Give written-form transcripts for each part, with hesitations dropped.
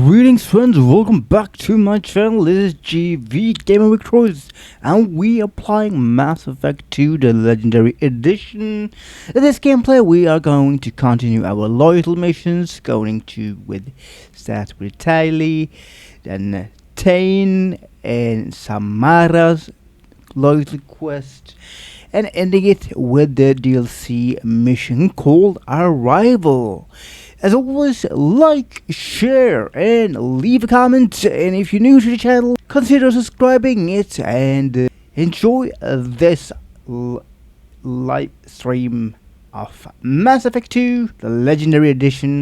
Greetings friends, welcome back to my channel. This is GamerVictorious and we are playing Mass Effect 2 the Legendary Edition. In this gameplay we are going to continue our loyalty missions, going to start with Thali, then Thane and Samara's loyalty quest, and ending it with the DLC mission called Arrival. As always, like, share, and leave a comment. And if you're new to the channel, consider subscribing it and enjoy this live stream of Mass Effect 2, the Legendary Edition.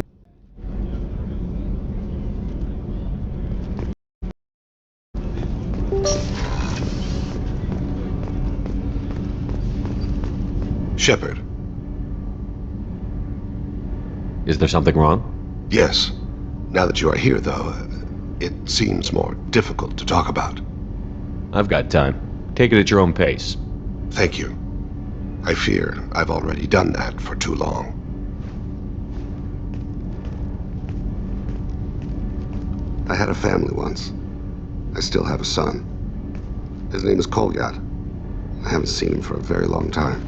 Shepard. Is there something wrong? Yes. Now that you are here, though, it seems more difficult to talk about. I've got time. Take it at your own pace. Thank you. I fear I've already done that for too long. I had a family once. I still have a son. His name is Kolyat. I haven't seen him for a very long time.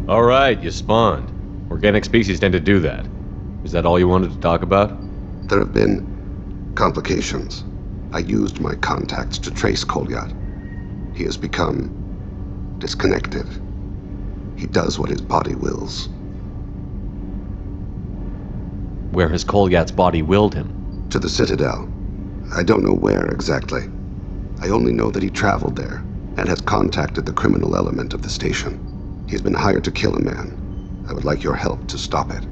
Alright, you spawned. Organic species tend to do that. Is that all you wanted to talk about? There have been complications. I used my contacts to trace Kolyat. He has become disconnected. He does what his body wills. Where has Kolyat's body willed him? To the Citadel. I don't know where exactly. I only know that he traveled there and has contacted the criminal element of the station. He's been hired to kill a man. I would like your help to stop it.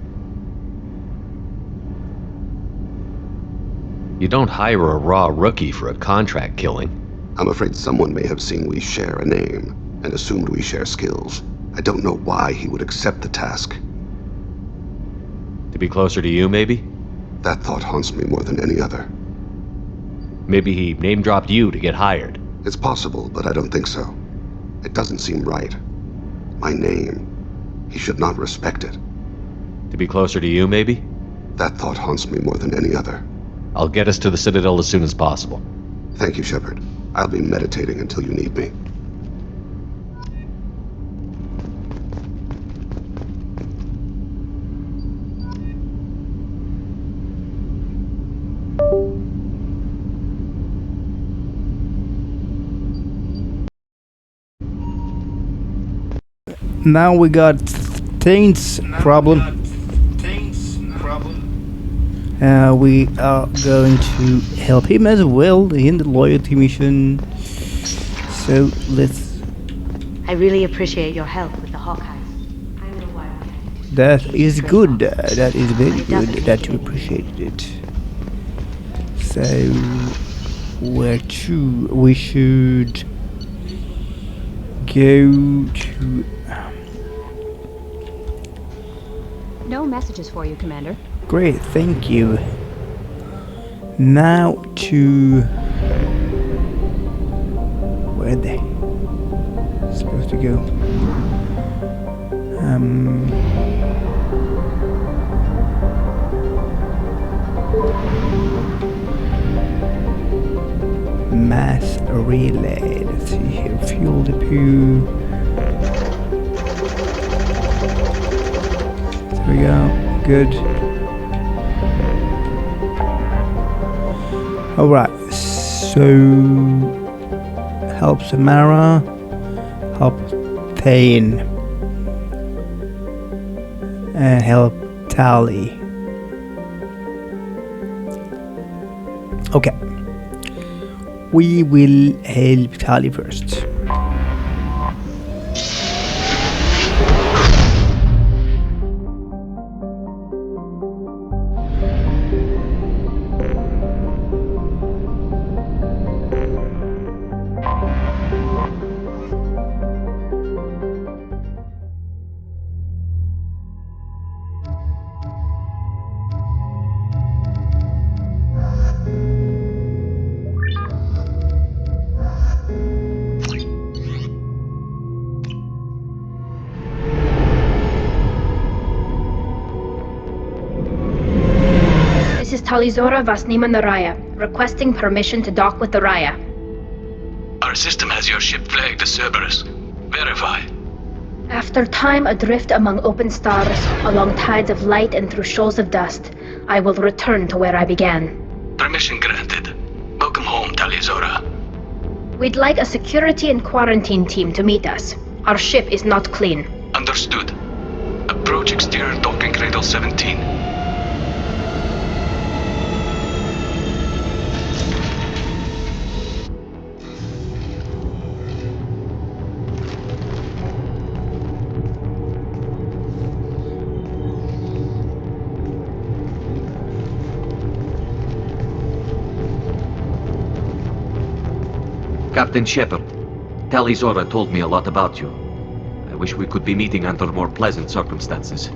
You don't hire a raw rookie for a contract killing. I'm afraid someone may have seen we share a name and assumed we share skills. I don't know why he would accept the task. To be closer to you, maybe? That thought haunts me more than any other. Maybe he name-dropped you to get hired. It's possible, but I don't think so. It doesn't seem right. My name. He should not respect it. To be closer to you, maybe? That thought haunts me more than any other. I'll get us to the Citadel as soon as possible. Thank you, Shepard. I'll be meditating until you need me. Now we got Thane's problem. We are going to help him as well in the loyalty mission. So let's. I really appreciate your help with the Hawkeyes. That is good. That is very good that you appreciated it. So where to? We should go to. No messages for you, Commander. Great, thank you. Now to where are they supposed to go? Mass relay. Let's see here. Fuel depot. There we go. Good. Alright, so help Samara, help Thane, and help Thali. Okay, we will help Thali first. Talizora vas Naraya, requesting permission to dock with the Raya. Our system has your ship flagged as Cerberus. Verify. After time adrift among open stars, along tides of light and through shoals of dust, I will return to where I began. Permission granted. Welcome home, Talizora. We'd like a security and quarantine team to meet us. Our ship is not clean. Understood. Approach exterior docking cradle 17. Captain Shepard, Talizora told me a lot about you. I wish we could be meeting under more pleasant circumstances.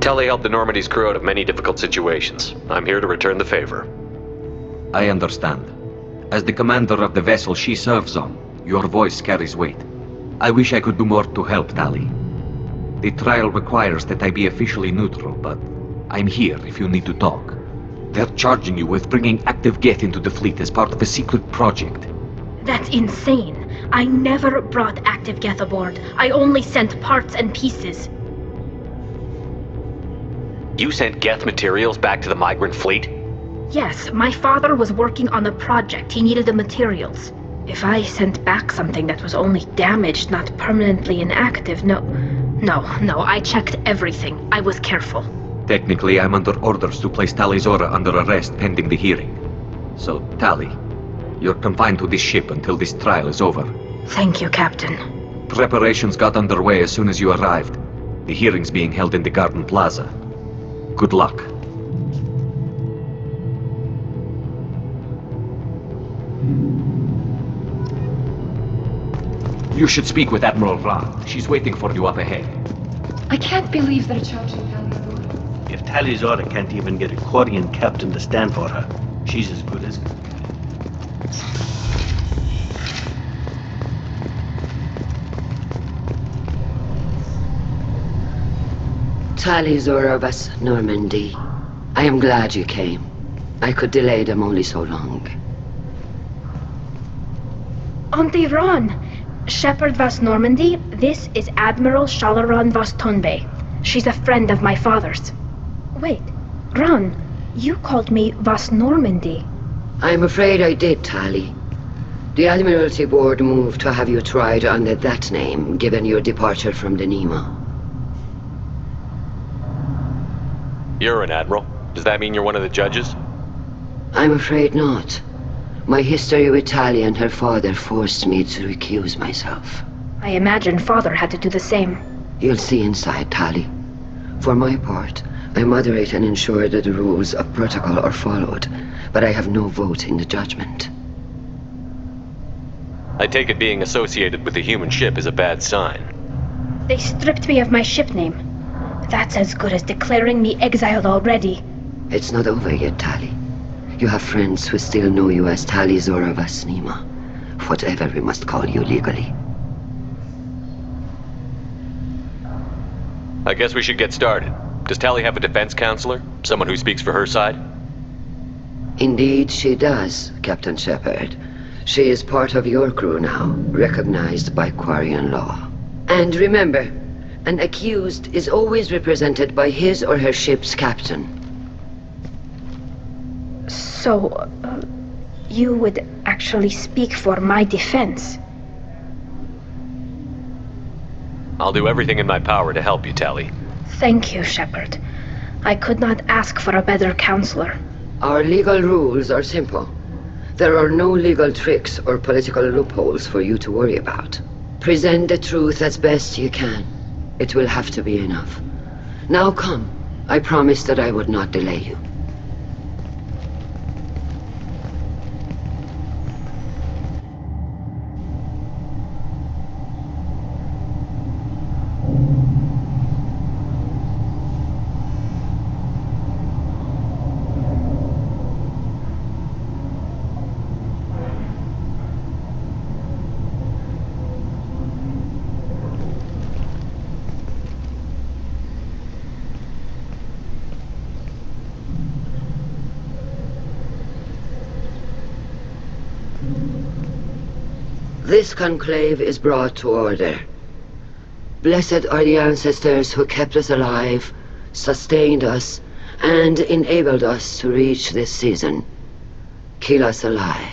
Thali helped the Normandy's crew out of many difficult situations. I'm here to return the favor. I understand. As the commander of the vessel she serves on, your voice carries weight. I wish I could do more to help, Thali. The trial requires that I be officially neutral, but I'm here if you need to talk. They're charging you with bringing active Geth into the fleet as part of a secret project. That's insane. I never brought active Geth aboard. I only sent parts and pieces. You sent Geth materials back to the migrant fleet? Yes, my father was working on a project. He needed the materials. If I sent back something that was only damaged, not permanently inactive, no, I checked everything. I was careful. Technically, I'm under orders to place Talizora under arrest pending the hearing. So, Thali, you're confined to this ship until this trial is over. Thank you, Captain. Preparations got underway as soon as you arrived. The hearing's being held in the Garden Plaza. Good luck. You should speak with Admiral Ra. She's waiting for you up ahead. I can't believe they're charging Talizora. If Talizora can't even get a Quarian captain to stand for her, she's as good as... Talizora vas Normandy. I am glad you came. I could delay them only so long. Auntie Ron! Shepard vas Normandy, this is Admiral Shalaran vas Tonbe. She's a friend of my father's. Wait, Ron, you called me Vas Normandy. I'm afraid I did, Thali. The Admiralty Board moved to have you tried under that name, given your departure from the Nima. You're an admiral. Does that mean you're one of the judges? I'm afraid not. My history with Thali and her father forced me to recuse myself. I imagine father had to do the same. You'll see inside, Thali. For my part, I moderate and ensure that the rules of protocol are followed, but I have no vote in the judgment. I take it being associated with a human ship is a bad sign. They stripped me of my ship name. That's as good as declaring me exiled already. It's not over yet, Thali. You have friends who still know you as Thali Zora Vas Nima, whatever we must call you legally. I guess we should get started. Does Thali have a defense counselor? Someone who speaks for her side? Indeed she does, Captain Shepard. She is part of your crew now, recognized by Quarian law. And remember, an accused is always represented by his or her ship's captain. So, you would actually speak for my defense? I'll do everything in my power to help you, Thali. Thank you, Shepard. I could not ask for a better counselor. Our legal rules are simple. There are no legal tricks or political loopholes for you to worry about. Present the truth as best you can. It will have to be enough. Now come. I promised that I would not delay you. This conclave is brought to order. Blessed are the ancestors who kept us alive, sustained us, and enabled us to reach this season. Kill us alive.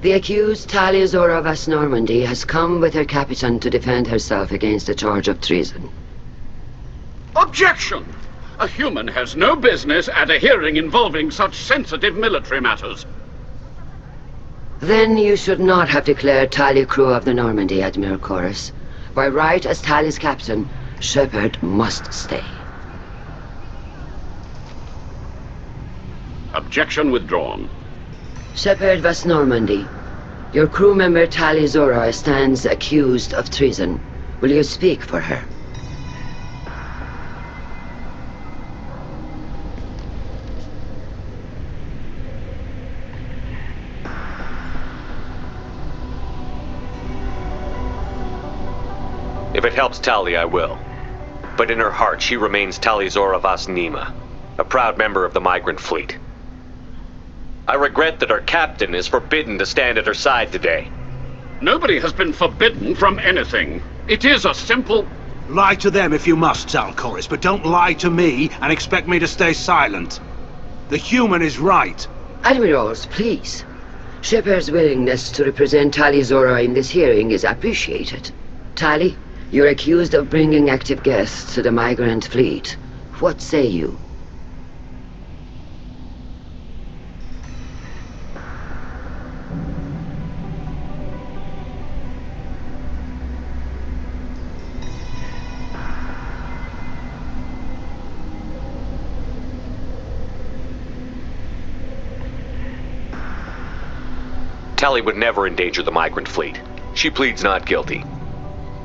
The accused Thali Zora Vas Normandy has come with her captain to defend herself against a charge of treason. Objection! A human has no business at a hearing involving such sensitive military matters. Then you should not have declared Thali crew of the Normandy, Admiral Chorus. By right as Thali's captain, Shepard must stay. Objection withdrawn. Shepard Vas Normandy, your crew member Thali Zora stands accused of treason. Will you speak for her? If it helps Thali, I will. But in her heart, she remains Thali Zora Vas Nima, a proud member of the migrant fleet. I regret that her captain is forbidden to stand at her side today. Nobody has been forbidden from anything. It is a simple... Lie to them if you must, Zalcoris, but don't lie to me and expect me to stay silent. The human is right. Admirals, please. Shepard's willingness to represent Thali Zora in this hearing is appreciated. Thali, you're accused of bringing active guests to the migrant fleet. What say you? Thali would never endanger the migrant fleet. She pleads not guilty.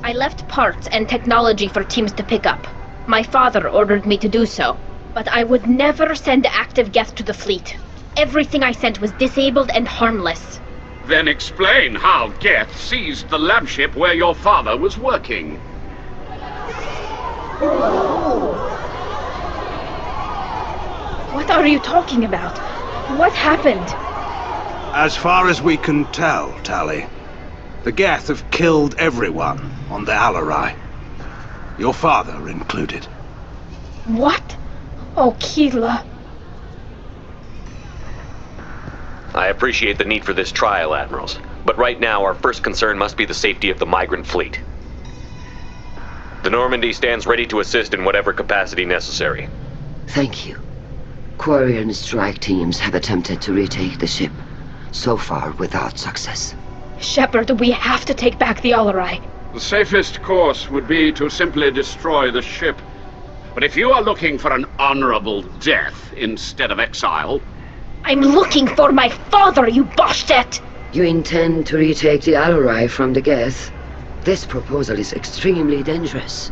I left parts and technology for teams to pick up. My father ordered me to do so, but I would never send active guests to the fleet. Everything I sent was disabled and harmless. Then explain how Geth seized the lab ship where your father was working. What are you talking about? What happened? As far as we can tell, Thali, the Geth have killed everyone on the Alarai. Your father included. What? Oh, Keela. I appreciate the need for this trial, Admirals. But right now, our first concern must be the safety of the migrant fleet. The Normandy stands ready to assist in whatever capacity necessary. Thank you. Quarian strike teams have attempted to retake the ship, so far without success. Shepard, we have to take back the Alarai. The safest course would be to simply destroy the ship. But if you are looking for an honorable death instead of exile... I'm looking for my father, you bastet! You intend to retake the Alarai from the Geth? This proposal is extremely dangerous.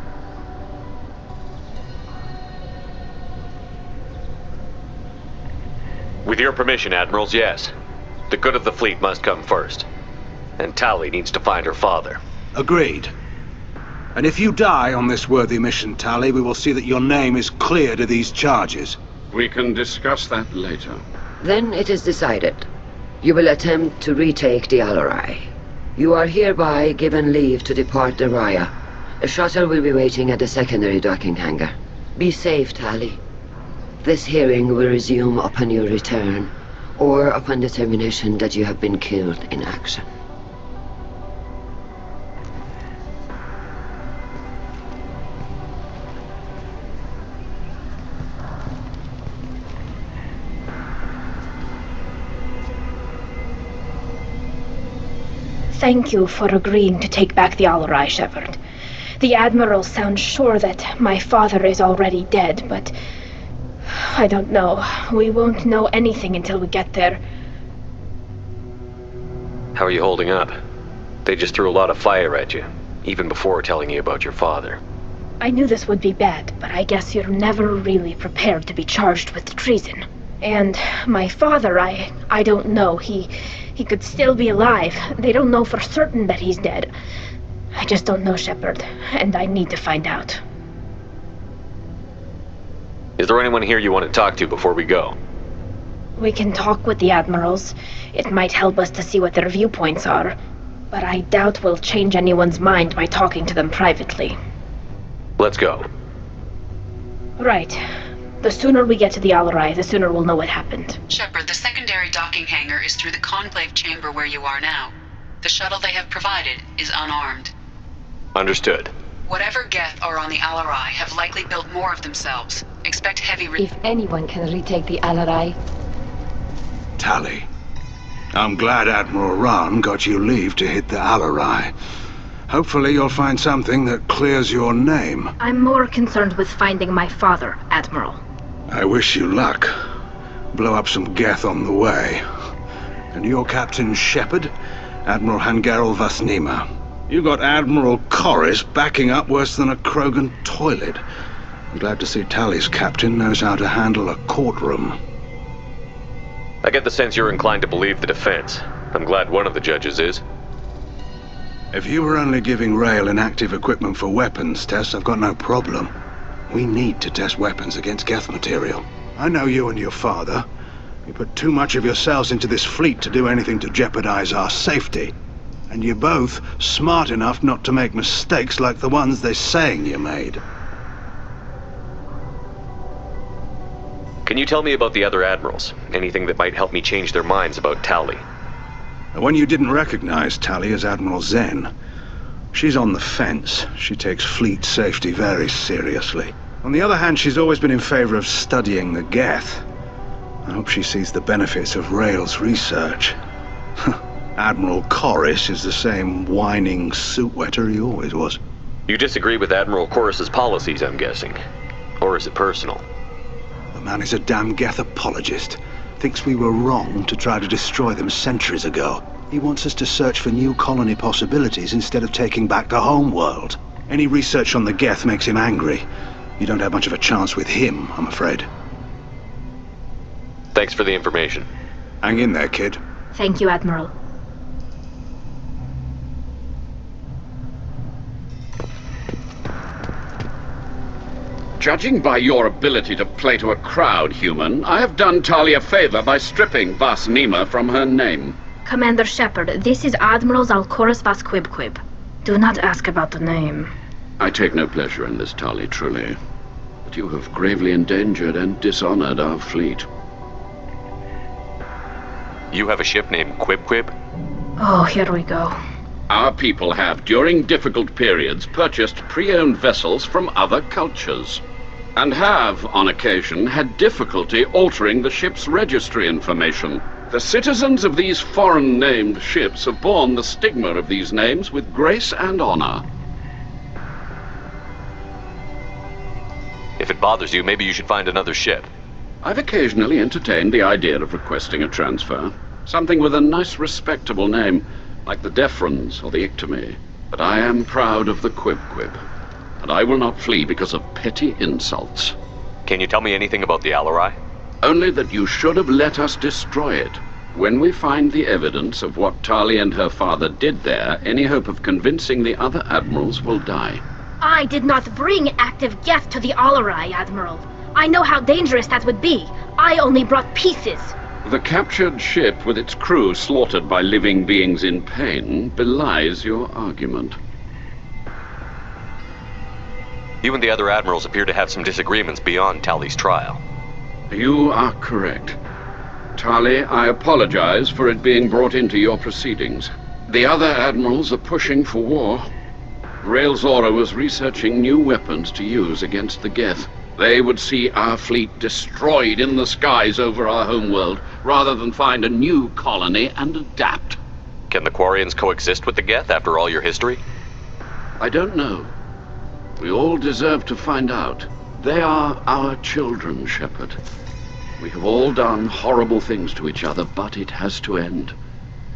With your permission, Admirals, yes. The good of the fleet must come first. And Thali needs to find her father. Agreed. And if you die on this worthy mission, Thali, we will see that your name is cleared of these charges. We can discuss that later. Then it is decided. You will attempt to retake the Alarai. You are hereby given leave to depart the Raya. A shuttle will be waiting at the secondary docking hangar. Be safe, Thali. This hearing will resume upon your return, or upon determination that you have been killed in action. Thank you for agreeing to take back the Alarai, Shepard. The Admiral sounds sure that my father is already dead, but... I don't know. We won't know anything until we get there. How are you holding up? They just threw a lot of fire at you, even before telling you about your father. I knew this would be bad, but I guess you're never really prepared to be charged with treason. And my father, I don't know. He could still be alive. They don't know for certain that he's dead. I just don't know, Shepard, and I need to find out. Is there anyone here you want to talk to before we go? We can talk with the Admirals. It might help us to see what their viewpoints are. But I doubt we'll change anyone's mind by talking to them privately. Let's go. Right. The sooner we get to the Alarai, the sooner we'll know what happened. Shepard, the secondary docking hangar is through the conclave chamber where you are now. The shuttle they have provided is unarmed. Understood. Whatever Geth are on the Alarai have likely built more of themselves. Expect heavy... If anyone can retake the Alarai... Thali. I'm glad Admiral Rahn got you leave to hit the Alarai. Hopefully you'll find something that clears your name. I'm more concerned with finding my father, Admiral. I wish you luck. Blow up some Geth on the way. And your Captain Shepard, Admiral Hangarel Vasnima. You got Admiral Corris backing up worse than a Krogan toilet. I'm glad to see Thali's captain knows how to handle a courtroom. I get the sense you're inclined to believe the defense. I'm glad one of the judges is. If you were only giving Rail inactive equipment for weapons tests, I've got no problem. We need to test weapons against Geth material. I know you and your father. You put too much of yourselves into this fleet to do anything to jeopardize our safety. And you're both smart enough not to make mistakes like the ones they're saying you made. Can you tell me about the other admirals? Anything that might help me change their minds about Thali? When you didn't recognize Thali as Admiral Zen, she's on the fence. She takes fleet safety very seriously. On the other hand, she's always been in favor of studying the Geth. I hope she sees the benefits of Rail's research. Admiral Corris is the same whining suit-wetter he always was. You disagree with Admiral Corris's policies, I'm guessing. Or is it personal? The man is a damn Geth apologist. Thinks we were wrong to try to destroy them centuries ago. He wants us to search for new colony possibilities instead of taking back the home world. Any research on the Geth makes him angry. You don't have much of a chance with him, I'm afraid. Thanks for the information. Hang in there, kid. Thank you, Admiral. Judging by your ability to play to a crowd, human, I have done Thali a favor by stripping Vasnima from her name. Commander Shepard, this is Admiral Zalkoris Vasquibquib. Do not ask about the name. I take no pleasure in this, Thali, truly. But you have gravely endangered and dishonored our fleet. You have a ship named Quib? Oh, here we go. Our people have, during difficult periods, purchased pre-owned vessels from other cultures, and have, on occasion, had difficulty altering the ship's registry information. The citizens of these foreign-named ships have borne the stigma of these names with grace and honor. If it bothers you, maybe you should find another ship. I've occasionally entertained the idea of requesting a transfer. Something with a nice, respectable name, like the Defrons or the Ictomy. But I am proud of the Quib, and I will not flee because of petty insults. Can you tell me anything about the Alarai? Only that you should have let us destroy it. When we find the evidence of what Thali and her father did there, any hope of convincing the other admirals will die. I did not bring active Geth to the Alarai, Admiral. I know how dangerous that would be. I only brought pieces. The captured ship with its crew slaughtered by living beings in pain belies your argument. You and the other admirals appear to have some disagreements beyond Thali's trial. You are correct. Thali, I apologize for it being brought into your proceedings. The other admirals are pushing for war. Rael Zora was researching new weapons to use against the Geth. They would see our fleet destroyed in the skies over our homeworld, rather than find a new colony and adapt. Can the Quarians coexist with the Geth after all your history? I don't know. We all deserve to find out. They are our children, Shepard. We have all done horrible things to each other, but it has to end.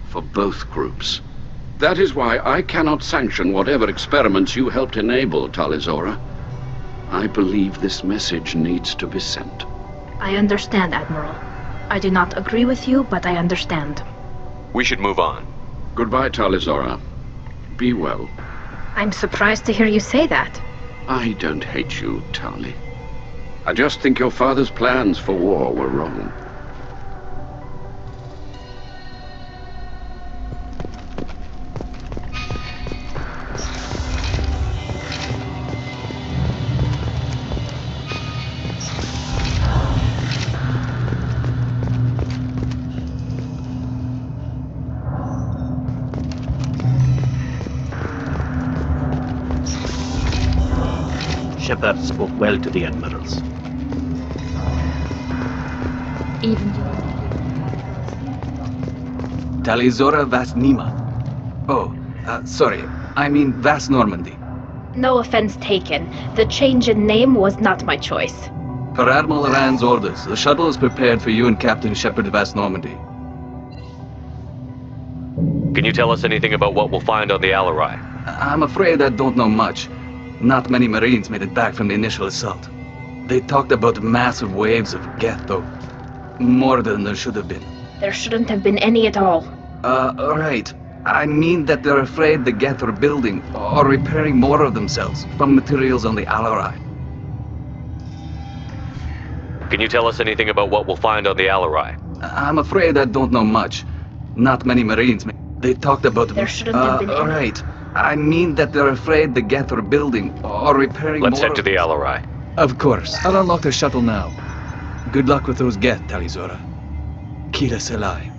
For both groups. That is why I cannot sanction whatever experiments you helped enable, Thali Zora. I believe this message needs to be sent. I understand, Admiral. I do not agree with you, but I understand. We should move on. Goodbye, Thali Zora. Be well. I'm surprised to hear you say that. I don't hate you, Thali. I just think your father's plans for war were wrong. Shepard spoke well to the admirals. Even Thali Zora Vas Nima. Oh, sorry. I mean Vas Normandy. No offense taken. The change in name was not my choice. Per Admiral Rand's orders, the shuttle is prepared for you and Captain Shepard Vas Normandy. Can you tell us anything about what we'll find on the Alarai? I'm afraid I don't know much. Not many Marines made it back from the initial assault. They talked about massive waves of Geth, though. More than there should have been. There shouldn't have been any at all. Right. I mean that they're afraid the Geth are building or repairing more of themselves from materials on the Alarai. Can you tell us anything about what we'll find on the Alarai? I'm afraid I don't know much. Not many Marines. They talked about... There shouldn't have been any. Right. I mean that they're afraid the Geth are building or repairing more... Let's head to the Alarai. Of course. I'll unlock the shuttle now. Good luck with those Geth, Thali Zora. Kira Selai.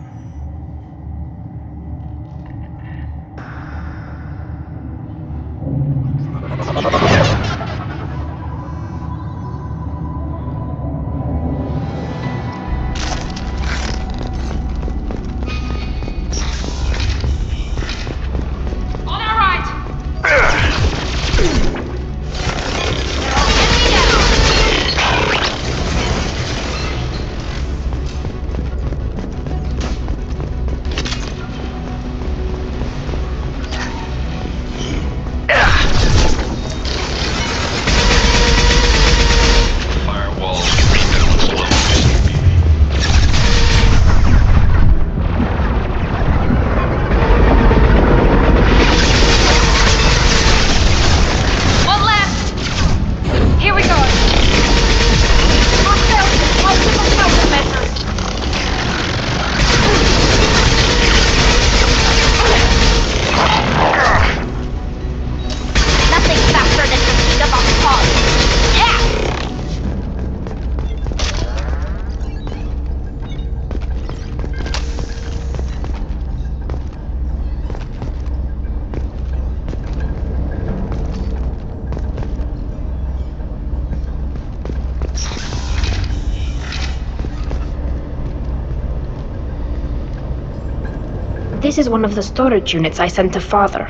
This is one of the storage units I sent to Father.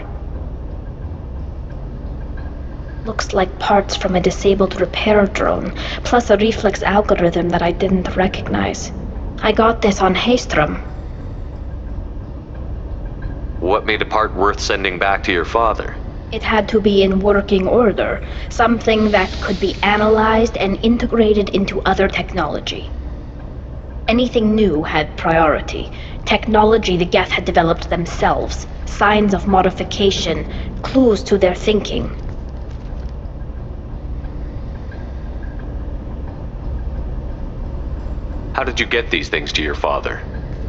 Looks like parts from a disabled repair drone, plus a reflex algorithm that I didn't recognize. I got this on Haystrom. What made a part worth sending back to your father? It had to be in working order, something that could be analyzed and integrated into other technology. Anything new had priority. Technology the Geth had developed themselves, signs of modification, clues to their thinking. How did you get these things to your father?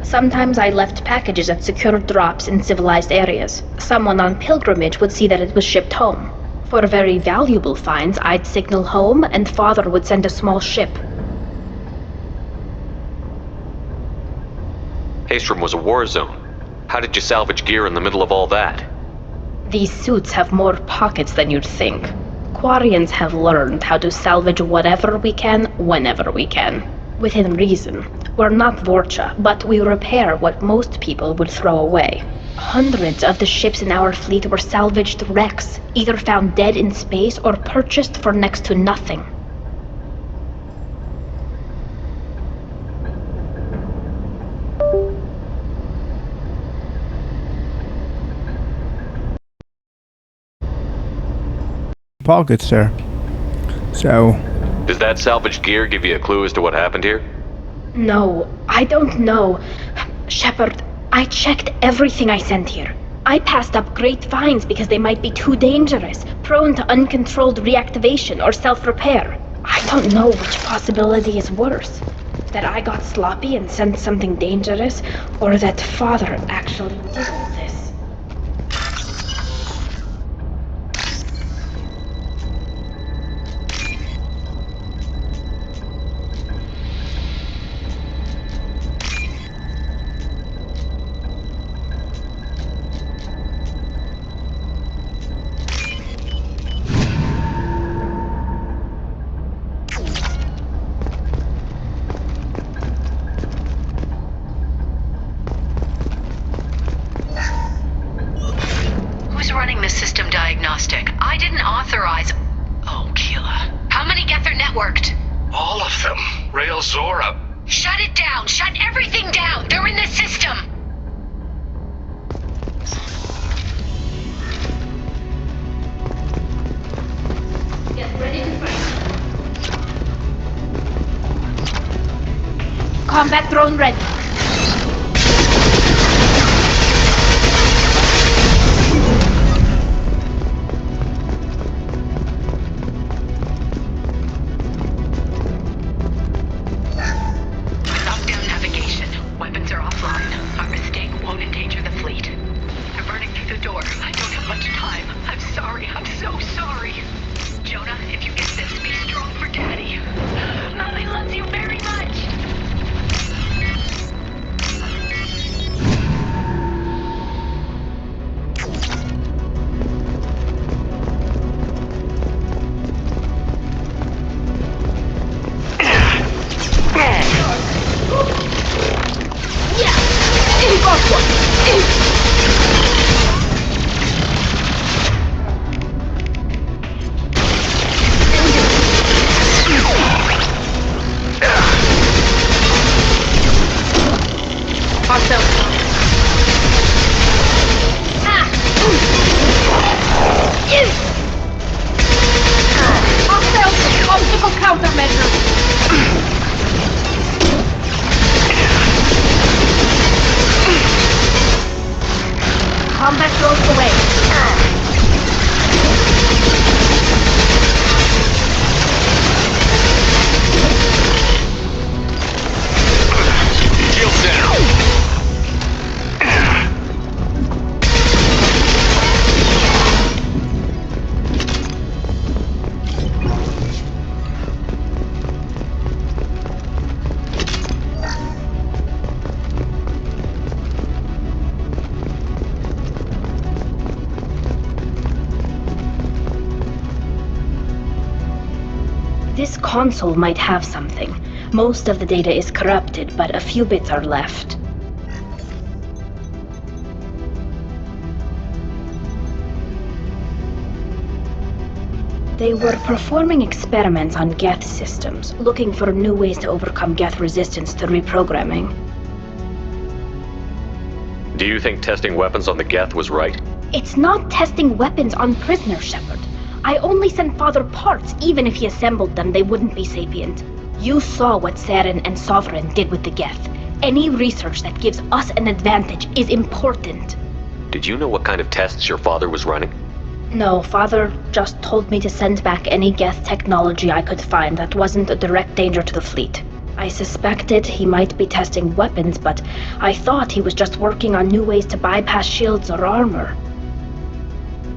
Sometimes I left packages at secure drops in civilized areas. Someone on pilgrimage would see that it was shipped home. For very valuable finds, I'd signal home, and Father would send a small ship. Haystrom was a war zone. How did you salvage gear in the middle of all that? These suits have more pockets than you'd think. Quarians have learned how to salvage whatever we can, whenever we can. Within reason. We're not Vorcha, but we repair what most people would throw away. Hundreds of the ships in our fleet were salvaged wrecks, either found dead in space or purchased for next to nothing. Pockets there. So... Does that salvaged gear give you a clue as to what happened here? No, I don't know. Shepard, I checked everything I sent here. I passed up great finds because they might be too dangerous, prone to uncontrolled reactivation or self-repair. I don't know which possibility is worse. That I got sloppy and sent something dangerous, or that Father actually did all this. I didn't authorize... Oh, Keela. How many Geth are networked? All of them. Rail Zora. Shut it down! Shut everything down! They're in the system! Get ready to fight. Combat drone ready. This console might have something. Most of the data is corrupted, but a few bits are left. They were performing experiments on Geth systems, looking for new ways to overcome Geth resistance to reprogramming. Do you think testing weapons on the Geth was right? It's not testing weapons on prisoners, Shepard. I only sent Father parts. Even if he assembled them, they wouldn't be sapient. You saw what Saren and Sovereign did with the Geth. Any research that gives us an advantage is important. Did you know what kind of tests your father was running? No, Father just told me to send back any Geth technology I could find that wasn't a direct danger to the fleet. I suspected he might be testing weapons, but I thought he was just working on new ways to bypass shields or armor.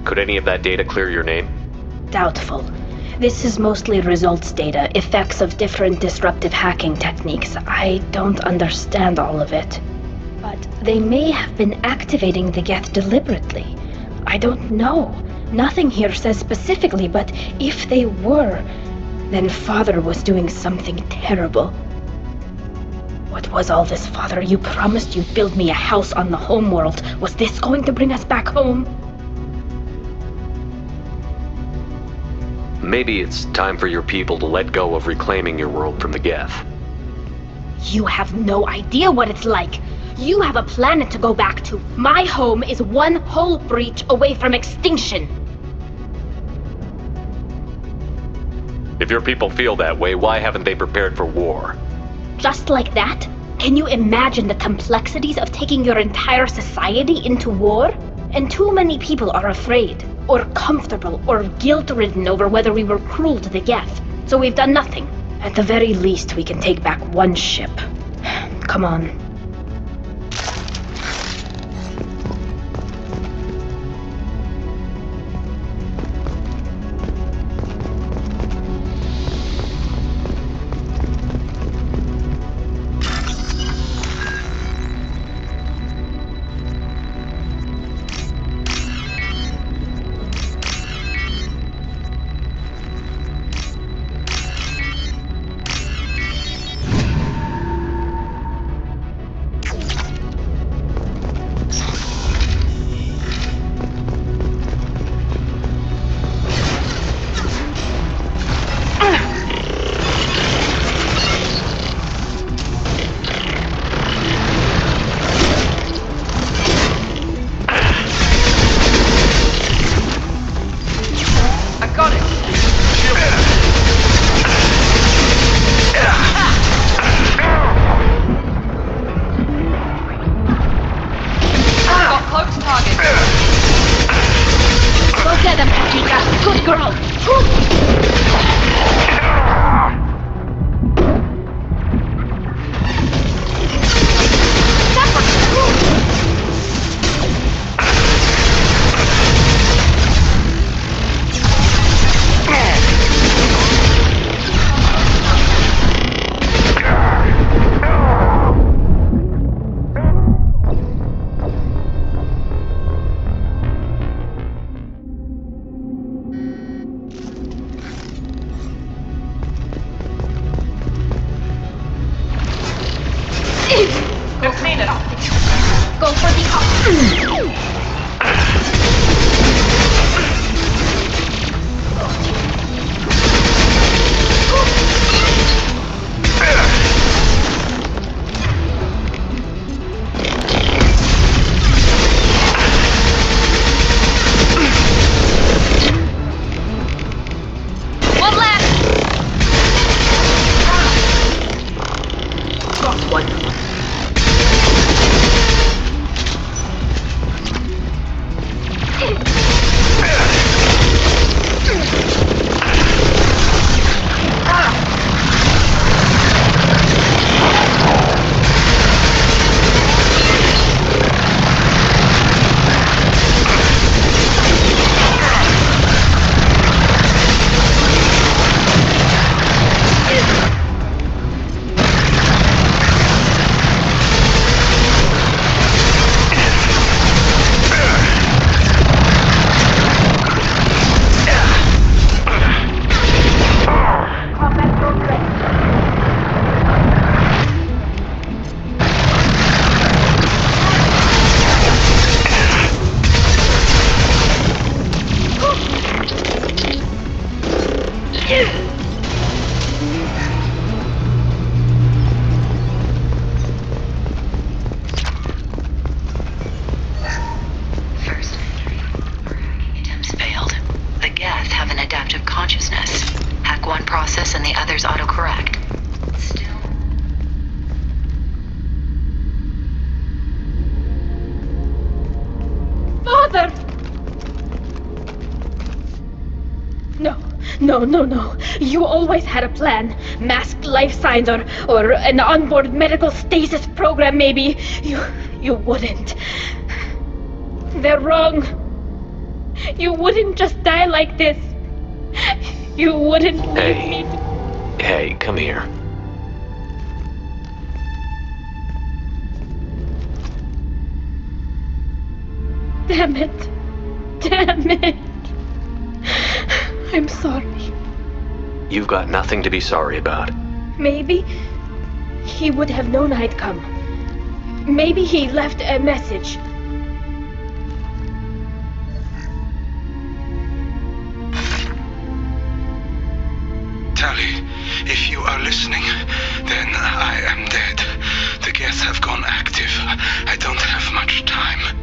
Could any of that data clear your name? Doubtful. This is mostly results data, effects of different disruptive hacking techniques. I don't understand all of it. But they may have been activating the Geth deliberately. I don't know. Nothing here says specifically, but if they were, then Father was doing something terrible. What was all this, Father? You promised you'd build me a house on the homeworld. Was this going to bring us back home? Maybe it's time for your people to let go of reclaiming your world from the Geth. You have no idea what it's like. You have a planet to go back to. My home is one hull breach away from extinction. If your people feel that way, why haven't they prepared for war? Just like that? Can you imagine the complexities of taking your entire society into war? And too many people are afraid, or comfortable, or guilt-ridden over whether we were cruel to the Geth. So we've done nothing. At the very least, we can take back one ship. Come on. process and the others autocorrect. Still. Father! No. You always had a plan. Masked life signs or an onboard medical stasis program, maybe. You wouldn't. They're wrong. You wouldn't just die like this. You wouldn't leave me to... Hey, come here. Damn it. I'm sorry. You've got nothing to be sorry about. Maybe he would have known I'd come. Maybe he left a message. Thali, if you are listening, then I am dead. The Geth have gone active. I don't have much time.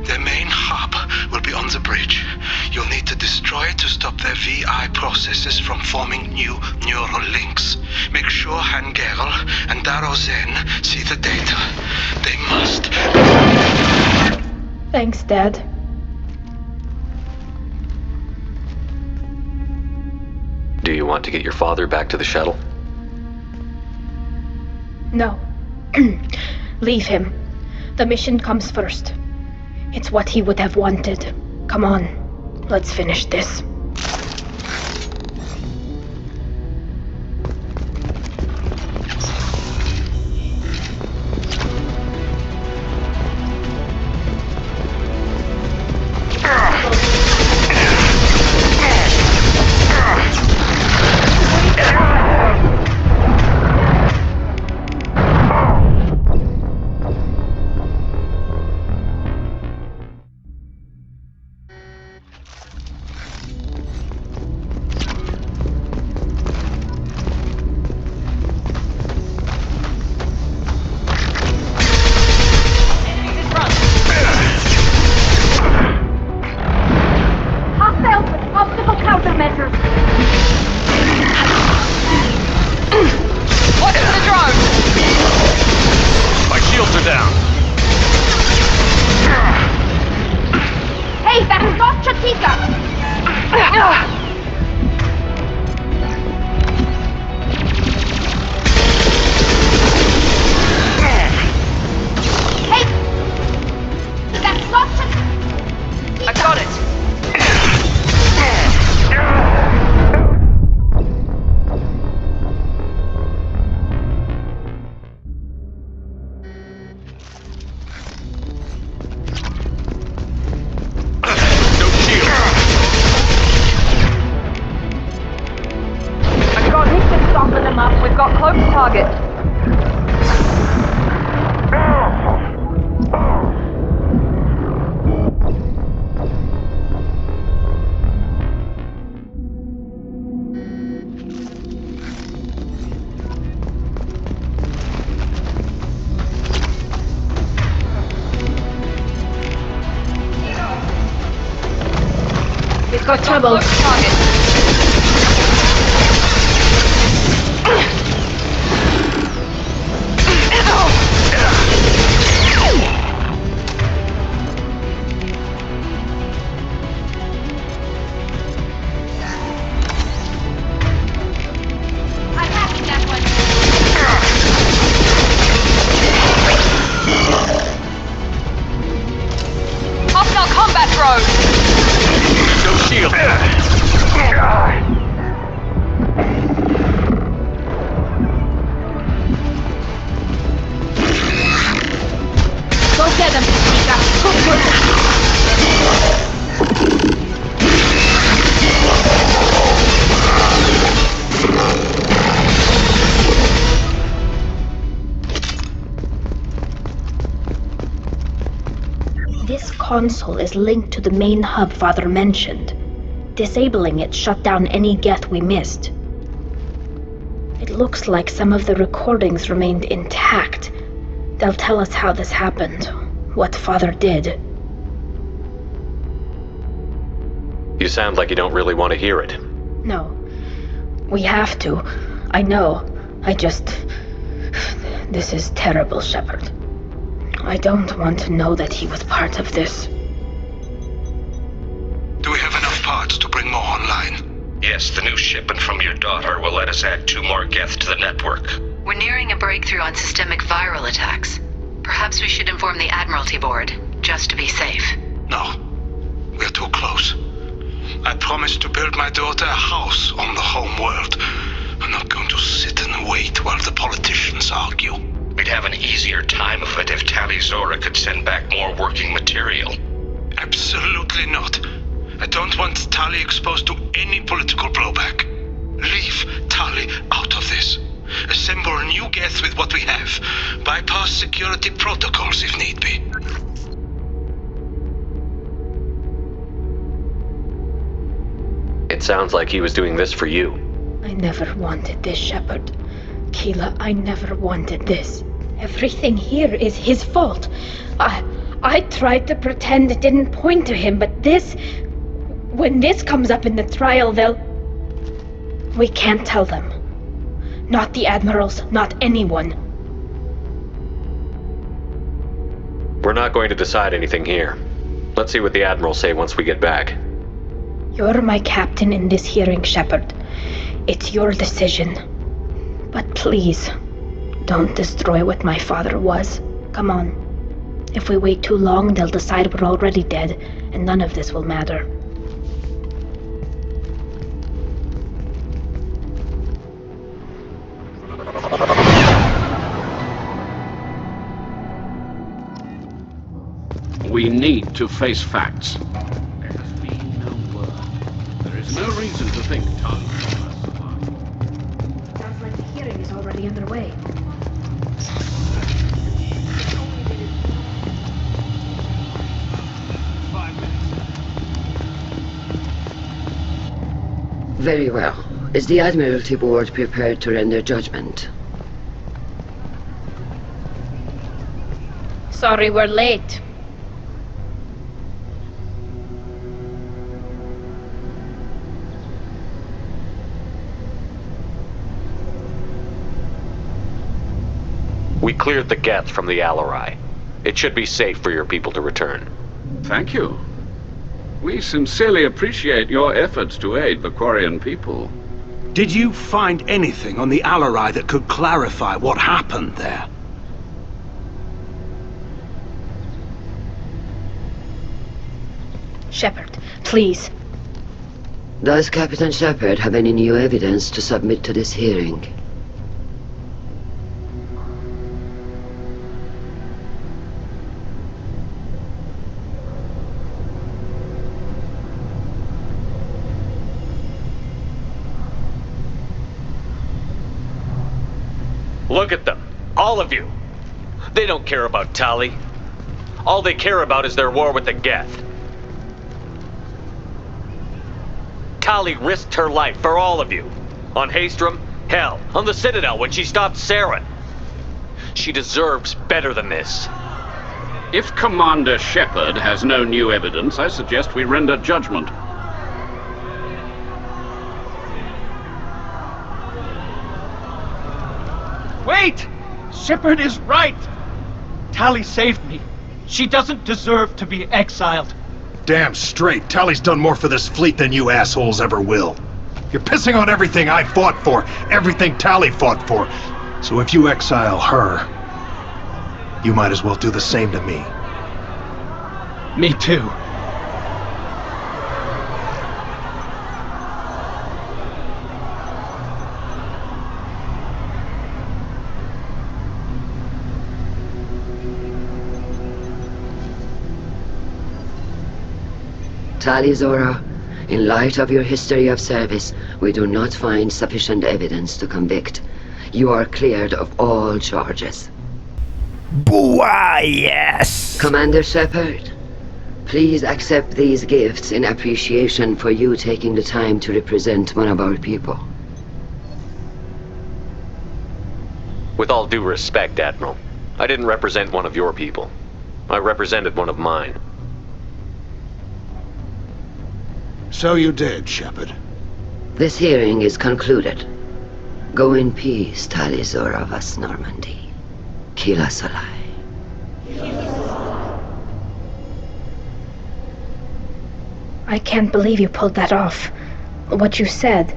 Their main hub will be on the bridge. You'll need to destroy it to stop their VI processes from forming new neural links. Make sure Hangerl and Daro Zen see the data. They must... Thanks, Dad. Do you want to get your father back to the shuttle? No. Leave him. The mission comes first. It's what he would have wanted. Come on, let's finish this. Got trouble. Hostile combat drone! No shield! Go get him, Tika. This console is linked to the main hub Father mentioned. Disabling it shut down any Geth we missed. It looks like some of the recordings remained intact. They'll tell us how this happened, what Father did. You sound like you don't really want to hear it. No. We have to. I know. This is terrible, Shepard. I don't want to know that he was part of this. Do we have enough parts to bring more online? Yes, the new shipment from your daughter will let us add 2 more Geth to the network. We're nearing a breakthrough on systemic viral attacks. Perhaps we should inform the Admiralty Board, just to be safe. No. We're too close. I promised to build my daughter a house on the home world. I'm not going to sit and wait while the politicians argue. We'd have an easier time of it if Tali Zora could send back more working material. Absolutely not. I don't want Tali exposed to any political blowback. Leave Tali out of this. Assemble a new Geth with what we have. Bypass security protocols if need be. It sounds like he was doing this for you. I never wanted this, Shepard. Keela, I never wanted this. Everything here is his fault. I tried to pretend it didn't point to him, but this... When this comes up in the trial, they'll... We can't tell them. Not the admirals, not anyone. We're not going to decide anything here. Let's see what the admirals say once we get back. You're my captain in this hearing, Shepard. It's your decision. But please, don't destroy what my father was. Come on. If we wait too long, they'll decide we're already dead, and none of this will matter. We need to face facts. There has been no word. There is no reason to think Thane survived. Sounds like the hearing is already underway. Very well. Is the Admiralty Board prepared to render judgment? Sorry we're late. We cleared the Geth from the Alarai. It should be safe for your people to return. Thank you. We sincerely appreciate your efforts to aid the Quarian people. Did you find anything on the Alarai that could clarify what happened there? Shepard, please. Does Captain Shepard have any new evidence to submit to this hearing? Look at them. All of you. They don't care about Tali. All they care about is their war with the Geth. Tali risked her life for all of you. On Haestrom, hell, on the Citadel when she stopped Saren. She deserves better than this. If Commander Shepard has no new evidence, I suggest we render judgment. Wait! Shepard is right! Tali saved me. She doesn't deserve to be exiled. Damn straight. Tali's done more for this fleet than you assholes ever will. You're pissing on everything I fought for, everything Thali fought for. So if you exile her, you might as well do the same to me. Me too. Tali Zora, in light of your history of service, we do not find sufficient evidence to convict. You are cleared of all charges. Booah, yes! Commander Shepard, please accept these gifts in appreciation for you taking the time to represent one of our people. With all due respect, Admiral, I didn't represent one of your people. I represented one of mine. So you did, Shepard. This hearing is concluded. Go in peace, Thali Zora Vas Normandy. Kila Salai. I can't believe you pulled that off. What you said.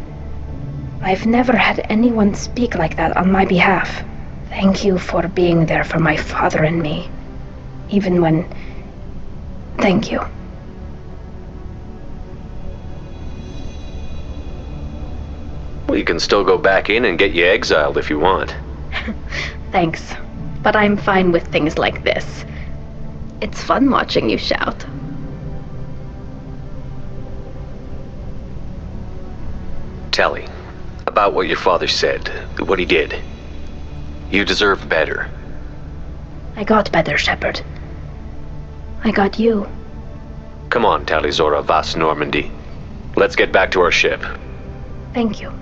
I've never had anyone speak like that on my behalf. Thank you for being there for my father and me. Even when... Thank you. Well, you can still go back in and get you exiled if you want. Thanks. But I'm fine with things like this. It's fun watching you shout. Thali, about what your father said, what he did. You deserve better. I got better, Shepard. I got you. Come on, Thali Zora Vas Normandy. Let's get back to our ship. Thank you,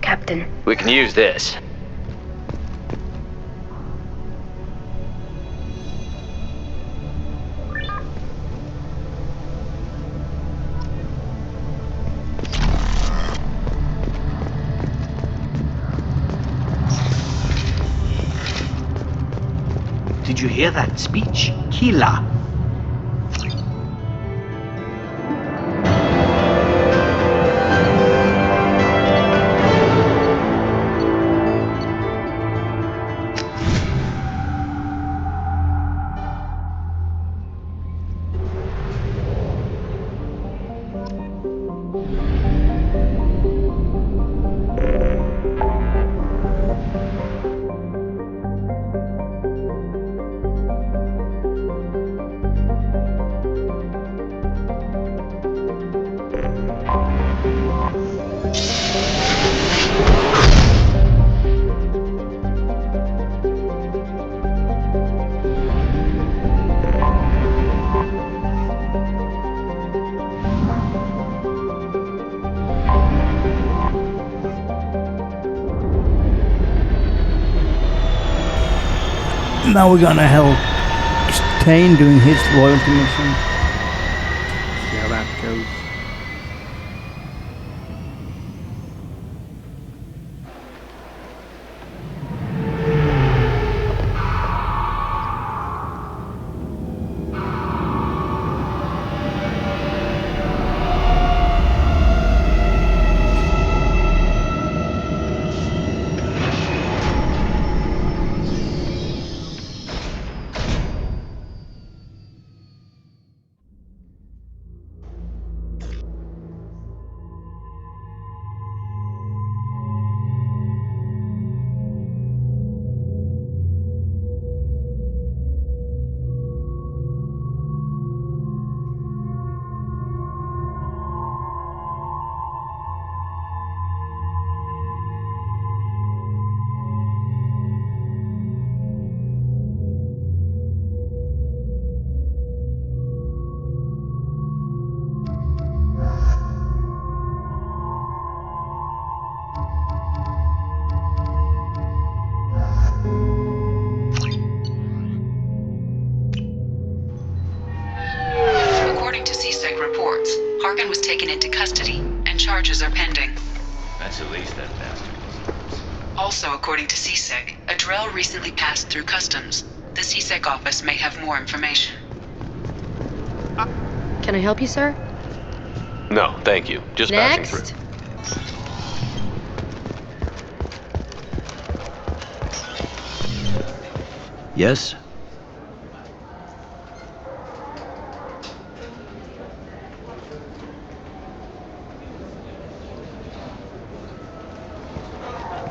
Captain. We can use this. Did you hear that speech? Kila. Now we're gonna help Thane doing his loyalty mission. See how that goes. Harkin was taken into custody, and charges are pending. That's at least that bastard. Also, according to CSEC, a drill recently passed through customs. The CSEC office may have more information. Can I help you, sir? No, thank you. Just passing through. Yes?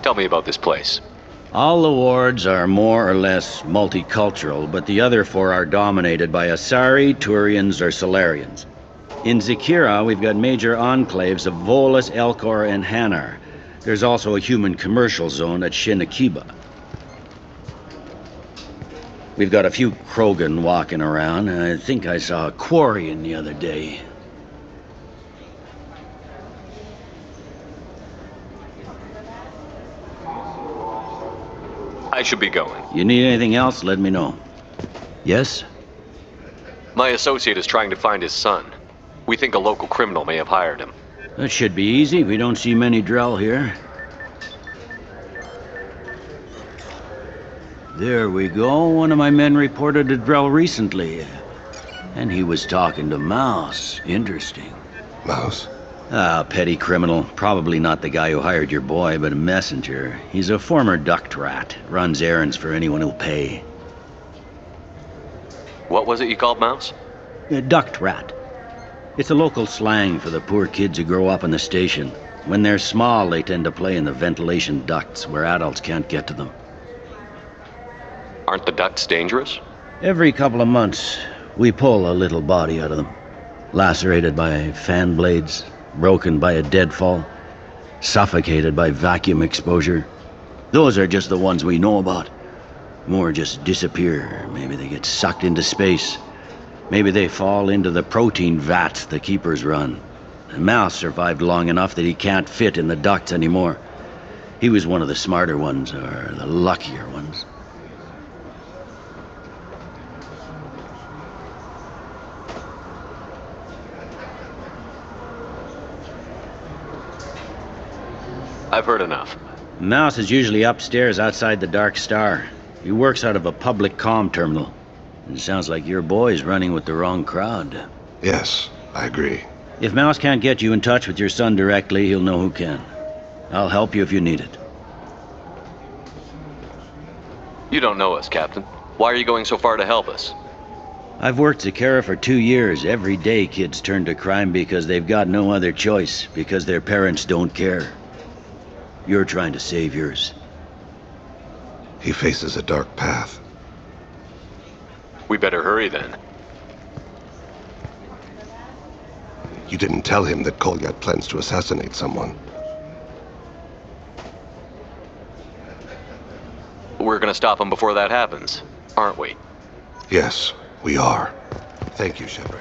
Tell me about this place. All the wards are more or less multicultural, but the other four are dominated by Asari, Turians, or Solarians. In Zakira, we've got major enclaves of Volus, Elcor, and Hanar. There's also a human commercial zone at Shinakiba. We've got a few Krogan walking around. I think I saw a Quarian the other day. I should be going. You need anything else, let me know. Yes? My associate is trying to find his son. We think a local criminal may have hired him. That should be easy. We don't see many Drell here. There we go. One of my men reported a Drell recently. And he was talking to Mouse. Interesting. Mouse? Ah, petty criminal. Probably not the guy who hired your boy, but a messenger. He's a former duct rat. Runs errands for anyone who'll pay. What was it you called Mouse? A duct rat. It's a local slang for the poor kids who grow up in the station. When they're small, they tend to play in the ventilation ducts where adults can't get to them. Aren't the ducts dangerous? Every couple of months, we pull a little body out of them. Lacerated by fan blades, broken by a deadfall, suffocated by vacuum exposure. Those are just the ones we know about. More just disappear. Maybe they get sucked into space. Maybe they fall into the protein vats the keepers run. And Mouse survived long enough that he can't fit in the ducts anymore. He was one of the smarter ones, or the luckier ones. I've heard enough. Mouse is usually upstairs outside the Dark Star. He works out of a public comm terminal. It sounds like your boy's running with the wrong crowd. Yes, I agree. If Mouse can't get you in touch with your son directly, he'll know who can. I'll help you if you need it. You don't know us, Captain. Why are you going so far to help us? I've worked Zakera for 2 years. Every day kids turn to crime because they've got no other choice, because their parents don't care. You're trying to save yours. He faces a dark path. We better hurry then. You didn't tell him that Kolyat plans to assassinate someone. We're gonna stop him before that happens, aren't we? Yes, we are. Thank you, Shepard.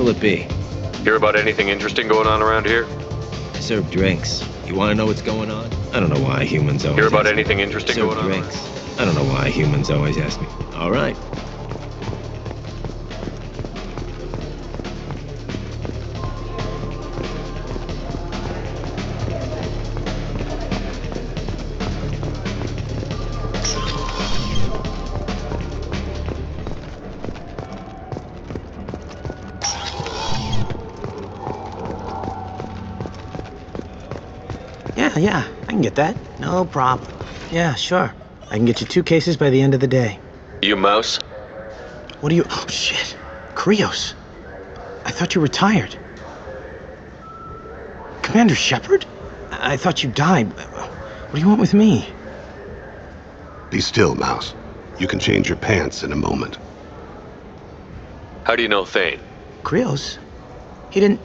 What'll it be? Hear about anything interesting going on around here? I serve drinks. You want to know what's going on? I don't know why humans always Hear about ask anything me. interesting Serve going on? drinks. I don't know why humans always ask me. All right. Yeah, I can get that. No problem. Yeah, sure. I can get you 2 cases by the end of the day. You Mouse? What are you... Oh, shit. Krios. I thought you retired. Commander Shepard? I thought you died. What do you want with me? Be still, Mouse. You can change your pants in a moment. How do you know Thane? Krios? He didn't...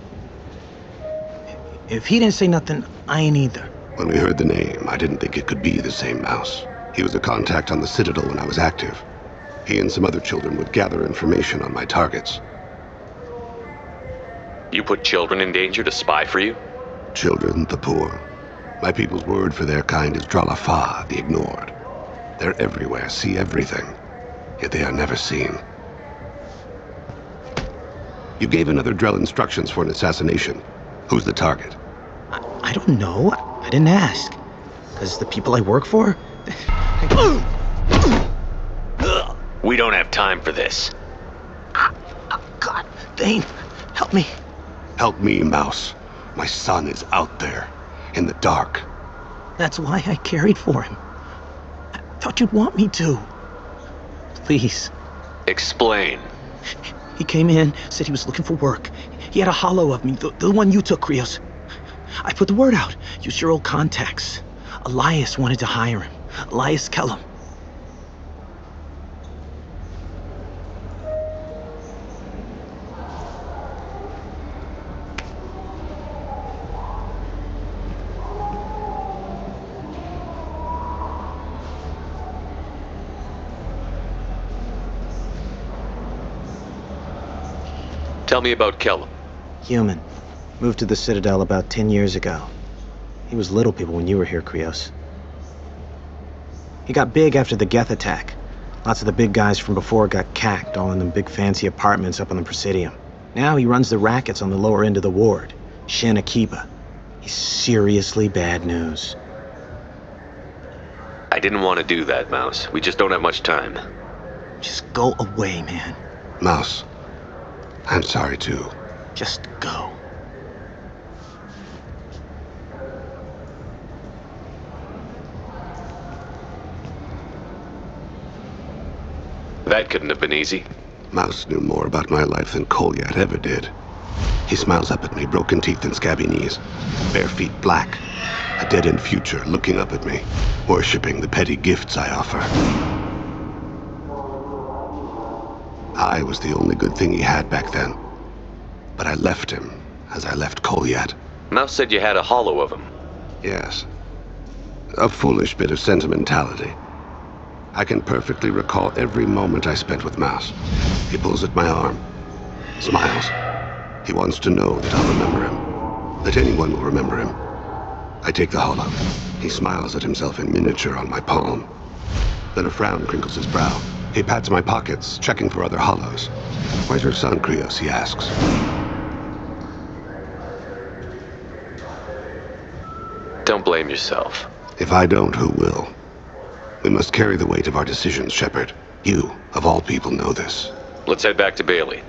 If he didn't say nothing, I ain't either. When we heard the name, I didn't think it could be the same Mouse. He was a contact on the Citadel when I was active. He and some other children would gather information on my targets. You put children in danger to spy for you? Children, the poor. My people's word for their kind is Dralafa, the ignored. They're everywhere, see everything, yet they are never seen. You gave another Drell instructions for an assassination. Who's the target? I don't know. I didn't ask. Because the people I work for... We don't have time for this. God, Thane, help me. Help me, Mouse. My son is out there, in the dark. That's why I carried for him. I thought you'd want me to. Please. Explain. He came in, said he was looking for work. He had a holo of me, the one you took, Krios. I put the word out. Use your old contacts. Elias wanted to hire him. Elias Kellum. Tell me about Kellum. Human. Moved to the Citadel about 10 years ago. He was little people when you were here, Krios. He got big after the Geth attack. Lots of the big guys from before got cacked, all in them big fancy apartments up on the Presidium. Now he runs the rackets on the lower end of the ward, Shin Akiba. He's seriously bad news. I didn't want to do that, Mouse. We just don't have much time. Just go away, man. Mouse, I'm sorry too. Just go. That couldn't have been easy. Mouse knew more about my life than Kolyat ever did. He smiles up at me, broken teeth and scabby knees, bare feet black, a dead-end future looking up at me, worshipping the petty gifts I offer. I was the only good thing he had back then, but I left him as I left Kolyat. Mouse said you had a holo of him. Yes. A foolish bit of sentimentality. I can perfectly recall every moment I spent with Mouse. He pulls at my arm, smiles. He wants to know that I'll remember him, that anyone will remember him. I take the holo. He smiles at himself in miniature on my palm. Then a frown crinkles his brow. He pats my pockets, checking for other holos. Where's your son, Krios? He asks. Don't blame yourself. If I don't, who will? We must carry the weight of our decisions, Shepard. You, of all people, know this. Let's head back to Bailey.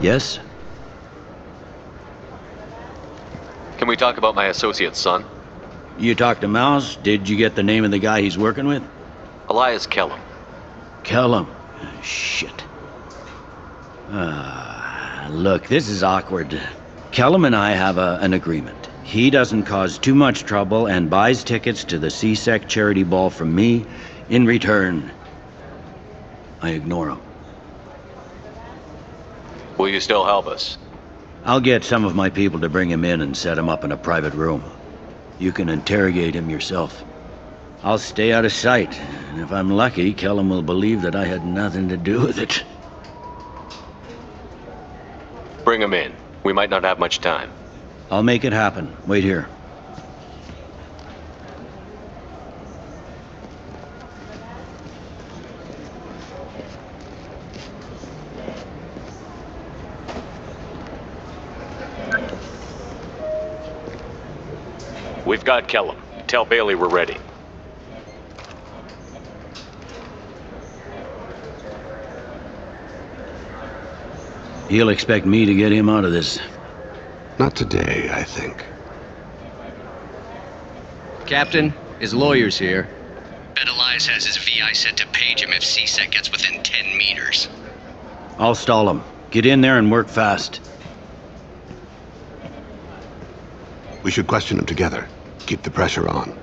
Yes? Can we talk about my associate's son? You talked to Mouse? Did you get the name of the guy he's working with? Elias Kellum. Kellum? Shit. Look, this is awkward. Kellum and I have an agreement. He doesn't cause too much trouble and buys tickets to the C-Sec charity ball from me. In return, I ignore him. Will you still help us? I'll get some of my people to bring him in and set him up in a private room. You can interrogate him yourself. I'll stay out of sight, and if I'm lucky, Kellum will believe that I had nothing to do with it. Bring him in. We might not have much time. I'll make it happen. Wait here. We've got Kellum. Tell Bailey we're ready. He'll expect me to get him out of this. Not today, I think. Captain, his lawyer's here. Bet Elias has his VI set to page him if C-Sec gets within 10 meters. I'll stall him. Get in there and work fast. We should question him together. Keep the pressure on.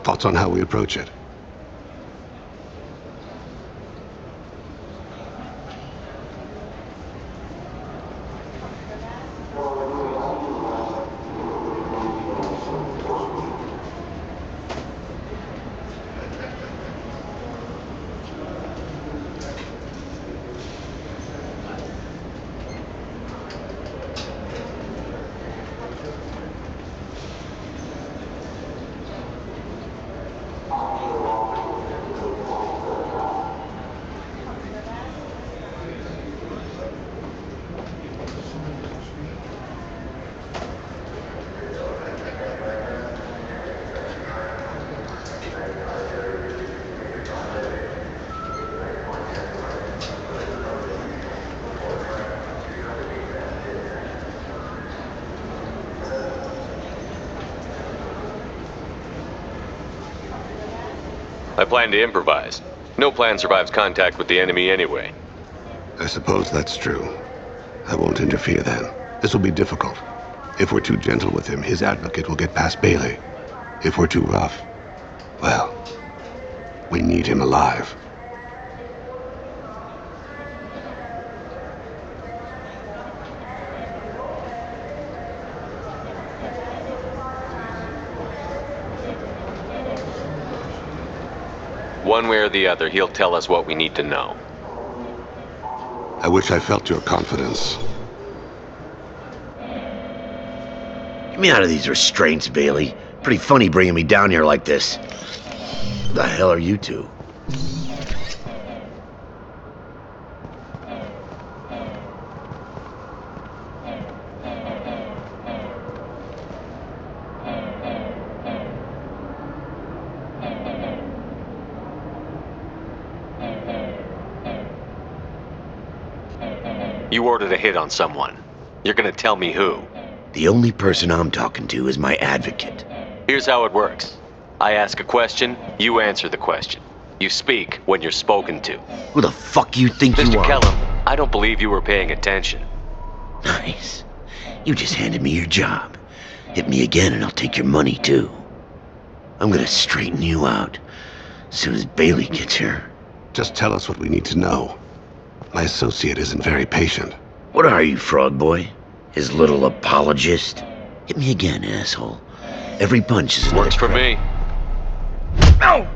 Thoughts on how we approach it? I plan to improvise. No plan survives contact with the enemy anyway. I suppose that's true. I won't interfere then. This will be difficult. If we're too gentle with him, his advocate will get past Bailey. If we're too rough, well, we need him alive. One way or the other, he'll tell us what we need to know. I wish I felt your confidence. Get me out of these restraints, Bailey. Pretty funny bringing me down here like this. Who the hell are you two? You ordered a hit on someone. You're gonna tell me who. The only person I'm talking to is my advocate. Here's how it works. I ask a question, you answer the question. You speak when you're spoken to. Who the fuck you think you Mr. are? Kellum, I don't believe you were paying attention. Nice. You just handed me your job. Hit me again and I'll take your money too. I'm gonna straighten you out as soon as Bailey gets here. Just tell us what we need to know. My associate isn't very patient. What are you, frog boy? His little apologist? Hit me again, asshole. Every punch is Works for me. No!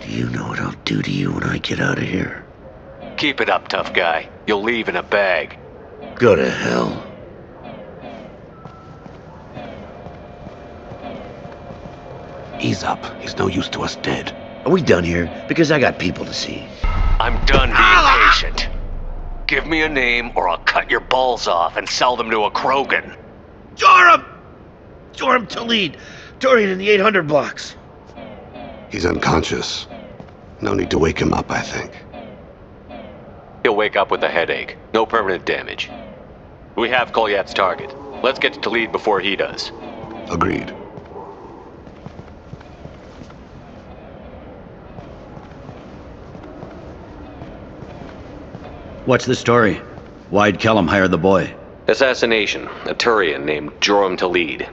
Do you know what I'll do to you when I get out of here? Keep it up, tough guy. You'll leave in a bag. Go to hell. Ease up. He's no use to us dead. Are we done here? Because I got people to see. I'm done being patient. Give me a name or I'll cut your balls off and sell them to a Krogan. Joram! Joram Talid, Turian in the 800 blocks. He's unconscious. No need to wake him up, I think. He'll wake up with a headache. No permanent damage. We have Kolyat's target. Let's get to Talid before he does. Agreed. What's the story? Why'd Kellum hire the boy? Assassination. A Turian named Joram Talid.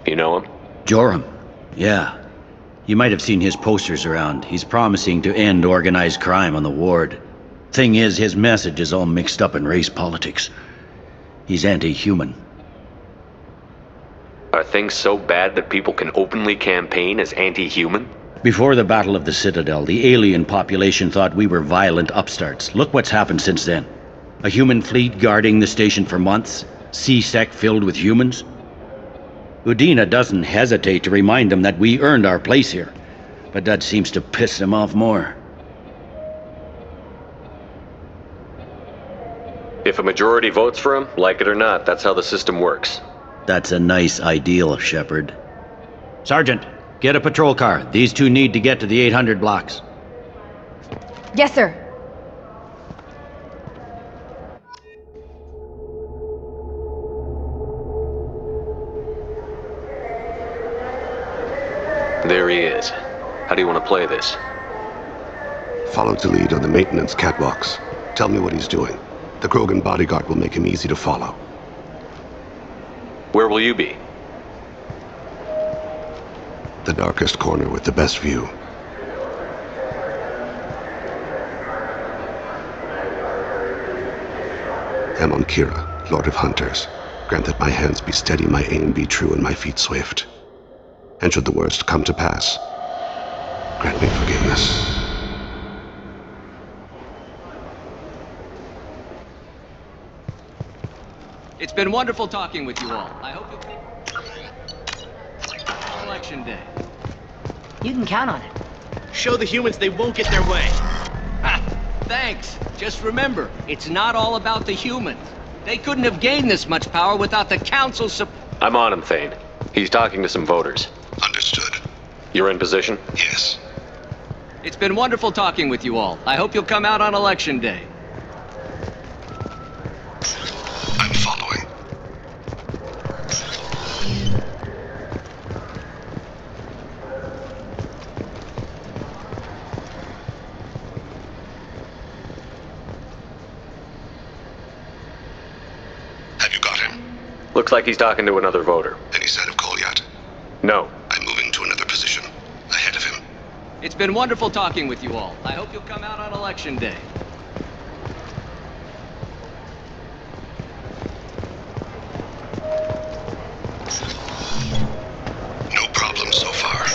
You know him? Joram? Yeah. You might have seen his posters around. He's promising to end organized crime on the ward. Thing is, his message is all mixed up in race politics. He's anti-human. Are things so bad that people can openly campaign as anti-human? Before the Battle of the Citadel, the alien population thought we were violent upstarts. Look what's happened since then. A human fleet guarding the station for months, C-Sec filled with humans. Udina doesn't hesitate to remind them that we earned our place here, but that seems to piss them off more. If a majority votes for him, like it or not, that's how the system works. That's a nice ideal, Shepard. Sergeant, get a patrol car. These two need to get to the 800 blocks. Yes, sir. There he is. How do you want to play this? Follow Talid on the maintenance catwalks. Tell me what he's doing. The Krogan bodyguard will make him easy to follow. Where will you be? The darkest corner with the best view. Amon Kira, Lord of Hunters. Grant that my hands be steady, my aim be true, and my feet swift. And should the worst come to pass, grant me forgiveness. It's been wonderful talking with you all. I hope you'll... Election day. You can count on it. Show the humans they won't get their way. Ha! Thanks. Just remember, it's not all about the humans. They couldn't have gained this much power without the Council's support. I'm on him, Thane. He's talking to some voters. Understood. You're in position? Yes. It's been wonderful talking with you all. I hope you'll come out on Election Day. I'm following. Have you got him? Looks like he's talking to another voter. Any sign of Kolyat? No. I'm moving to another position. Ahead of him. It's been wonderful talking with you all. I hope you'll come out on Election Day. No problem so far.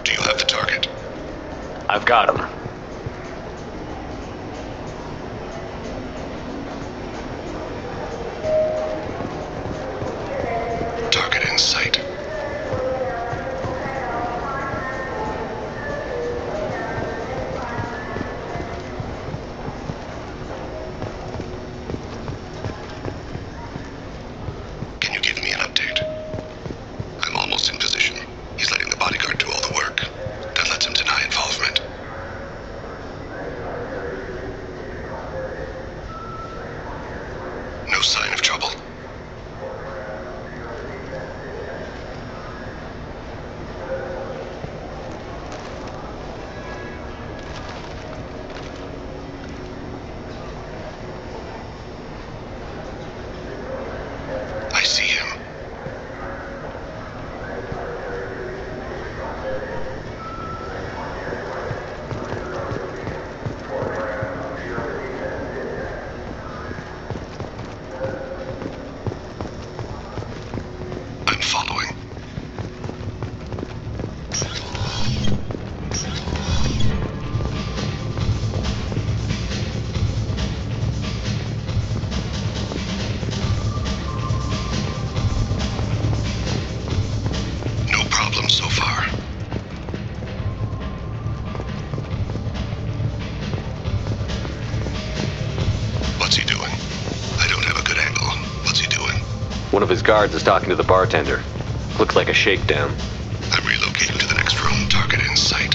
Do you have the target? I've got him. Target in sight. Can you give me an update? I'm almost in position. He's letting the bodyguard do all the work. That lets him deny involvement. No sign of trouble. I see him. I'm following. No problem so far. What's he doing? I don't have a good angle. What's he doing? One of his guards is talking to the bartender. Looks like a shakedown. I'm relocating to the next room. Target in sight.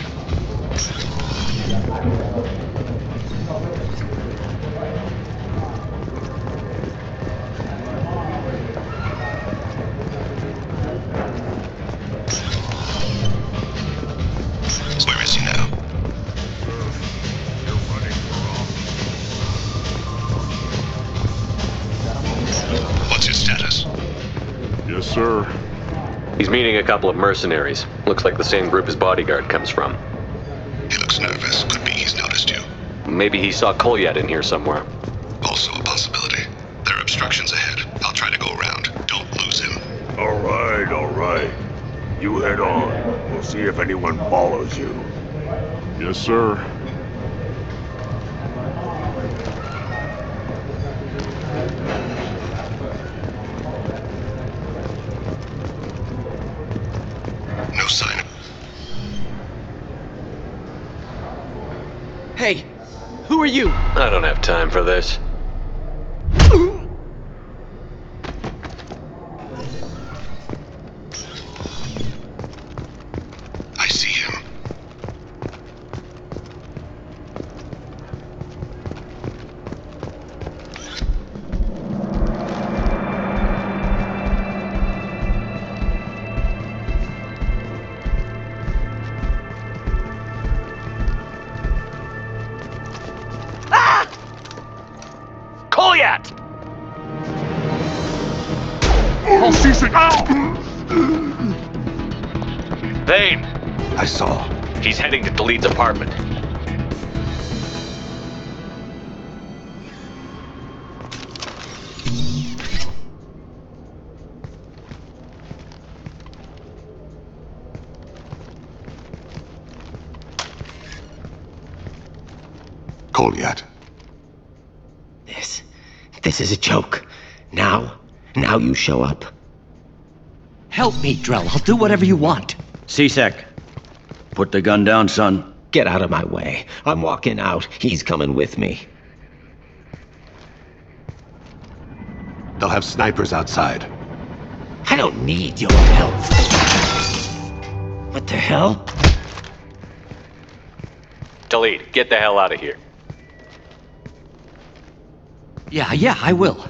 Where is he now? What's his status? Yes, sir. He's meeting a couple of mercenaries. Looks like the same group his bodyguard comes from. He looks nervous. Could be he's noticed you. Maybe he saw Kolyat in here somewhere. Also a possibility. There are obstructions ahead. I'll try to go around. Don't lose him. All right. You head on. We'll see if anyone follows you. Yes, sir. No sign. Hey, who are you? I don't have time for this. I see him. Thane! I saw. He's heading to Delete's apartment. Goliath. This is a joke. Now you show up. Help me, Drell. I'll do whatever you want. C-Sec. Put the gun down, son. Get out of my way. I'm walking out. He's coming with me. They'll have snipers outside. I don't need your help. What the hell? Delete, get the hell out of here. Yeah, I will.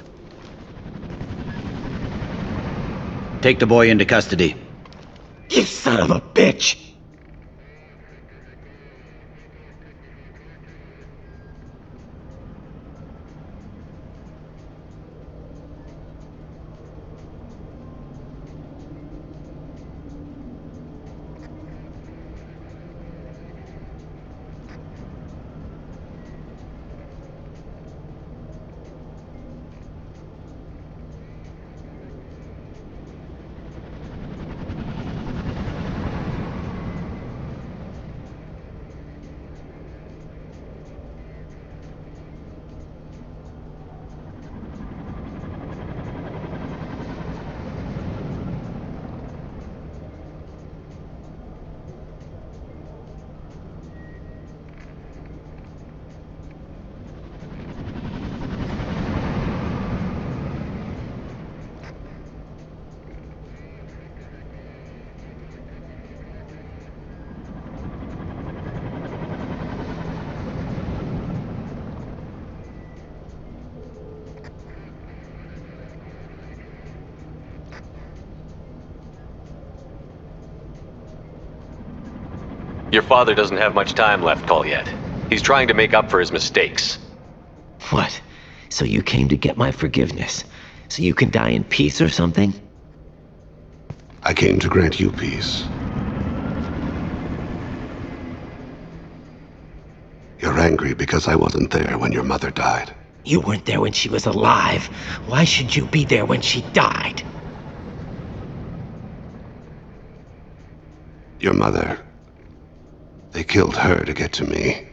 Take the boy into custody. You son of a bitch! Your father doesn't have much time left, Goliath. He's trying to make up for his mistakes. What? So you came to get my forgiveness? So you can die in peace or something? I came to grant you peace. You're angry because I wasn't there when your mother died. You weren't there when she was alive. Why should you be there when she died? Your mother... They killed her to get to me.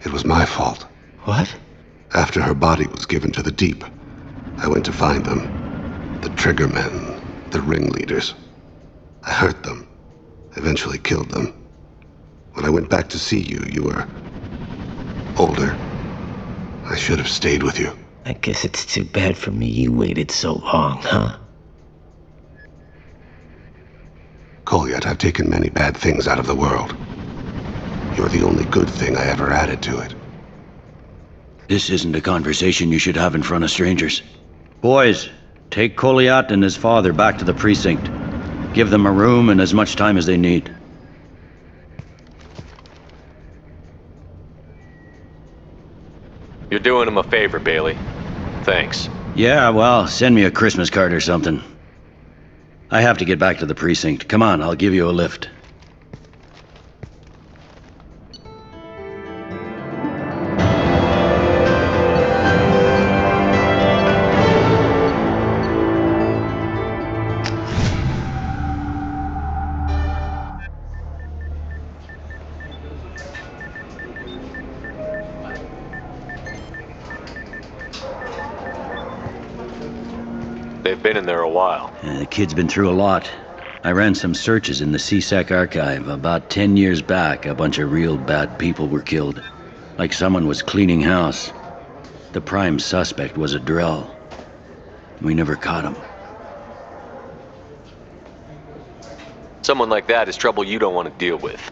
It was my fault. What? After her body was given to the Deep, I went to find them. The Triggermen, the ringleaders. I hurt them, eventually killed them. When I went back to see you, you were... older. I should have stayed with you. I guess it's too bad for me you waited so long, huh? Goliath, I've taken many bad things out of the world. You're the only good thing I ever added to it. This isn't a conversation you should have in front of strangers. Boys, take Goliath and his father back to the precinct. Give them a room and as much time as they need. You're doing him a favor, Bailey. Thanks. Yeah, well, send me a Christmas card or something. I have to get back to the precinct. Come on, I'll give you a lift. They've been in there a while. The kid's been through a lot. I ran some searches in the CSEC archive. About 10 years back, a bunch of real bad people were killed. Like someone was cleaning house. The prime suspect was a Drell. We never caught him. Someone like that is trouble you don't want to deal with.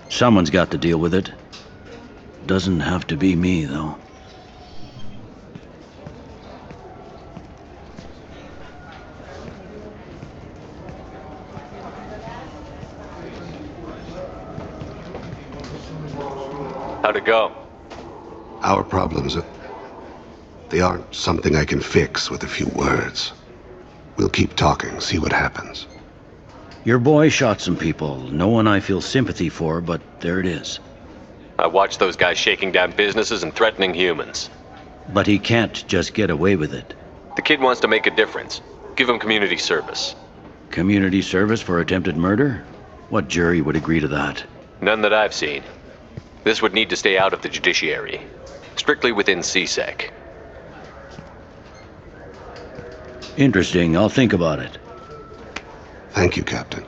Someone's got to deal with it. Doesn't have to be me, though. How'd it go? Our problems, they aren't something I can fix with a few words. We'll keep talking, see what happens. Your boy shot some people. No one I feel sympathy for, but there it is. I watched those guys shaking down businesses and threatening humans. But he can't just get away with it. The kid wants to make a difference. Give him community service. Community service for attempted murder? What jury would agree to that? None that I've seen. This would need to stay out of the judiciary. Strictly within CSEC. Interesting. I'll think about it. Thank you, Captain.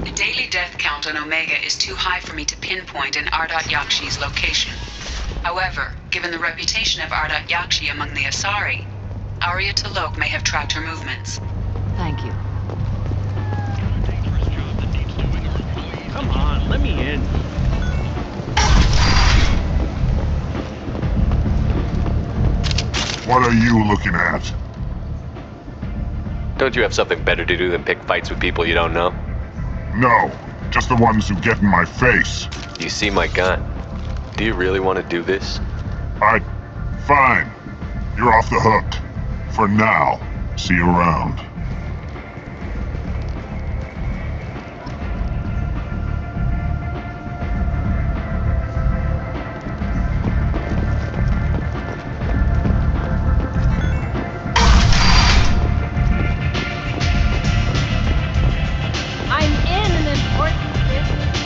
The daily death count on Omega is too high for me to pinpoint an Ardat Yakshi's location. However, given the reputation of Ardat Yakshi among the Asari, Arya T'Loak may have tracked her movements. Thank you. Come on, let me in. What are you looking at? Don't you have something better to do than pick fights with people you don't know? No, just the ones who get in my face. You see my gun. Do you really want to do this? Fine. You're off the hook. For now. See you around. I'm in an important business.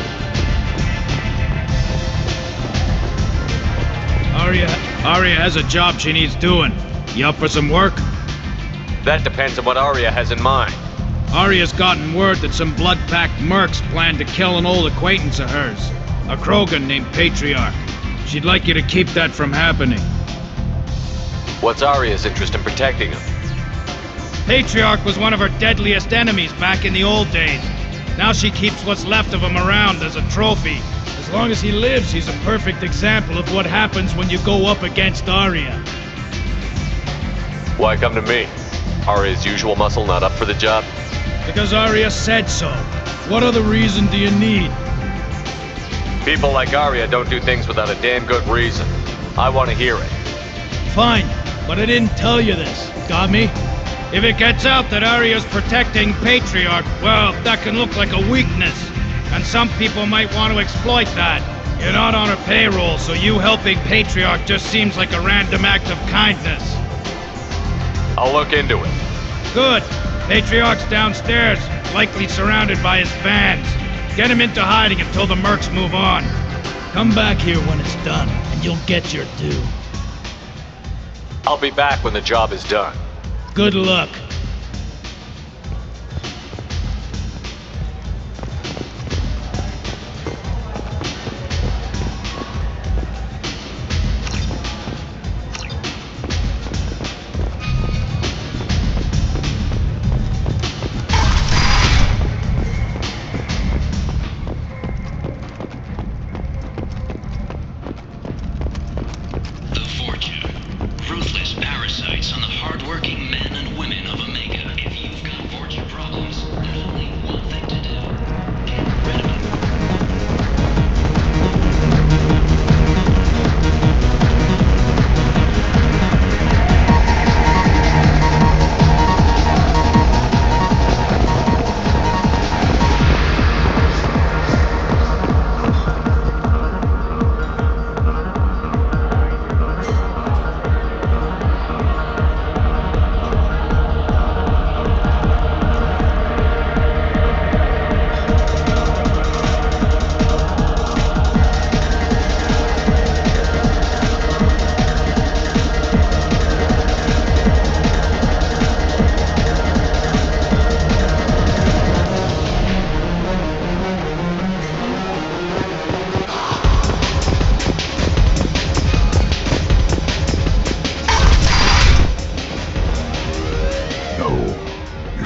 Arya has a job she needs doing. You up for some work? That depends on what Arya has in mind. Arya's gotten word that some blood-packed mercs plan to kill an old acquaintance of hers, a Krogan named Patriarch. She'd like you to keep that from happening. What's Arya's interest in protecting him? Patriarch was one of her deadliest enemies back in the old days. Now she keeps what's left of him around as a trophy. As long as he lives, he's a perfect example of what happens when you go up against Arya. Why come to me? Arya's usual muscle not up for the job? Because Arya said so. What other reason do you need? People like Arya don't do things without a damn good reason. I want to hear it. Fine, but I didn't tell you this. Got me? If it gets out that Arya's protecting Patriarch, well, that can look like a weakness. And some people might want to exploit that. You're not on her payroll, so you helping Patriarch just seems like a random act of kindness. I'll look into it. Good. Patriarch's downstairs, likely surrounded by his fans. Get him into hiding until the mercs move on. Come back here when it's done, and you'll get your due. I'll be back when the job is done. Good luck.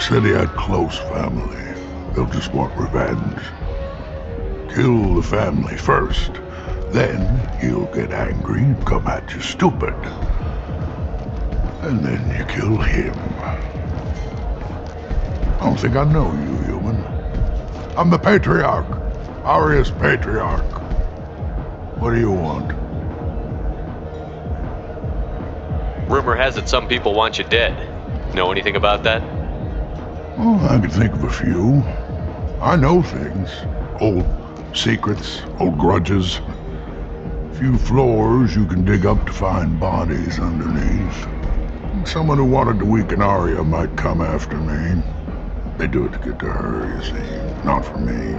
Said he had close family. They'll just want revenge. Kill the family first, then he'll get angry and come at you stupid. And then you kill him. I don't think I know you, human. I'm the Patriarch. Arya's Patriarch. What do you want? Rumor has it some people want you dead. Know anything about that? Oh, I can think of a few. I know things. Old secrets, old grudges. Few floors you can dig up to find bodies underneath. Someone who wanted to weaken Arya might come after me. They do it to get to her, you see, not for me.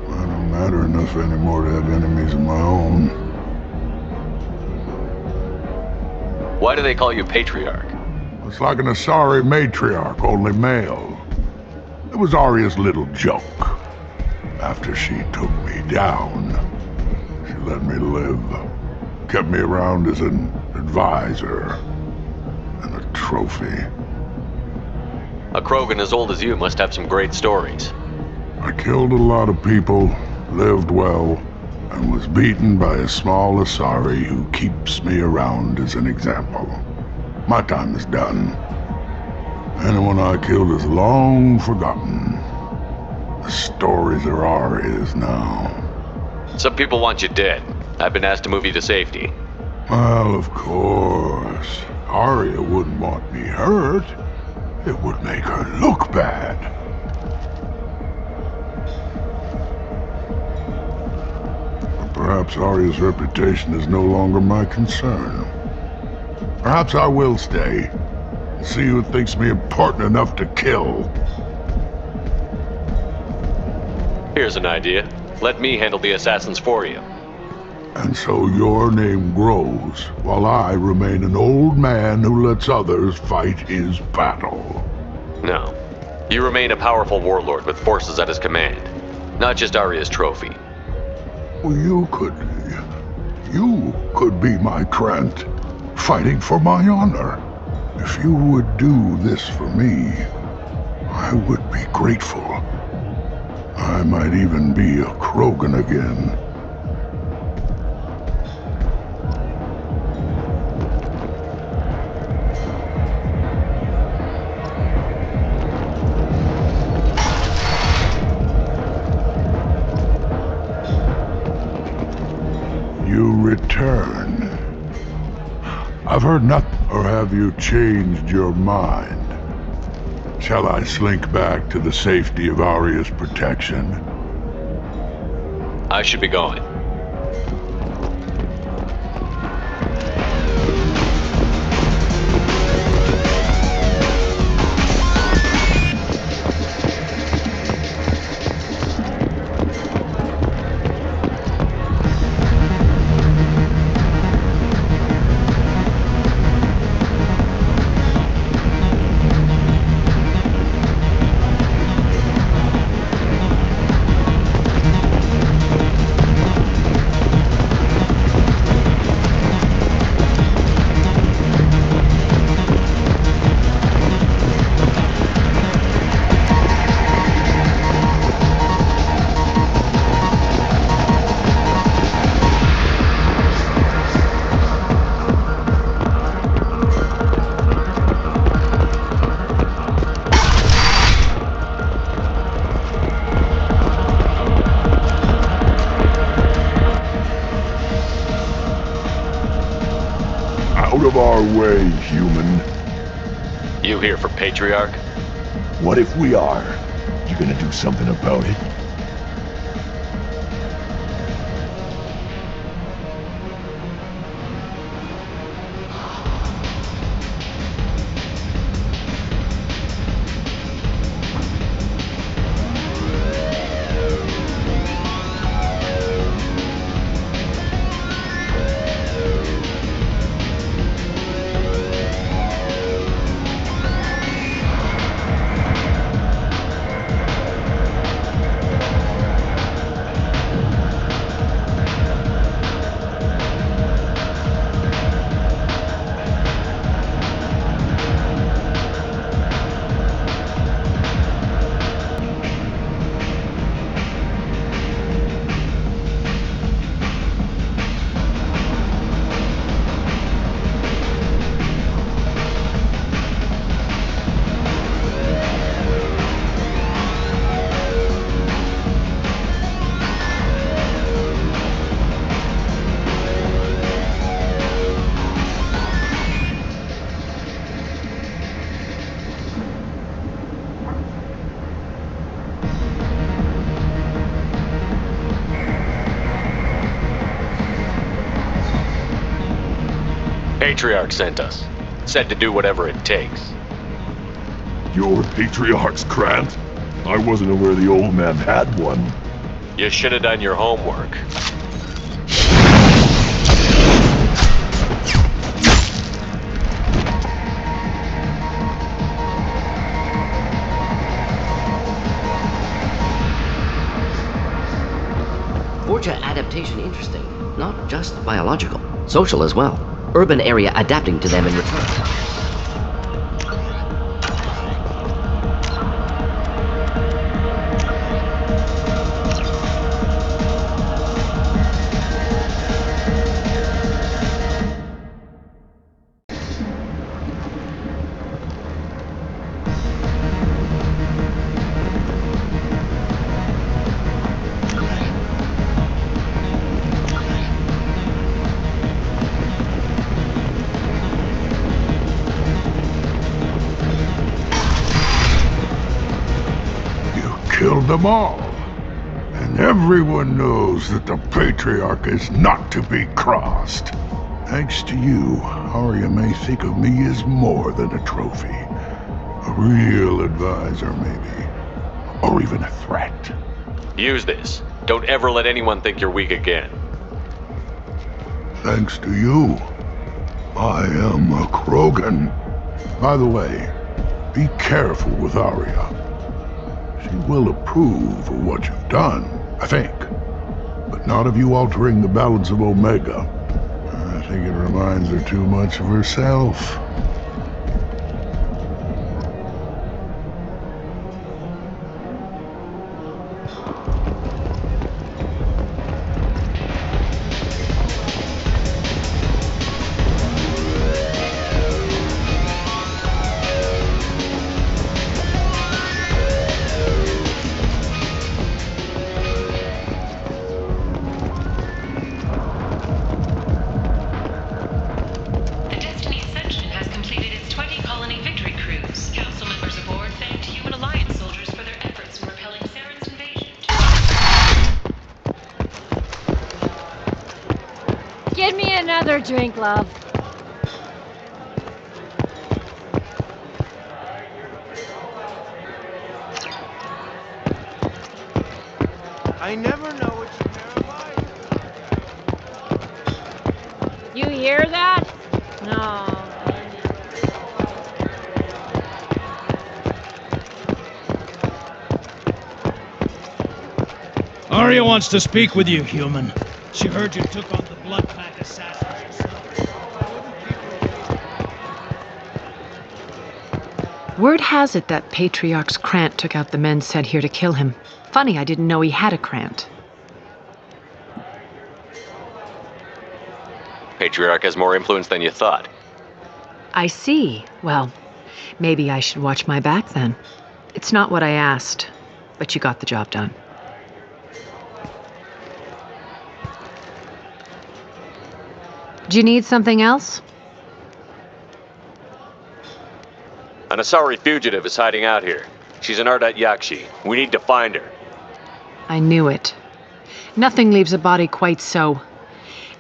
I don't matter enough anymore to have enemies of my own. Why do they call you Patriarch? It's like an Asari matriarch, only male. It was Arya's little joke. After she took me down, she let me live. Kept me around as an advisor and a trophy. A Krogan as old as you must have some great stories. I killed a lot of people, lived well, and was beaten by a small Asari who keeps me around as an example. My time is done. Anyone I killed is long forgotten. The stories are Arya's now. Some people want you dead. I've been asked to move you to safety. Well, of course. Arya wouldn't want me hurt. It would make her look bad. But perhaps Arya's reputation is no longer my concern. Perhaps I will stay. See who thinks me important enough to kill. Here's an idea. Let me handle the assassins for you. And so your name grows, while I remain an old man who lets others fight his battle. No. You remain a powerful warlord with forces at his command. Not just Arya's trophy. Well, you could be my Trent, fighting for my honor. If you would do this for me, I would be grateful. I might even be a Krogan again. You return. I've heard nothing. Or have you changed your mind? Shall I slink back to the safety of Aria's protection? I should be going. Out of our way, human. You here for Patriarch? What if we are? You gonna do something about it? Patriarch sent us. Said to do whatever it takes. Your Patriarch's Grant? I wasn't aware the old man had one. You should have done your homework. Forja adaptation interesting. Not just biological. Social as well. Urban area adapting to them in return. Killed them all. And everyone knows that the Patriarch is not to be crossed. Thanks to you, Arya may think of me as more than a trophy. A real advisor, maybe. Or even a threat. Use this. Don't ever let anyone think you're weak again. Thanks to you, I am a Krogan. By the way, be careful with Arya. She will approve of what you've done, I think. But not of you altering the balance of Omega. I think it reminds her too much of herself. Another drink, love. I never know which pair of eyes. You hear that? No. Arya wants to speak with you, human. She heard you took on the blood pack assassins yourself. Word has it that Patriarch's Krant took out the men sent here to kill him. Funny, I didn't know he had a Krant. Patriarch has more influence than you thought. I see. Well, maybe I should watch my back then. It's not what I asked, but you got the job done. Do you need something else? An Asari fugitive is hiding out here. She's in Ardat Yakshi. We need to find her. I knew it. Nothing leaves a body quite so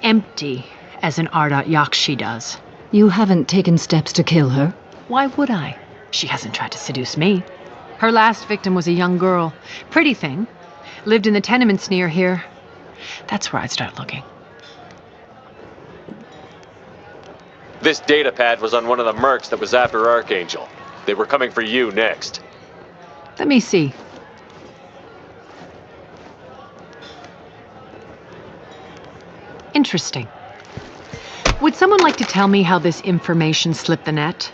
empty as an Ardat Yakshi does. You haven't taken steps to kill her? Why would I? She hasn't tried to seduce me. Her last victim was a young girl. Pretty thing. Lived in the tenements near here. That's where I'd start looking. This data pad was on one of the mercs that was after Archangel. They were coming for you next. Let me see. Interesting. Would someone like to tell me how this information slipped the net?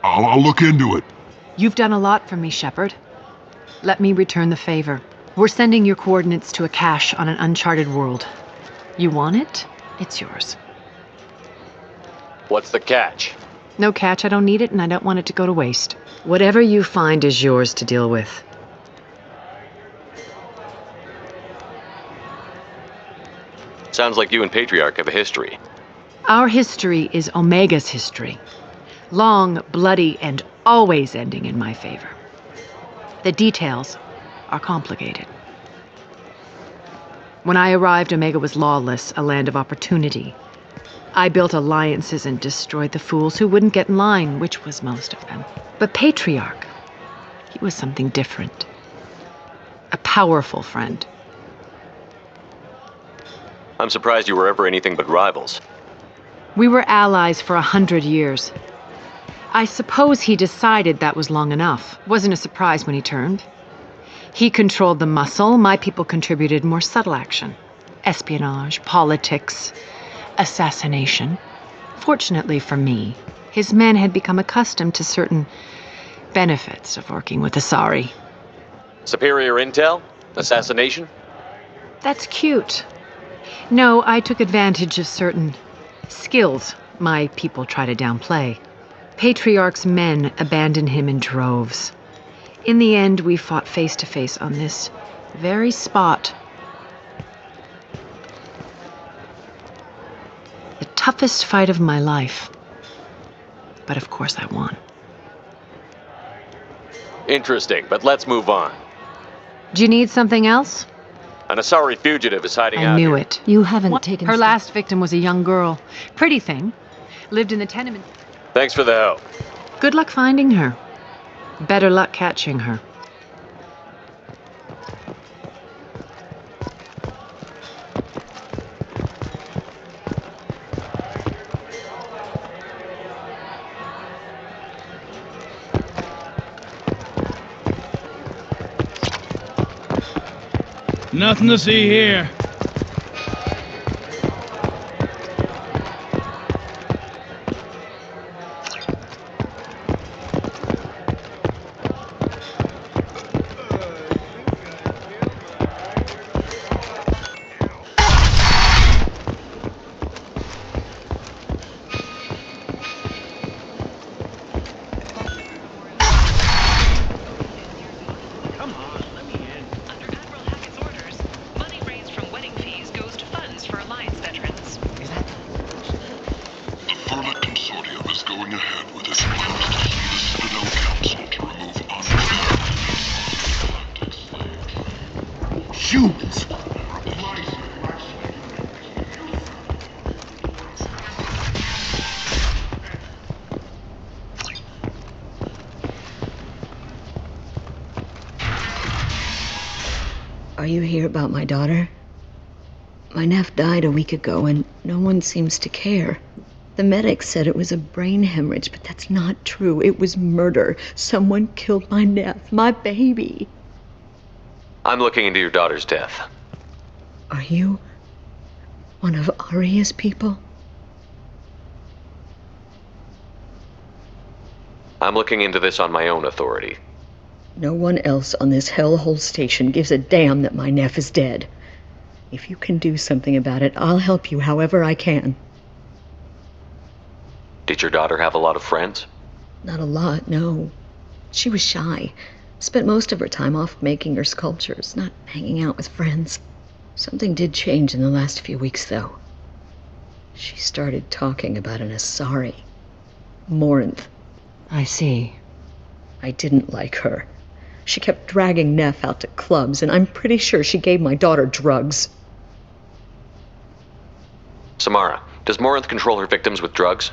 I'll look into it. You've done a lot for me, Shepard. Let me return the favor. We're sending your coordinates to a cache on an uncharted world. You want it? It's yours. What's the catch? No catch, I don't need it, and I don't want it to go to waste. Whatever you find is yours to deal with. Sounds like you and Patriarch have a history. Our history is Omega's history. Long, bloody, and always ending in my favor. The details are complicated. When I arrived, Omega was lawless, a land of opportunity. I built alliances and destroyed the fools who wouldn't get in line, which was most of them. But Patriarch, he was something different. A powerful friend. I'm surprised you were ever anything but rivals. We were allies for 100 years. I suppose he decided that was long enough. Wasn't a surprise when he turned. He controlled the muscle, my people contributed more subtle action. Espionage, politics, assassination. Fortunately for me, his men had become accustomed to certain benefits of working with Asari. Superior intel? Assassination? That's cute. No, I took advantage of certain skills my people try to downplay. Patriarch's men abandoned him in droves. In the end, we fought face to face on this very spot. The toughest fight of my life. But of course I won. Interesting, but let's move on. Do you need something else? An Asari fugitive is hiding out I knew here. it. You haven't taken Her last victim was a young girl. Pretty thing. Lived in the tenement. Thanks for the help. Good luck finding her. Better luck catching her. Nothing to see here. Are you here about my daughter? My nephew died a week ago, and no one seems to care. The medics said it was a brain hemorrhage, but that's not true. It was murder. Someone killed my nephew, my baby. I'm looking into your daughter's death. Are you one of Aria's people? I'm looking into this on my own authority. No one else on this hellhole station gives a damn that my nephew is dead. If you can do something about it, I'll help you however I can. Did your daughter have a lot of friends? Not a lot, no. She was shy. Spent most of her time off making her sculptures, not hanging out with friends. Something did change in the last few weeks, though. She started talking about an Asari. Morinth. I see. I didn't like her. She kept dragging Neff out to clubs, and I'm pretty sure she gave my daughter drugs. Samara, does Morinth control her victims with drugs?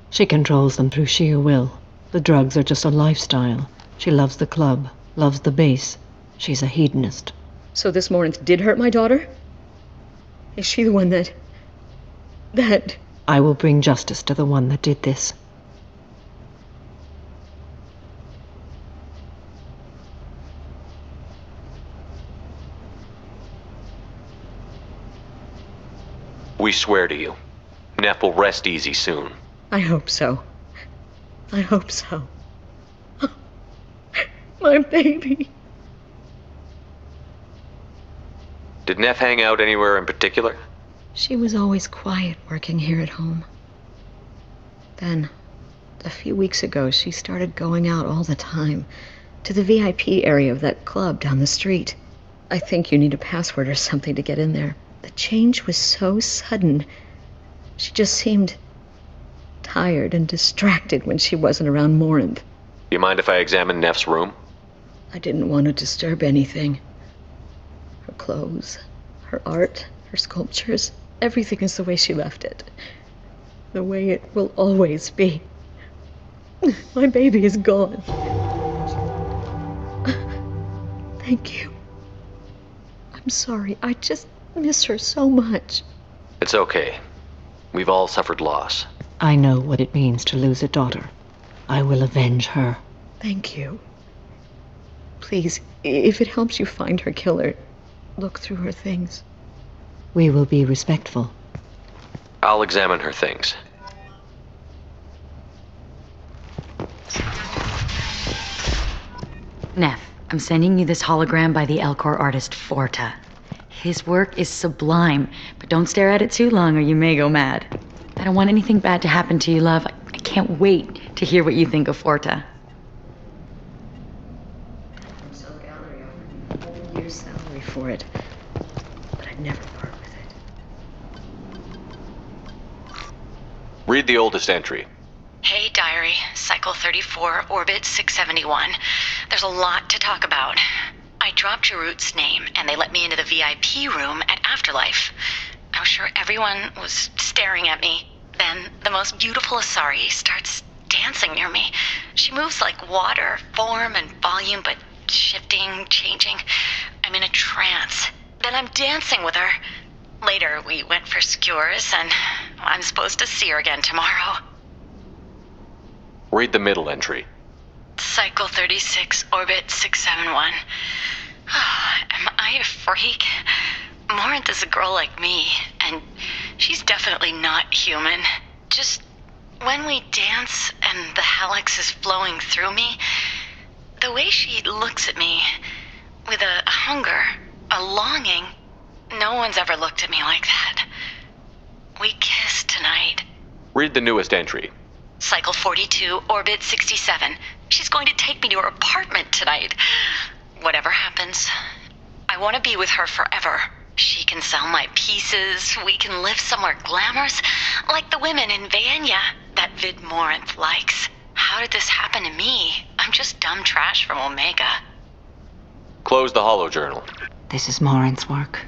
She controls them through sheer will. The drugs are just a lifestyle. She loves the club, loves the base. She's a hedonist. So this Morinth did hurt my daughter? Is she the one that... I will bring justice to the one that did this. We swear to you. Neff will rest easy soon. I hope so. I hope so. My baby. Did Neff hang out anywhere in particular? She was always quiet working here at home. Then, a few weeks ago, she started going out all the time to the VIP area of that club down the street. I think you need a password or something to get in there. The change was so sudden. She just seemed tired and distracted when she wasn't around Morinth. You mind if I examine Neff's room? I didn't want to disturb anything. Her clothes, her art, her sculptures, everything is the way she left it. The way it will always be. My baby is gone. Thank you. I'm sorry. I just miss her so much. It's okay. We've all suffered loss. I know what it means to lose a daughter. I will avenge her. Thank you. Please, if it helps you find her killer, look through her things. We will be respectful. I'll examine her things. Neff, I'm sending you this hologram by the Elcor artist Forta. His work is sublime, but don't stare at it too long or you may go mad. I don't want anything bad to happen to you, love. I can't wait to hear what you think of Forta. Some gallery offered me a year's salary for it, but I'd never part with it. Read the oldest entry. Hey, diary. Cycle 34, orbit 671. There's a lot to talk about. I dropped Jarut's name, and they let me into the VIP room at Afterlife. I was sure everyone was staring at me. Then the most beautiful Asari starts dancing near me. She moves like water, form and volume, but shifting, changing. I'm in a trance. Then I'm dancing with her. Later, we went for skewers, and I'm supposed to see her again tomorrow. Read the middle entry. Cycle 36, orbit 671. Am I a freak? Morinth is a girl like me, and she's definitely not human. Just when we dance and the hallex is flowing through me, the way she looks at me with a hunger, a longing, no one's ever looked at me like that. We kissed tonight. Read the newest entry. Cycle 42, orbit 67. She's going to take me to her apartment tonight. Whatever happens, I want to be with her forever. She can sell my pieces. We can live somewhere glamorous, like the women in Vanya that Vid Morinth likes. How did this happen to me? I'm just dumb trash from Omega. Close the holojournal. This is Morinth's work.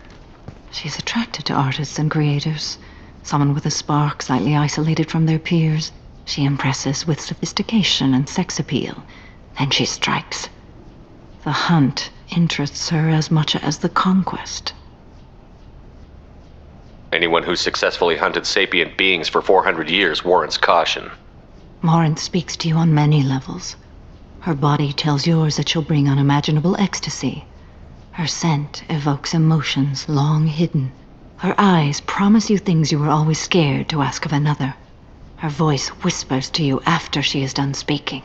She's attracted to artists and creators. Someone with a spark, slightly isolated from their peers. She impresses with sophistication and sex appeal. Then she strikes. The hunt interests her as much as the conquest. Anyone who's successfully hunted sapient beings for 400 years warrants caution. Morinth speaks to you on many levels. Her body tells yours that she'll bring unimaginable ecstasy. Her scent evokes emotions long hidden. Her eyes promise you things you were always scared to ask of another. Her voice whispers to you after she is done speaking.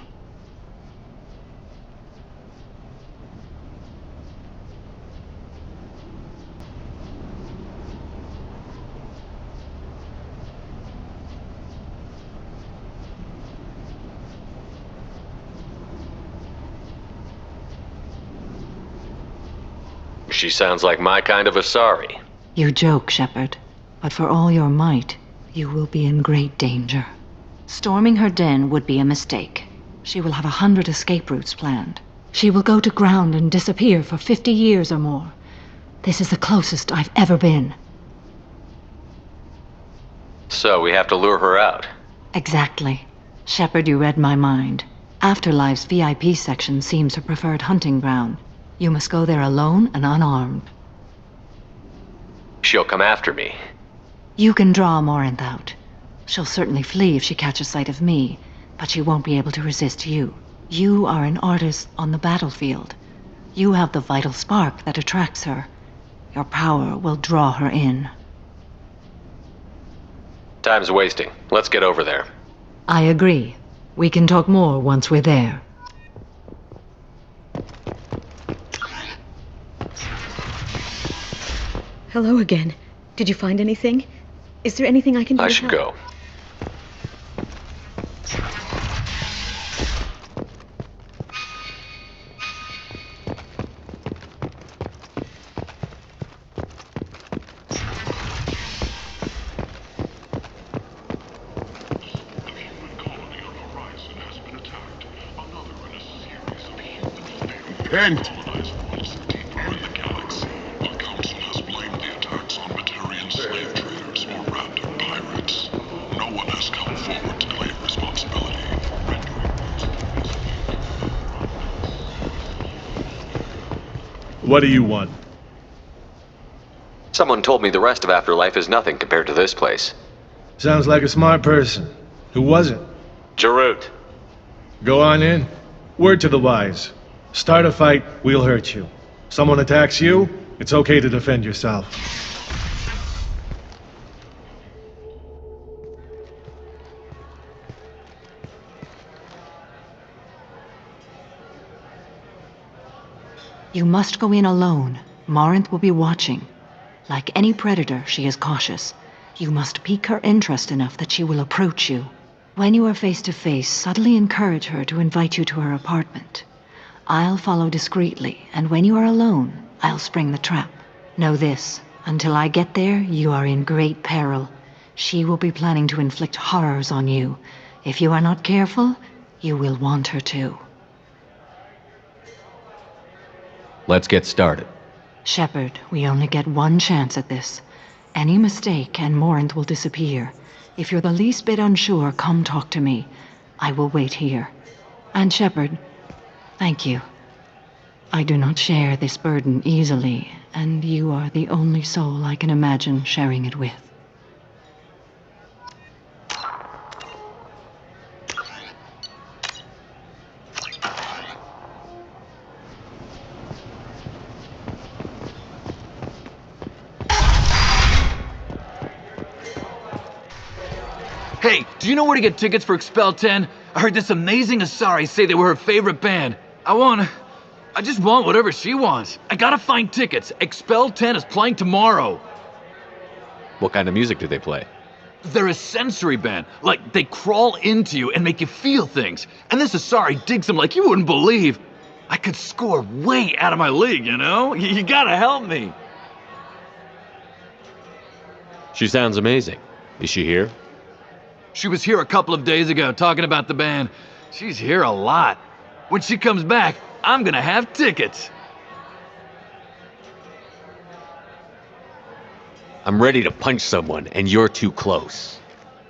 She sounds like my kind of Asari. You joke, Shepard, but for all your might, you will be in great danger. Storming her den would be a mistake. She will have 100 escape routes planned. She will go to ground and disappear for 50 years or more. This is the closest I've ever been. So we have to lure her out. Exactly. Shepard, you read my mind. Afterlife's VIP section seems her preferred hunting ground. You must go there alone and unarmed. She'll come after me. You can draw Morinth out. She'll certainly flee if she catches sight of me, but she won't be able to resist you. You are an artist on the battlefield. You have the vital spark that attracts her. Your power will draw her in. Time's wasting. Let's get over there. I agree. We can talk more once we're there. Hello again. Did you find anything? Is there anything I can do? I should go. Kent! What do you want? Someone told me the rest of Afterlife is nothing compared to this place. Sounds like a smart person. Who was it? Jarut. Go on in. Word to the wise. Start a fight, we'll hurt you. Someone attacks you, it's okay to defend yourself. You must go in alone. Morinth will be watching. Like any predator, she is cautious. You must pique her interest enough that she will approach you. When you are face to face, subtly encourage her to invite you to her apartment. I'll follow discreetly, and when you are alone, I'll spring the trap. Know this, until I get there, you are in great peril. She will be planning to inflict horrors on you. If you are not careful, you will want her to. Let's get started. Shepard, we only get one chance at this. Any mistake and Morinth will disappear. If you're the least bit unsure, come talk to me. I will wait here. And Shepard, thank you. I do not share this burden easily, and you are the only soul I can imagine sharing it with. Hey, do you know where to get tickets for Expel 10? I heard this amazing Asari say they were her favorite band. I just want whatever she wants. I gotta find tickets. Expel 10 is playing tomorrow. What kind of music do they play? They're a sensory band. Like, they crawl into you and make you feel things. And this Asari digs them like you wouldn't believe. I could score way out of my league, you know? You gotta help me. She sounds amazing. Is she here? She was here a couple of days ago talking about the band. She's here a lot. When she comes back, I'm gonna have tickets. I'm ready to punch someone, and you're too close.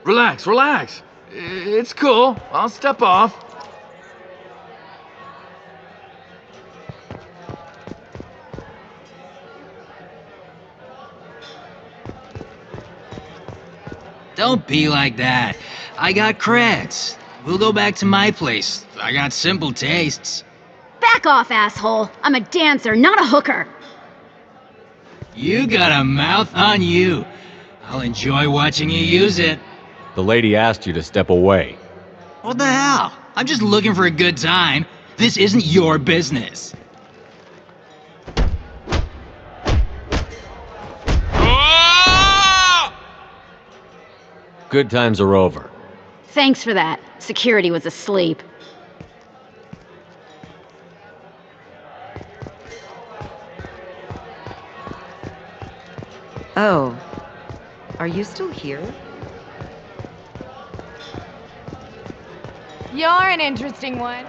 Relax, relax. It's cool. I'll step off. Don't be like that. I got creds. We'll go back to my place. I got simple tastes. Back off, asshole. I'm a dancer, not a hooker. You got a mouth on you. I'll enjoy watching you use it. The lady asked you to step away. What the hell? I'm just looking for a good time. This isn't your business. Good times are over. Thanks for that. Security was asleep. Oh. Are you still here? You're an interesting one.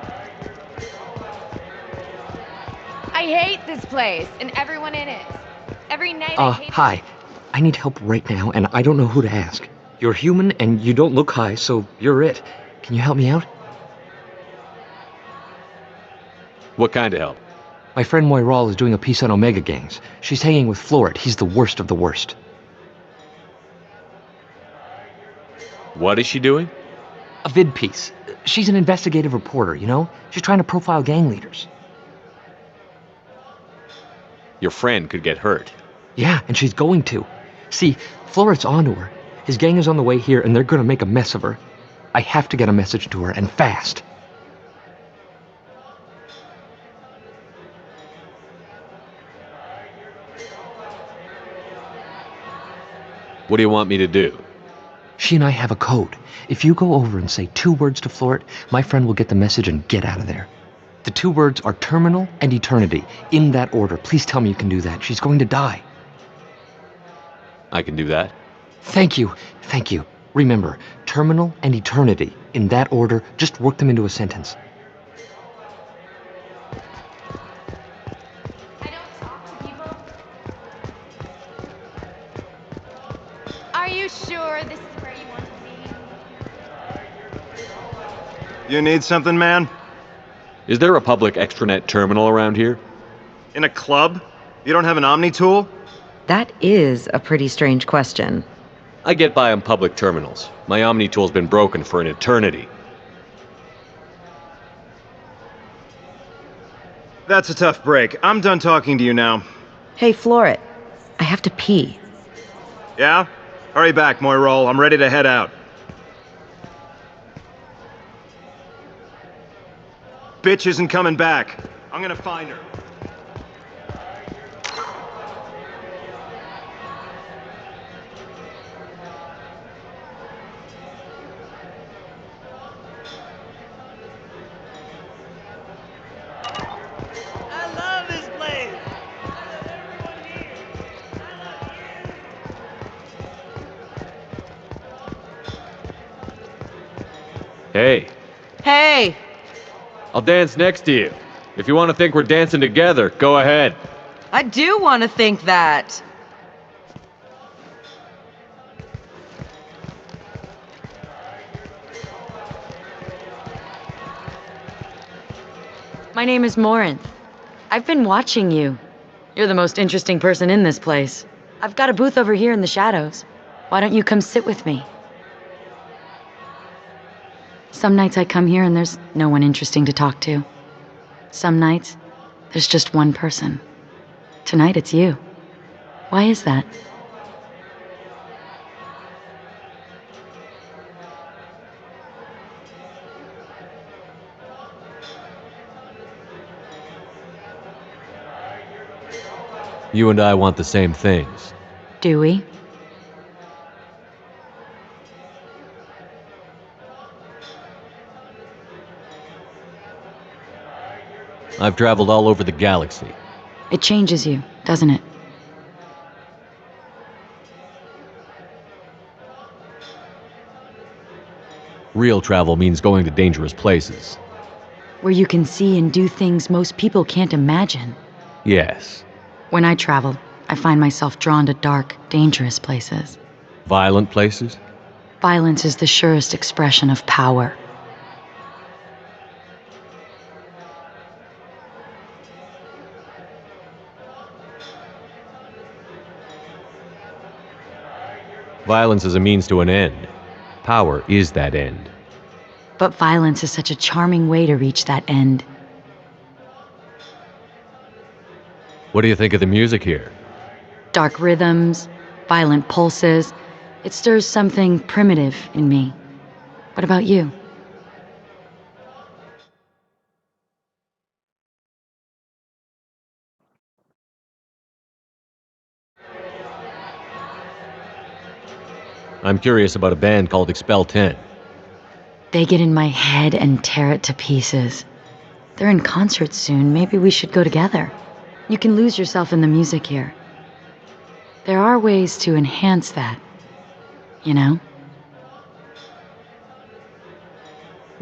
I hate this place and everyone in it. Every night I hate Hi. I need help right now, and I don't know who to ask. You're human, and you don't look high, so you're it. Can you help me out? What kind of help? My friend Moiral is doing a piece on Omega gangs. She's hanging with Floret. He's the worst of the worst. What is she doing? A vid piece. She's an investigative reporter, you know? She's trying to profile gang leaders. Your friend could get hurt. Yeah, and she's going to. See, Floret's onto her. His gang is on the way here, and they're gonna make a mess of her. I have to get a message to her, and fast. What do you want me to do? She and I have a code. If you go over and say 2 words to Floret, my friend will get the message and get out of there. The 2 words are terminal and eternity, in that order. Please tell me you can do that. She's going to die. I can do that. Thank you. Thank you. Remember, terminal and eternity, in that order. Just work them into a sentence. I don't talk to people. Are you sure this is where you want to be? You need something, man? Is there a public extranet terminal around here? In a club? You don't have an Omni tool? That is a pretty strange question. I get by on public terminals. My Omni tool's been broken for an eternity. That's a tough break. I'm done talking to you now. Hey, Floret. I have to pee. Yeah? Hurry back, Moiral. I'm ready to head out. Bitch isn't coming back. I'm gonna find her. Hey. Hey! I'll dance next to you. If you want to think we're dancing together, go ahead. I do want to think that. My name is Morinth. I've been watching you. You're the most interesting person in this place. I've got a booth over here in the shadows. Why don't you come sit with me? Some nights I come here and there's no one interesting to talk to. Some nights, there's just one person. Tonight it's you. Why is that? You and I want the same things. Do we? I've traveled all over the galaxy. It changes you, doesn't it? Real travel means going to dangerous places. Where you can see and do things most people can't imagine. Yes. When I travel, I find myself drawn to dark, dangerous places. Violent places? Violence is the surest expression of power. Violence is a means to an end. Power is that end. But violence is such a charming way to reach that end. What do you think of the music here? Dark rhythms, violent pulses. It stirs something primitive in me. What about you? I'm curious about a band called Expel 10. They get in my head and tear it to pieces. They're in concert soon. Maybe we should go together. You can lose yourself in the music here. There are ways to enhance that, you know?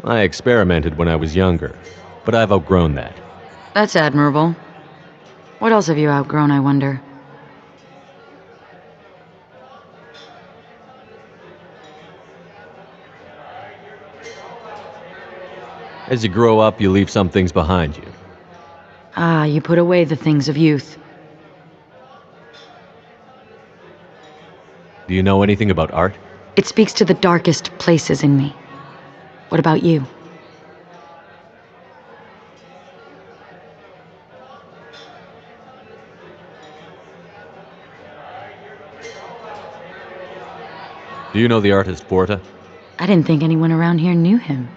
I experimented when I was younger, but I've outgrown that. That's admirable. What else have you outgrown, I wonder? As you grow up, you leave some things behind you. Ah, you put away the things of youth. Do you know anything about art? It speaks to the darkest places in me. What about you? Do you know the artist Porta? I didn't think anyone around here knew him.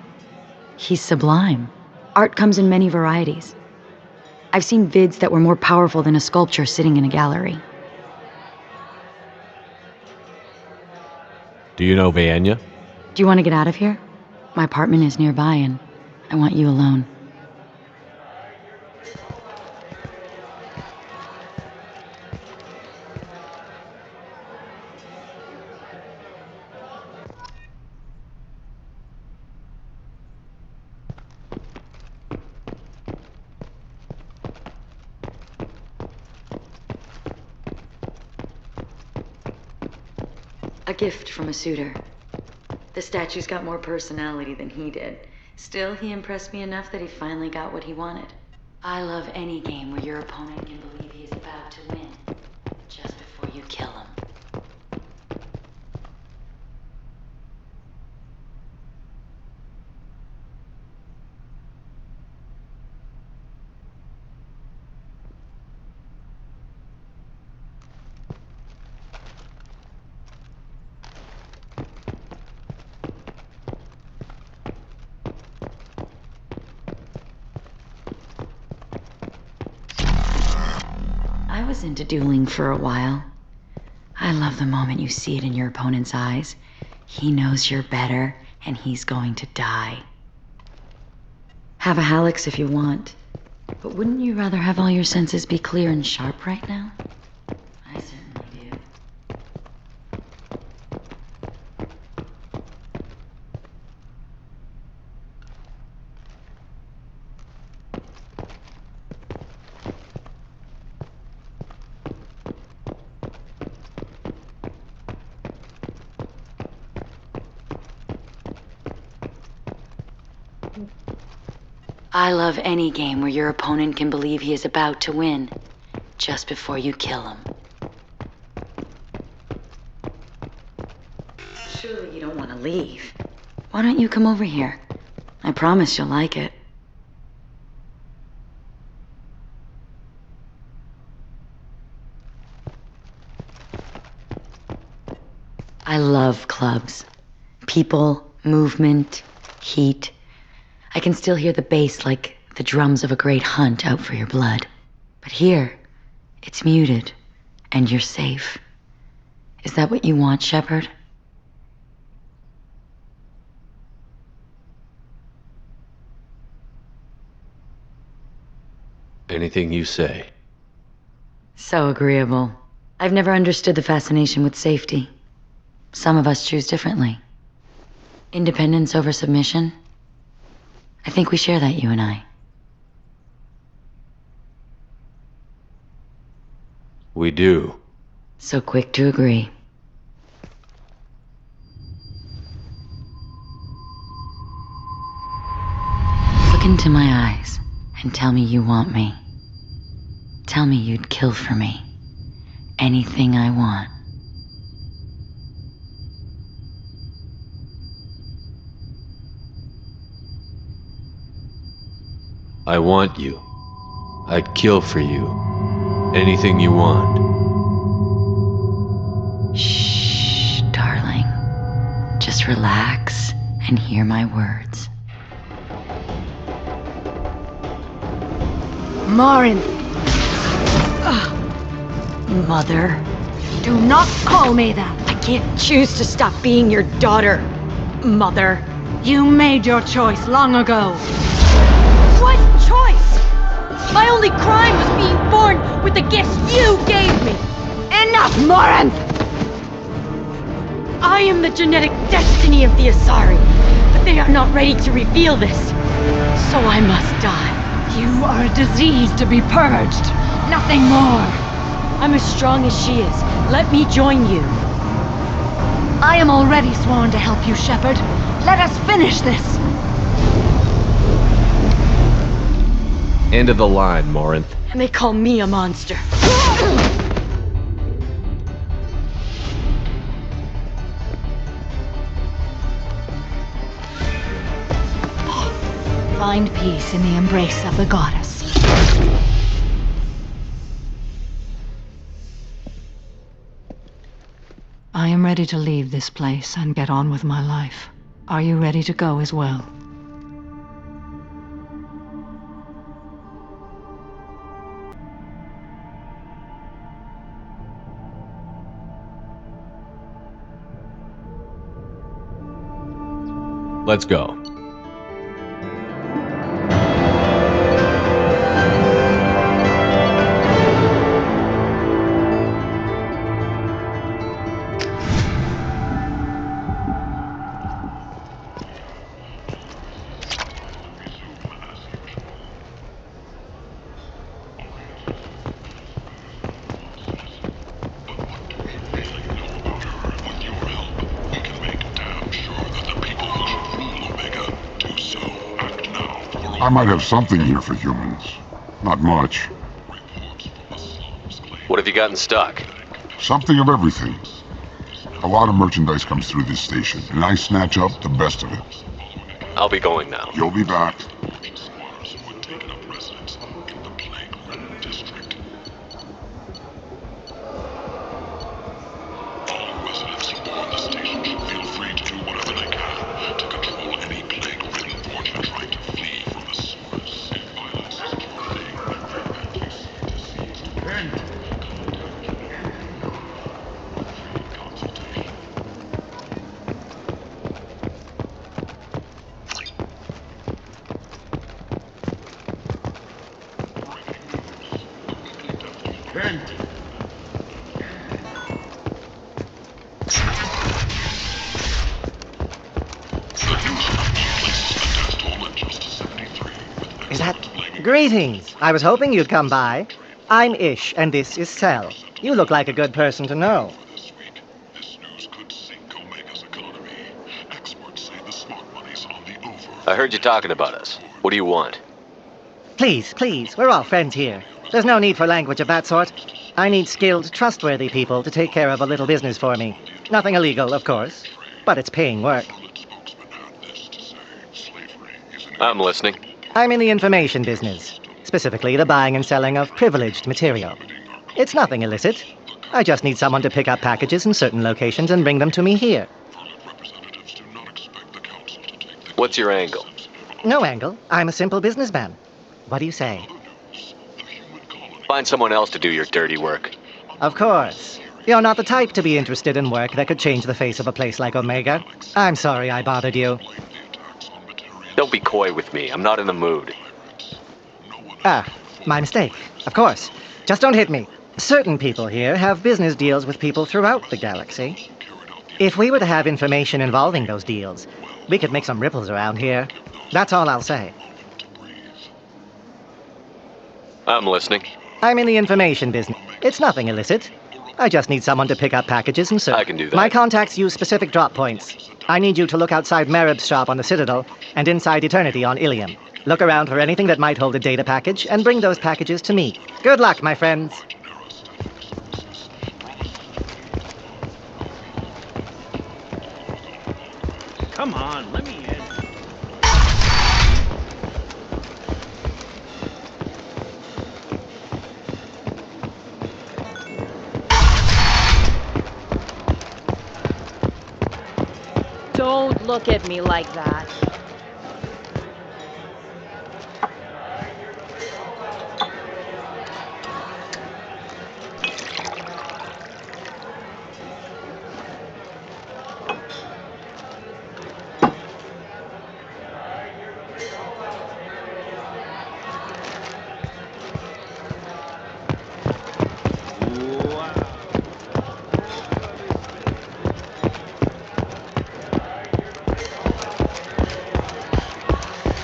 He's sublime. Art comes in many varieties. I've seen vids that were more powerful than a sculpture sitting in a gallery. Do you know Vienna? Do you want to get out of here? My apartment is nearby and I want you alone. A gift from a suitor. The statue's got more personality than he did. Still, he impressed me enough that he finally got what he wanted. I love any game where your opponent can believe he's about to win, just before you kill him. I was into dueling for a while. I love the moment you see it in your opponent's eyes. He knows you're better, and he's going to die. Have a Hallex if you want, but wouldn't you rather have all your senses be clear and sharp right now? I certainly do. I love any game where your opponent can believe he is about to win, just before you kill him. Surely you don't want to leave. Why don't you come over here? I promise you'll like it. I love clubs. People, movement, heat. I can still hear the bass like the drums of a great hunt out for your blood. But here, it's muted, and you're safe. Is that what you want, Shepard? Anything you say. So agreeable. I've never understood the fascination with safety. Some of us choose differently. Independence over submission? I think we share that, you and I. We do. So quick to agree. Look into my eyes and tell me you want me. Tell me you'd kill for me. Anything I want. I want you. I'd kill for you. Anything you want. Shh, darling. Just relax and hear my words. Marin! Mother. Do not call me that! I can't choose to stop being your daughter, Mother. You made your choice long ago. What choice? My only crime was being born with the gifts you gave me! Enough, Marin! I am the genetic destiny of the Asari, but they are not ready to reveal this. So I must die. You are a disease to be purged, nothing more. I'm as strong as she is. Let me join you. I am already sworn to help you, Shepard. Let us finish this. End of the line, Morinth. And they call me a monster. Find peace in the embrace of the goddess. I am ready to leave this place and get on with my life. Are you ready to go as well? Let's go. I might have something here for humans. Not much. What have you got in stock? Something of everything. A lot of merchandise comes through this station, and I snatch up the best of it. I'll be going now. You'll be back. Is that... Greetings! I was hoping you'd come by. I'm Ish, and this is Sel. You look like a good person to know. I heard you talking about us. What do you want? Please, please, we're all friends here. There's no need for language of that sort. I need skilled, trustworthy people to take care of a little business for me. Nothing illegal, of course, but it's paying work. I'm listening. I'm in the information business, specifically the buying and selling of privileged material. It's nothing illicit. I just need someone to pick up packages in certain locations and bring them to me here. What's your angle? No angle. I'm a simple businessman. What do you say? Find someone else to do your dirty work. Of course. You're not the type to be interested in work that could change the face of a place like Omega. I'm sorry I bothered you. Don't be coy with me. I'm not in the mood. Ah, my mistake. Of course. Just don't hit me. Certain people here have business deals with people throughout the galaxy. If we were to have information involving those deals, we could make some ripples around here. That's all I'll say. I'm listening. I'm in the information business. It's nothing illicit. I just need someone to pick up packages and I can do that. My contacts use specific drop points. I need you to look outside Merib's shop on the Citadel and inside Eternity on Ilium. Look around for anything that might hold a data package and bring those packages to me. Good luck, my friends. Come on, let me in. look at me like that.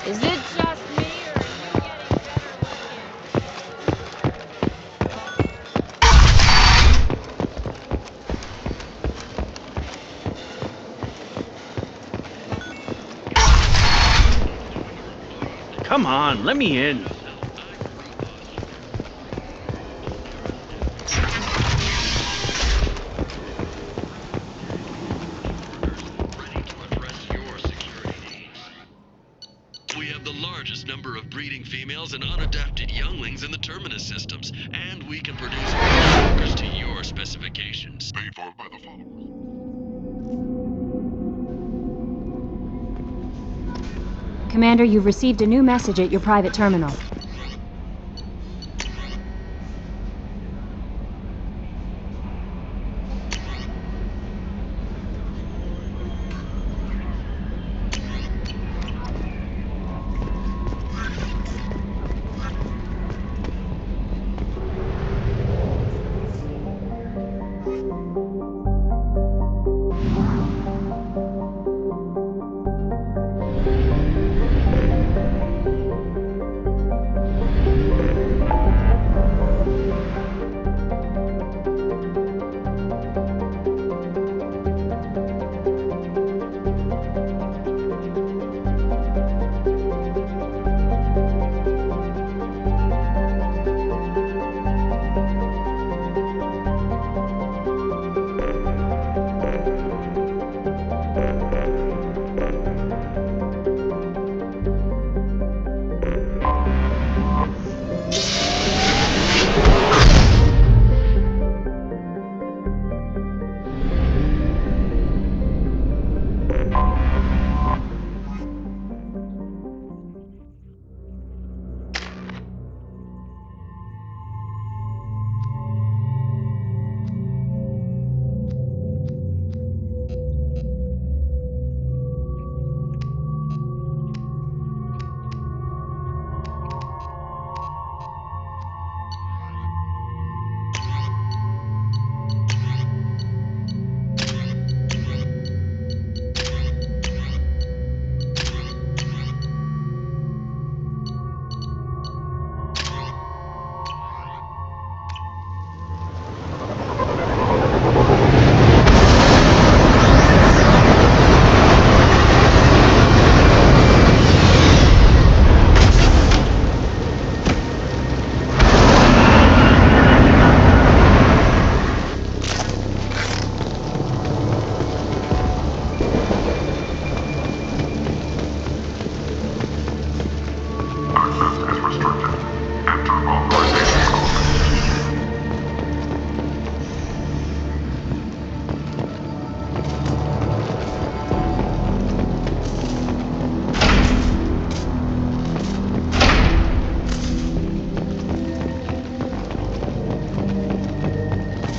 Is it just me, or are you getting better looking? Come on, let me in. We have the largest number of breeding females and unadapted younglings in the Terminus systems, and we can produce workers to your specifications. Paid for by the followers. Commander, you've received a new message at your private terminal.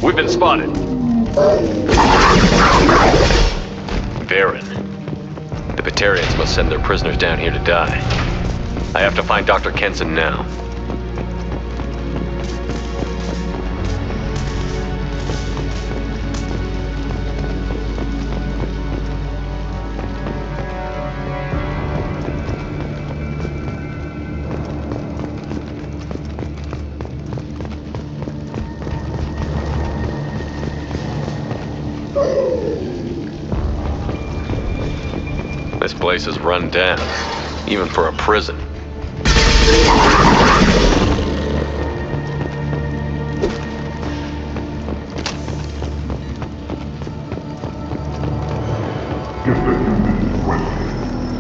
We've been spotted. Varen. The Batarians must send their prisoners down here to die. I have to find Dr. Kenson now. This place is run down, even for a prison.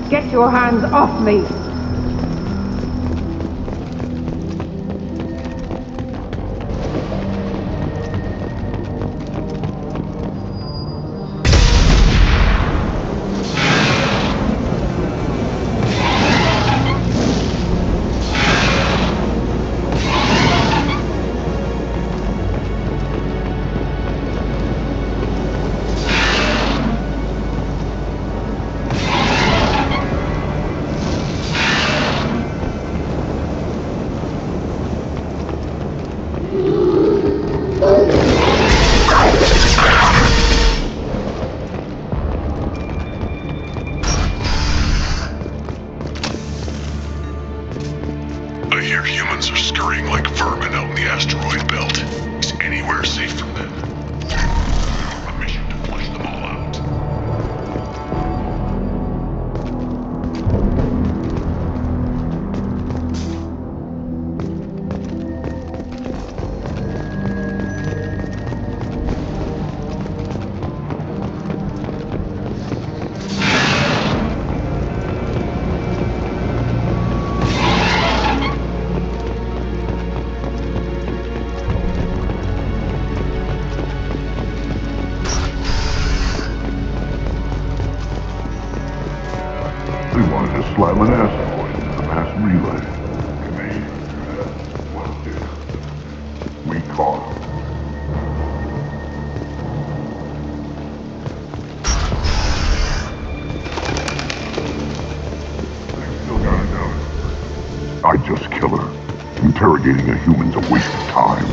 Get your hands off me! scurrying like vermin out in the asteroid belt. Is anywhere safe from them? A mission to flush them all out. They wanted to slam an asteroid into the mass relay. And they even do that. Well, did. We caught them. I still got it down. I just kill her. Interrogating a human's a waste of time.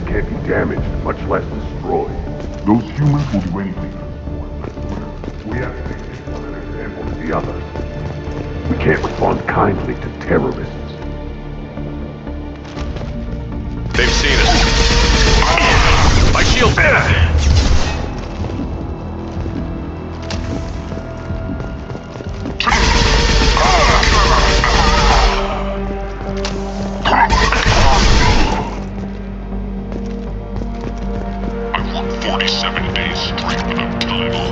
Can't be damaged, much less destroyed. Those humans will do anything. We have to take one example to the others. We can't respond kindly to terrorists. They've seen us. My shield. I've worked 47 days straight without time off.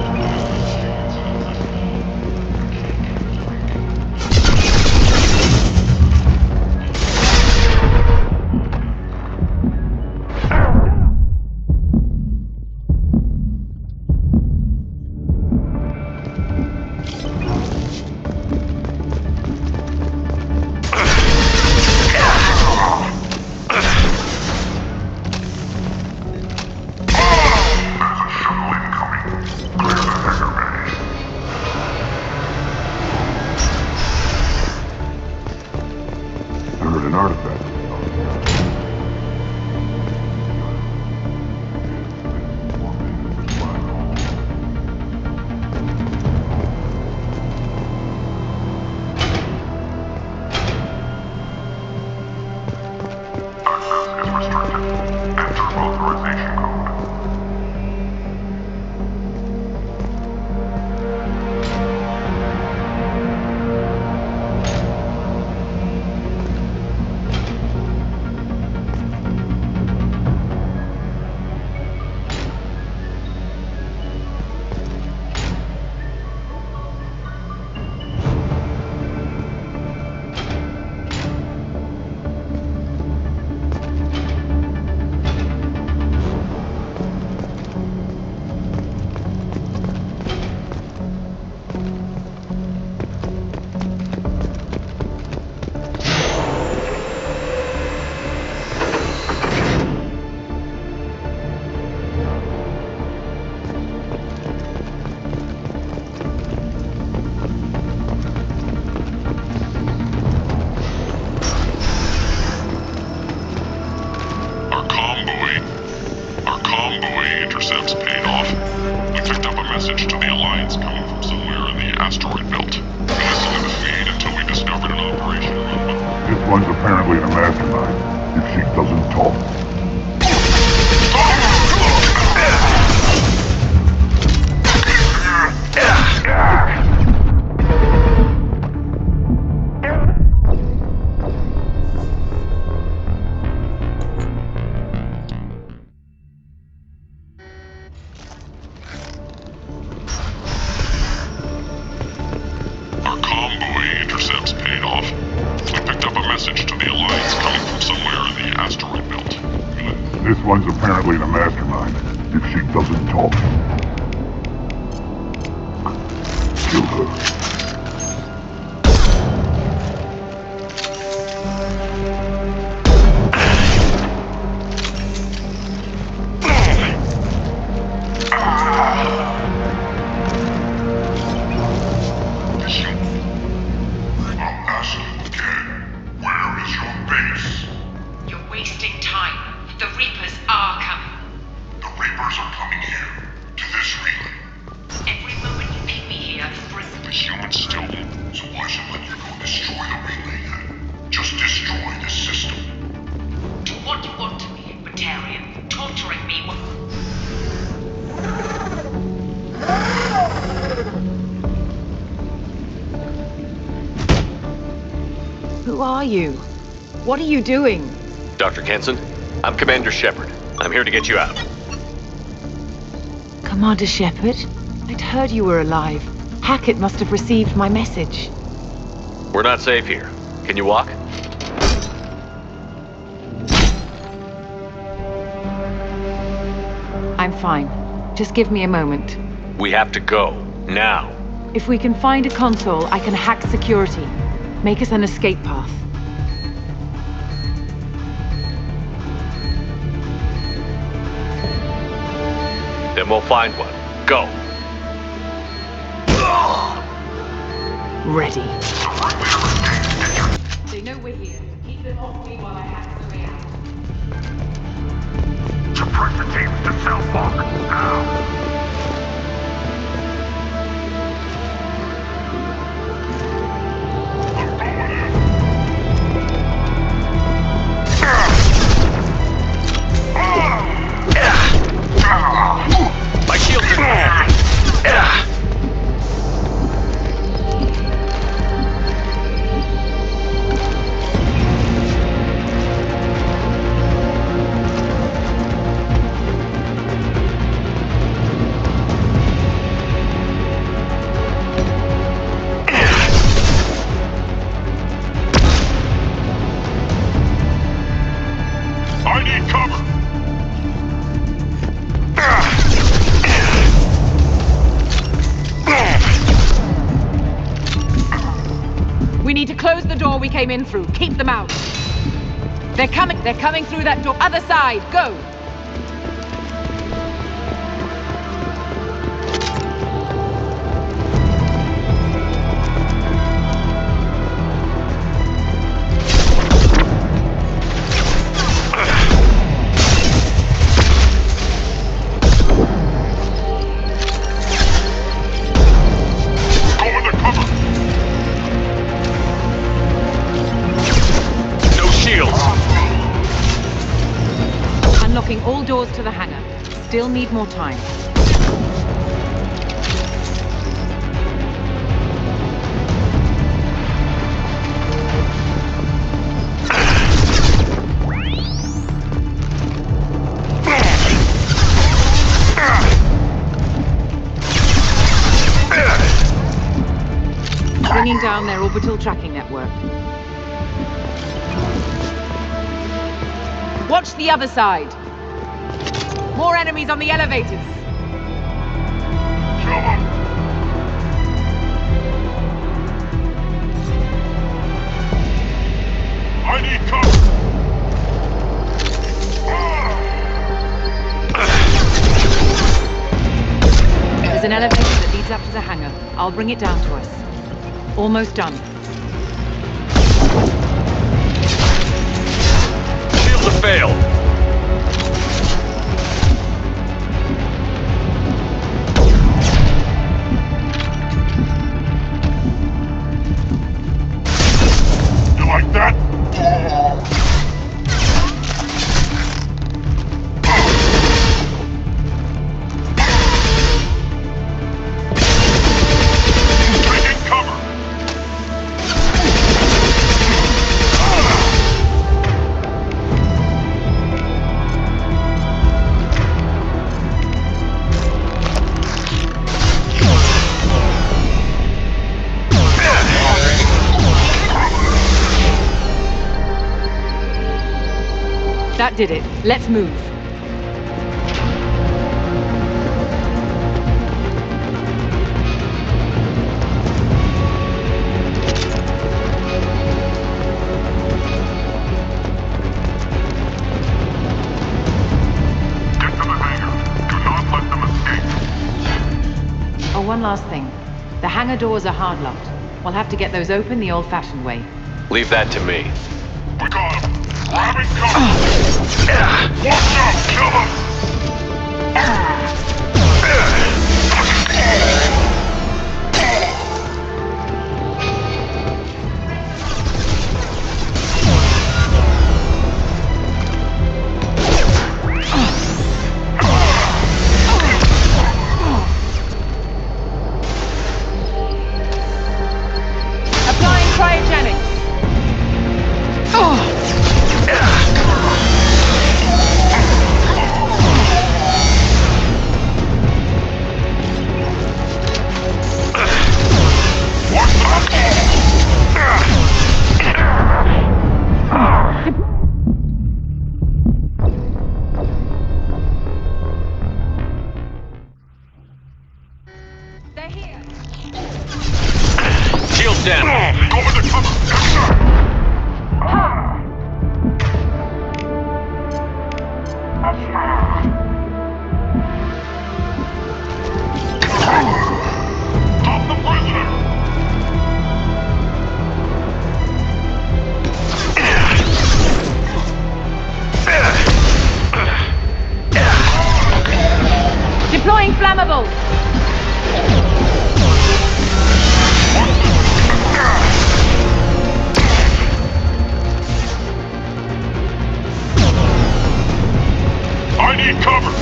intercepts paid off. We picked up a message to the Alliance coming from somewhere in the asteroid belt. We listened to the feed until we discovered an operation run by... This one's apparently the mastermind, if she doesn't talk. Our convoy intercepts paid off. We picked up a message to the Alliance coming from somewhere in the asteroid belt. This one's apparently the mastermind, if she doesn't talk. Kill her. Who are you? What are you doing? Dr. Kenson, I'm Commander Shepard. I'm here to get you out. Commander Shepard? I'd heard you were alive. Hackett must have received my message. We're not safe here. Can you walk? I'm fine. Just give me a moment. We have to go. Now. If we can find a console, I can hack security. Make us an escape path. Then we'll find one. Go. Ready. They know we're here. Keep them off me while I hack the way out. Suppress the teams to self-lock. Now. My shield is... I need cover! We need to close the door we came in through. Keep them out. They're coming through that door. Other side, go! Unlocking all doors to the hangar. Still need more time. Bringing down their orbital tracking network. Watch the other side. More enemies on the elevators. Kill them! I need cover! There's an elevator that leads up to the hangar. I'll bring it down to us. Almost done. Shields have failed. That did it. Let's move. Oh, one last thing. The hangar doors are hard-locked. We'll have to get those open the old-fashioned way. Leave that to me. We got him! Grabbing cover! Watch out! Kill him! Applying cryogenics. Shields down. Go into cover! Stop the prisoner! Deploying flammable. I need cover!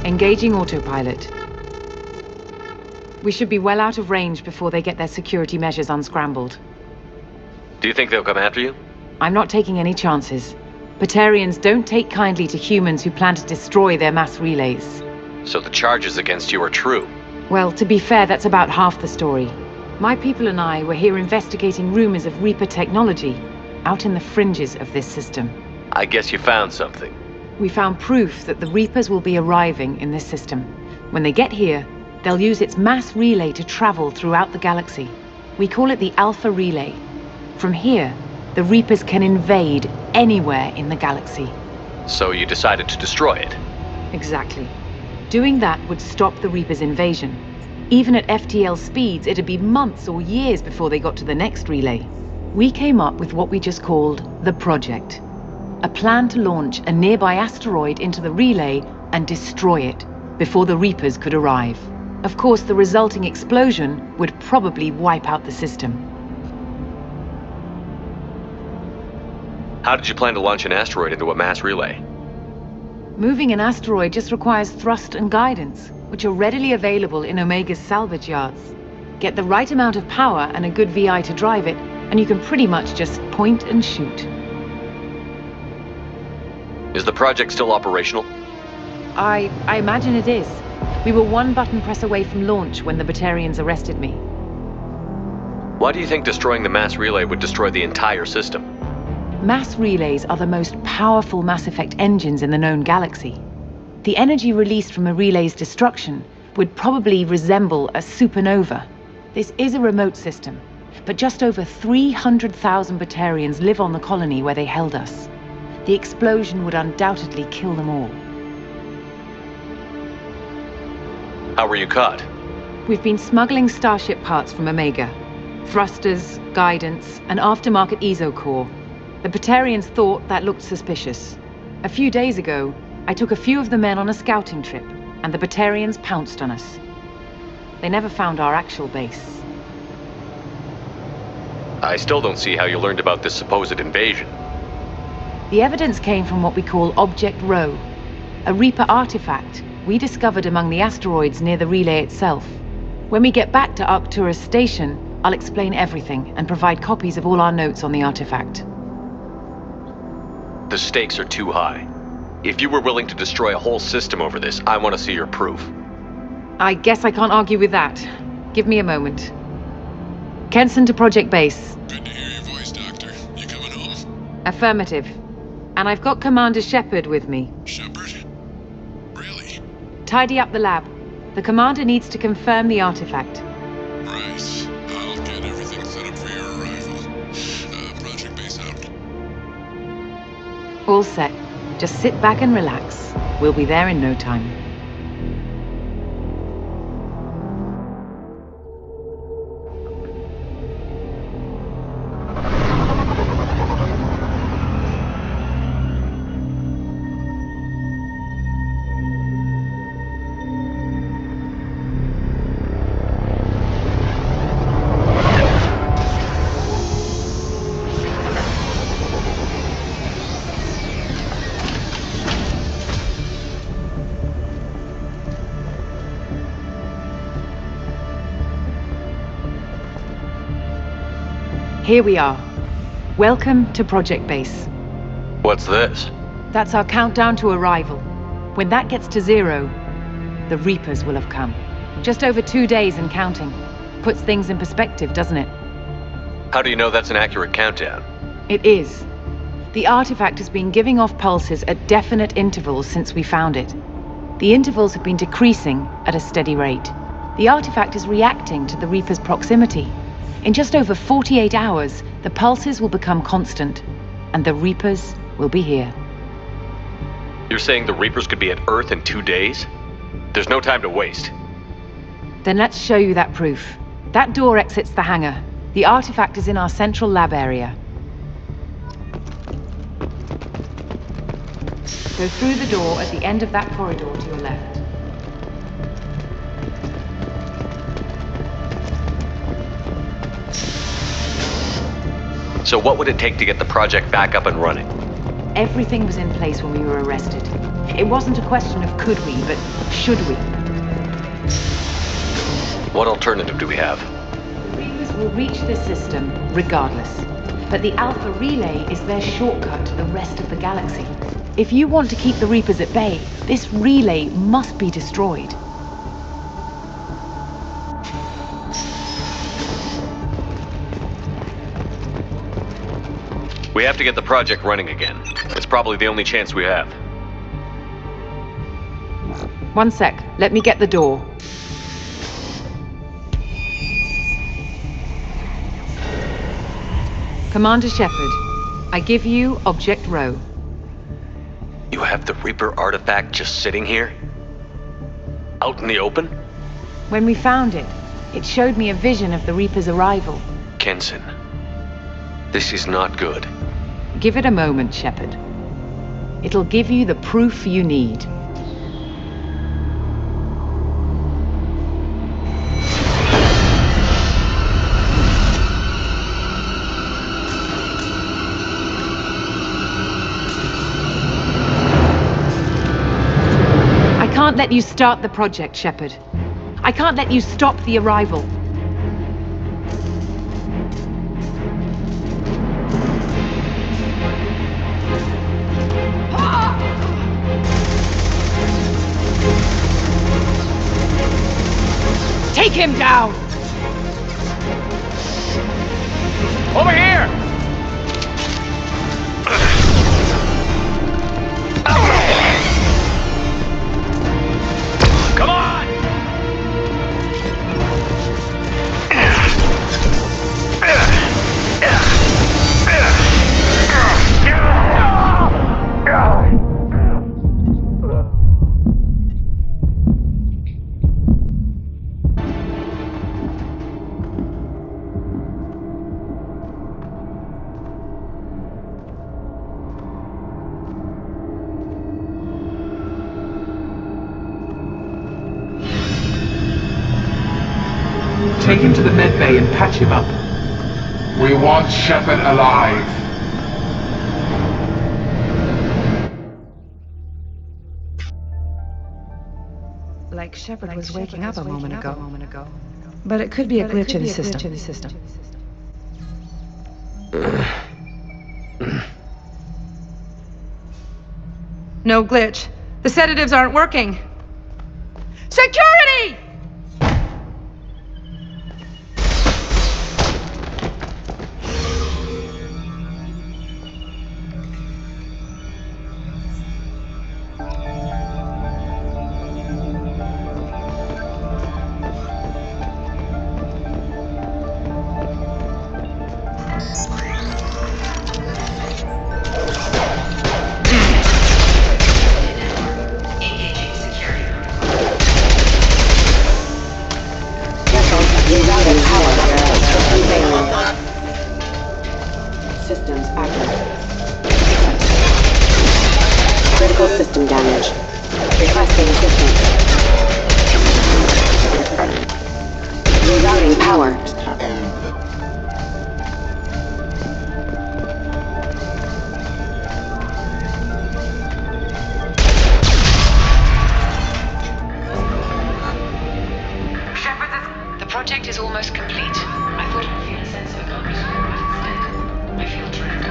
Engaging autopilot. We should be well out of range before they get their security measures unscrambled. Do you think they'll come after you? I'm not taking any chances. Batarians don't take kindly to humans who plan to destroy their mass relays. So the charges against you are true? Well, to be fair, that's about half the story. My people and I were here investigating rumors of Reaper technology, out in the fringes of this system. I guess you found something. We found proof that the Reapers will be arriving in this system. When they get here, they'll use its mass relay to travel throughout the galaxy. We call it the Alpha Relay. From here, the Reapers can invade anywhere in the galaxy. So you decided to destroy it? Exactly. Doing that would stop the Reapers' invasion. Even at FTL speeds, it'd be months or years before they got to the next relay. We came up with what we just called the Project. a plan to launch a nearby asteroid into the relay and destroy it before the Reapers could arrive. Of course, the resulting explosion would probably wipe out the system. How did you plan to launch an asteroid into a mass relay? Moving an asteroid just requires thrust and guidance, which are readily available in Omega's salvage yards. Get the right amount of power and a good VI to drive it, and you can pretty much just point and shoot. Is the project still operational? I imagine it is. We were one button press away from launch when the Batarians arrested me. Why do you think destroying the mass relay would destroy the entire system? Mass relays are the most powerful Mass Effect engines in the known galaxy. The energy released from a relay's destruction would probably resemble a supernova. This is a remote system, but just over 300,000 Batarians live on the colony where they held us. The explosion would undoubtedly kill them all. How were you caught? We've been smuggling Starship parts from Omega. Thrusters, guidance, and aftermarket ESO core. The Batarians thought that looked suspicious. A few days ago, I took a few of the men on a scouting trip, and the Batarians pounced on us. They never found our actual base. I still don't see how you learned about this supposed invasion. The evidence came from what we call Object Rho, a Reaper artifact we discovered among the asteroids near the relay itself. When we get back to Arcturus Station, I'll explain everything and provide copies of all our notes on the artifact. The stakes are too high. If you were willing to destroy a whole system over this, I want to see your proof. I guess I can't argue with that. Give me a moment. Kenson to Project Base. Good to hear your voice, Doctor. You coming home? Affirmative. And I've got Commander Shepard with me. Shepard? Really? Tidy up the lab. The Commander needs to confirm the artifact. Right. I'll get everything set up for your arrival. Project Base out. All set. Just sit back and relax. We'll be there in no time. Here we are. Welcome to Project Base. What's this? That's our countdown to arrival. When that gets to 0, the Reapers will have come. Just over 2 days and counting. Puts things in perspective, doesn't it? How do you know that's an accurate countdown? It is. The artifact has been giving off pulses at definite intervals since we found it. The intervals have been decreasing at a steady rate. The artifact is reacting to the Reaper's proximity. In just over 48 hours, the pulses will become constant, and the Reapers will be here. You're saying the Reapers could be at Earth in 2 days? There's no time to waste. Then let's show you that proof. That door exits the hangar. The artifact is in our central lab area. Go through the door at the end of that corridor to your left. So what would it take to get the project back up and running? Everything was in place when we were arrested. It wasn't a question of could we, but should we. What alternative do we have? The Reapers will reach this system regardless. But the Alpha Relay is their shortcut to the rest of the galaxy. If you want to keep the Reapers at bay, this relay must be destroyed. We have to get the project running again. It's probably the only chance we have. One sec. Let me get the door. Commander Shepard, I give you Object Rho. You have the Reaper artifact just sitting here? Out in the open? When we found it, it showed me a vision of the Reaper's arrival. Kenson, this is not good. Give it a moment, Shepard. It'll give you the proof you need. I can't let you start the project, Shepard. I can't let you stop the arrival. Take him down! Over here! Come on! Take him to the med bay and patch him up. We want Shepard alive. Like Shepard was waking up a moment ago. But it could be a glitch in the system. No glitch. The sedatives aren't working. Security! Systems active. Critical system damage. Requesting assistance. Rerouting power. The project is almost complete. I thought it would feel a sense of accomplishment, but instead, I feel dread.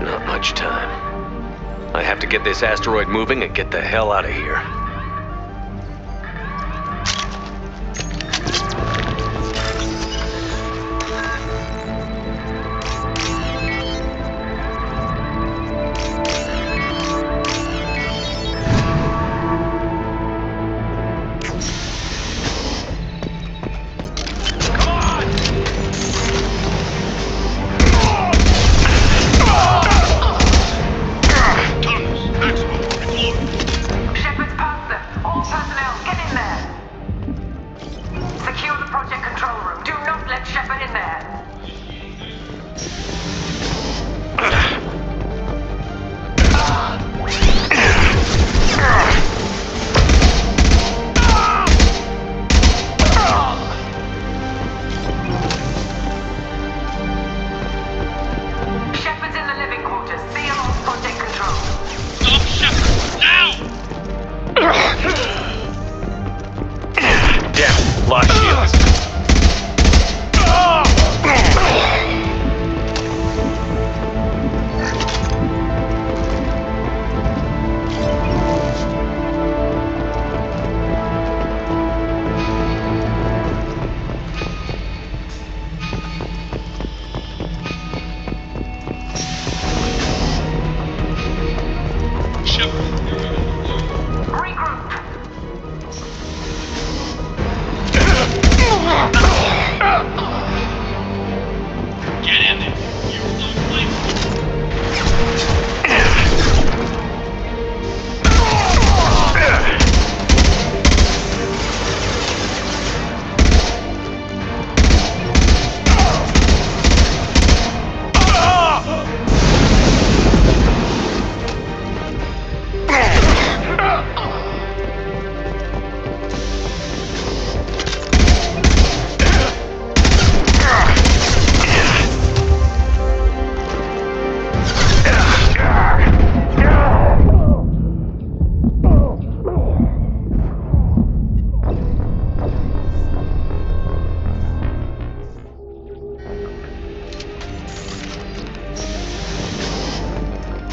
Not much time. I have to get this asteroid moving and get the hell out of here.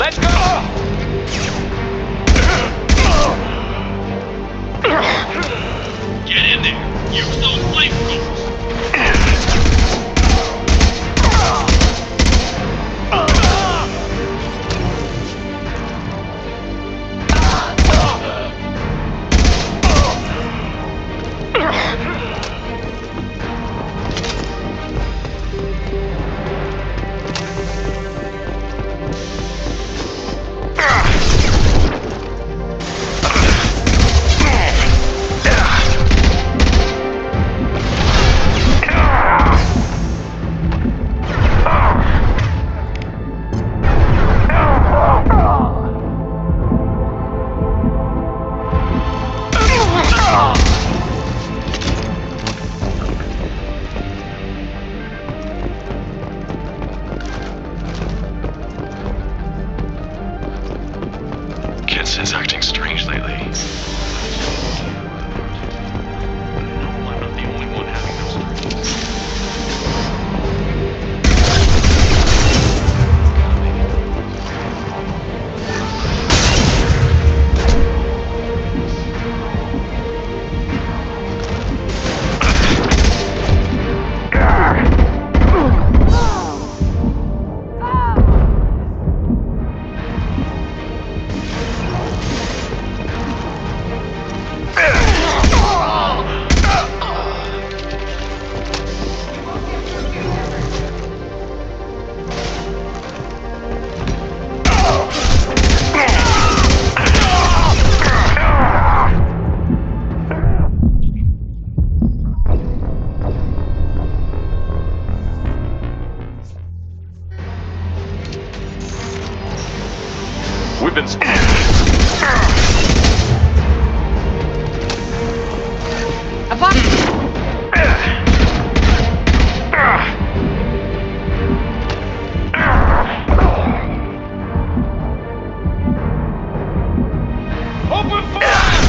Let's go! Get in there! Use those life goals! Kitson's acting strange lately. No, I'm not the only one having those dreams. We've been... Open fire!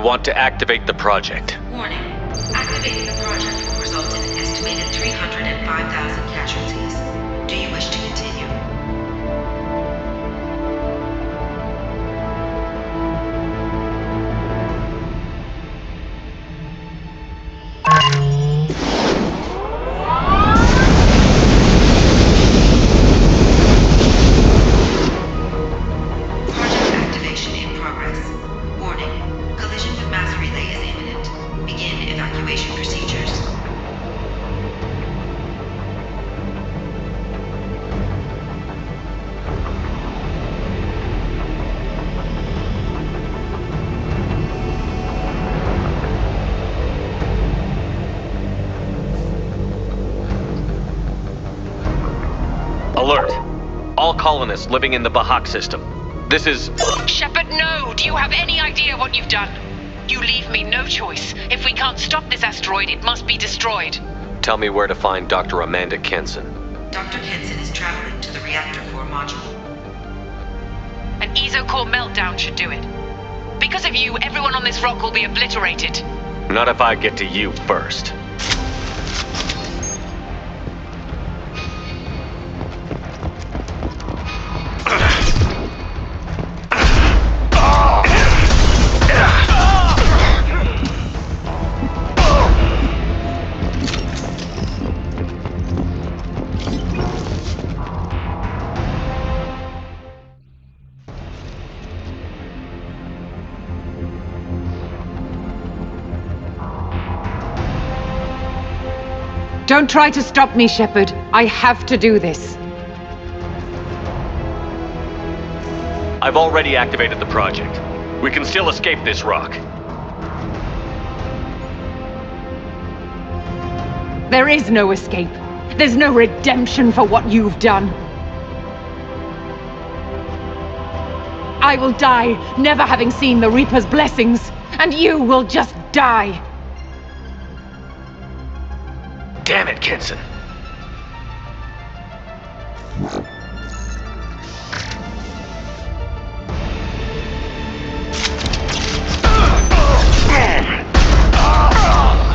want to activate the project. Warning. Activating the project will result in an estimated 305,000 casualties. Do you wish to continue? Project activation in progress. Warning. Collision with mass relay is imminent. Begin evacuation procedures. Alert! All colonists living in the Bahak system. This is... Shepard, no! Do you have any idea what you've done? You leave me no choice. If we can't stop this asteroid, it must be destroyed. Tell me where to find Dr. Amanda Kenson. Dr. Kenson is traveling to the reactor core module. An ESO-core meltdown should do it. Because of you, everyone on this rock will be obliterated. Not if I get to you first. Don't try to stop me, Shepard. I have to do this. I've already activated the project. We can still escape this rock. There is no escape. There's no redemption for what you've done. I will die, never having seen the Reaper's blessings, and you will just die. Damn it, Kenson.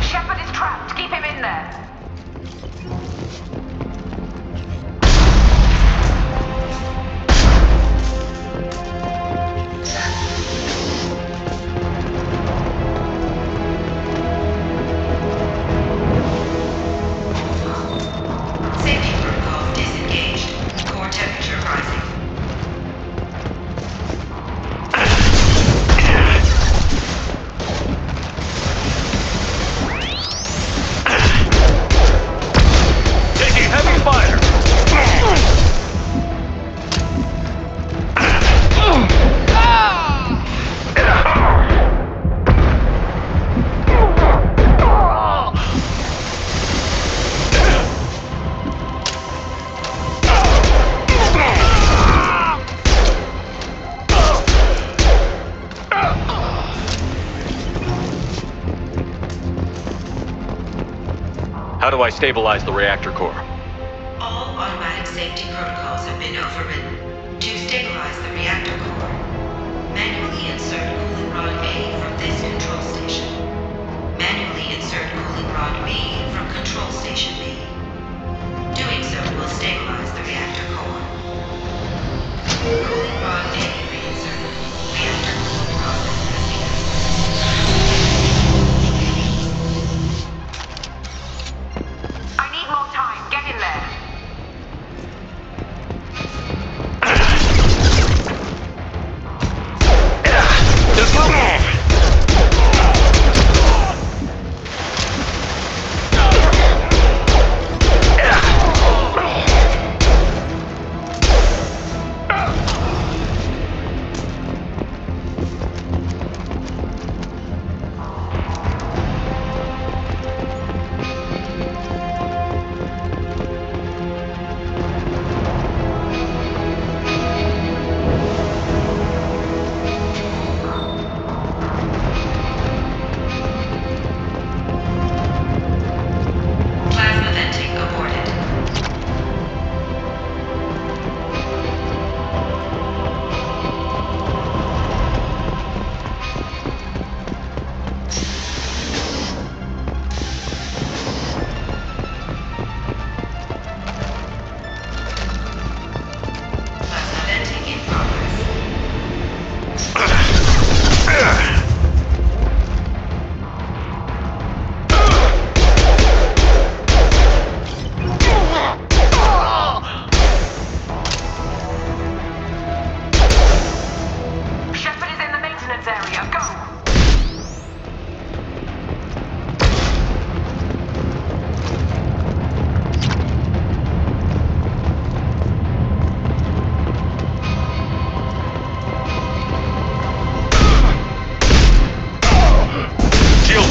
Shepard is trapped. Keep him in there. Safety protocol disengaged. Core temperature rising. Taking heavy fire! How do I stabilize the reactor core? All automatic safety protocols have been overridden. To stabilize the reactor core, manually insert cooling rod A from this control station. Manually insert cooling rod B from control station B. Doing so will stabilize the reactor core. Cooling rod A reinserted. Reactor cooling process has begun. I need more time. Get in there.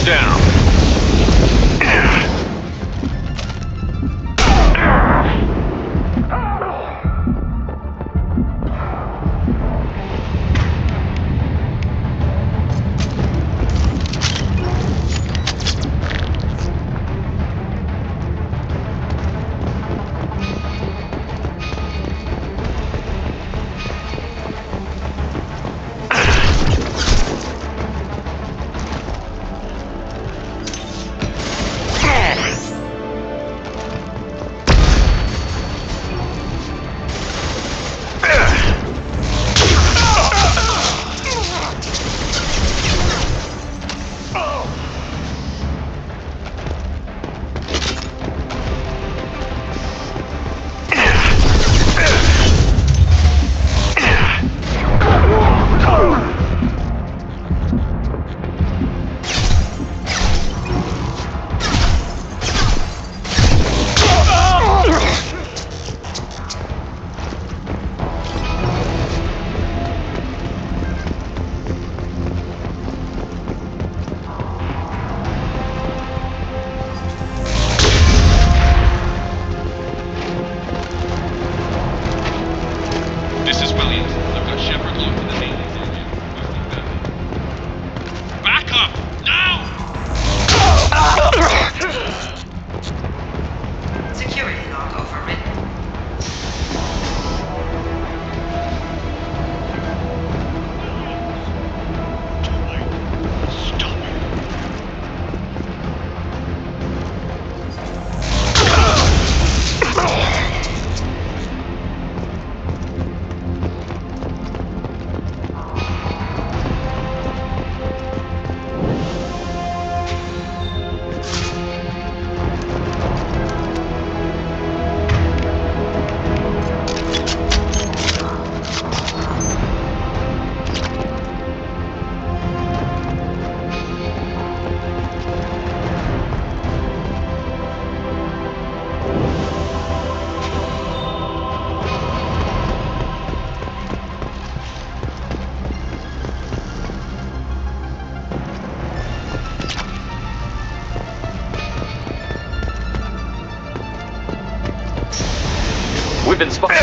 down. This is Williams. I've got Shepard locked in the main. Back up! Now! Security log overwritten. We've been spotted.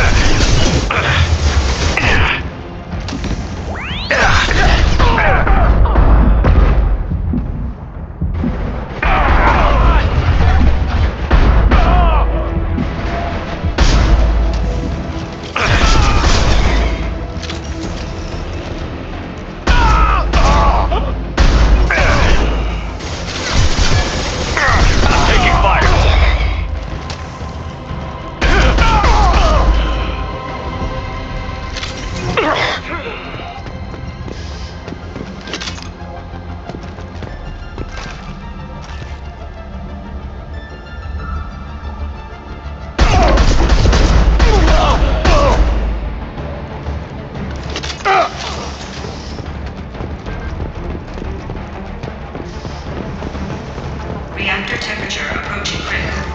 Reactor temperature approaching critical.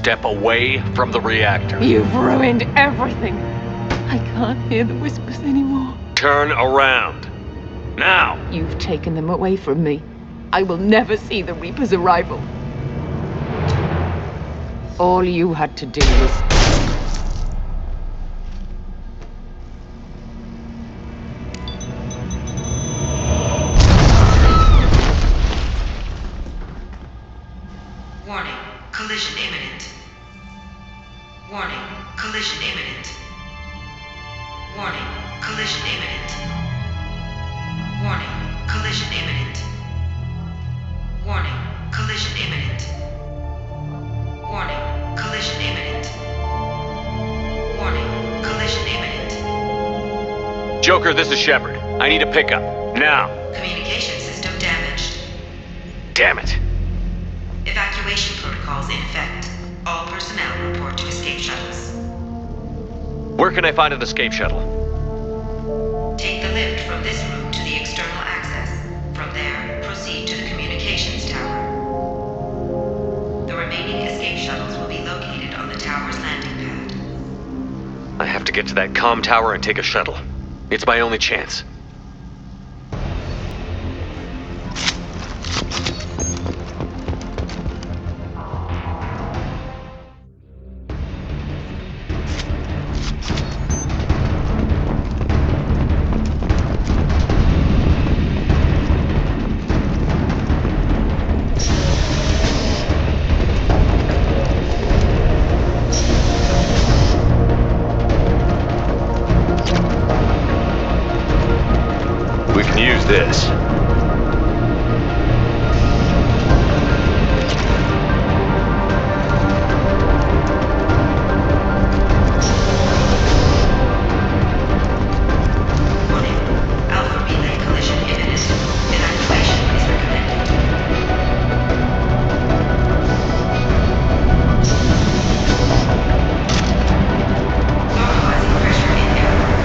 step away from the reactor. You've ruined everything. I can't hear the whispers anymore. Turn around. Now! You've taken them away from me. I will never see the Reaper's arrival. All you had to do was... Warning, collision imminent. Warning, collision imminent. Warning, collision imminent. Warning, collision imminent. Warning, collision imminent. Warning, collision imminent. Warning, collision imminent. Joker, this is Shepard. I need a pickup. Now. Communication system damaged. Damn it. Evacuation protocols in effect. All personnel report to escape shuttles. Where can I find an escape shuttle? Take the lift from this room to the external access. From there, proceed to the communications tower. The remaining escape shuttles will be located on the tower's landing pad. I have to get to that comm tower and take a shuttle. It's my only chance. We can use this. Alpha relay collision imminent. Evacuation is recommended. Normalizing pressure in airlock.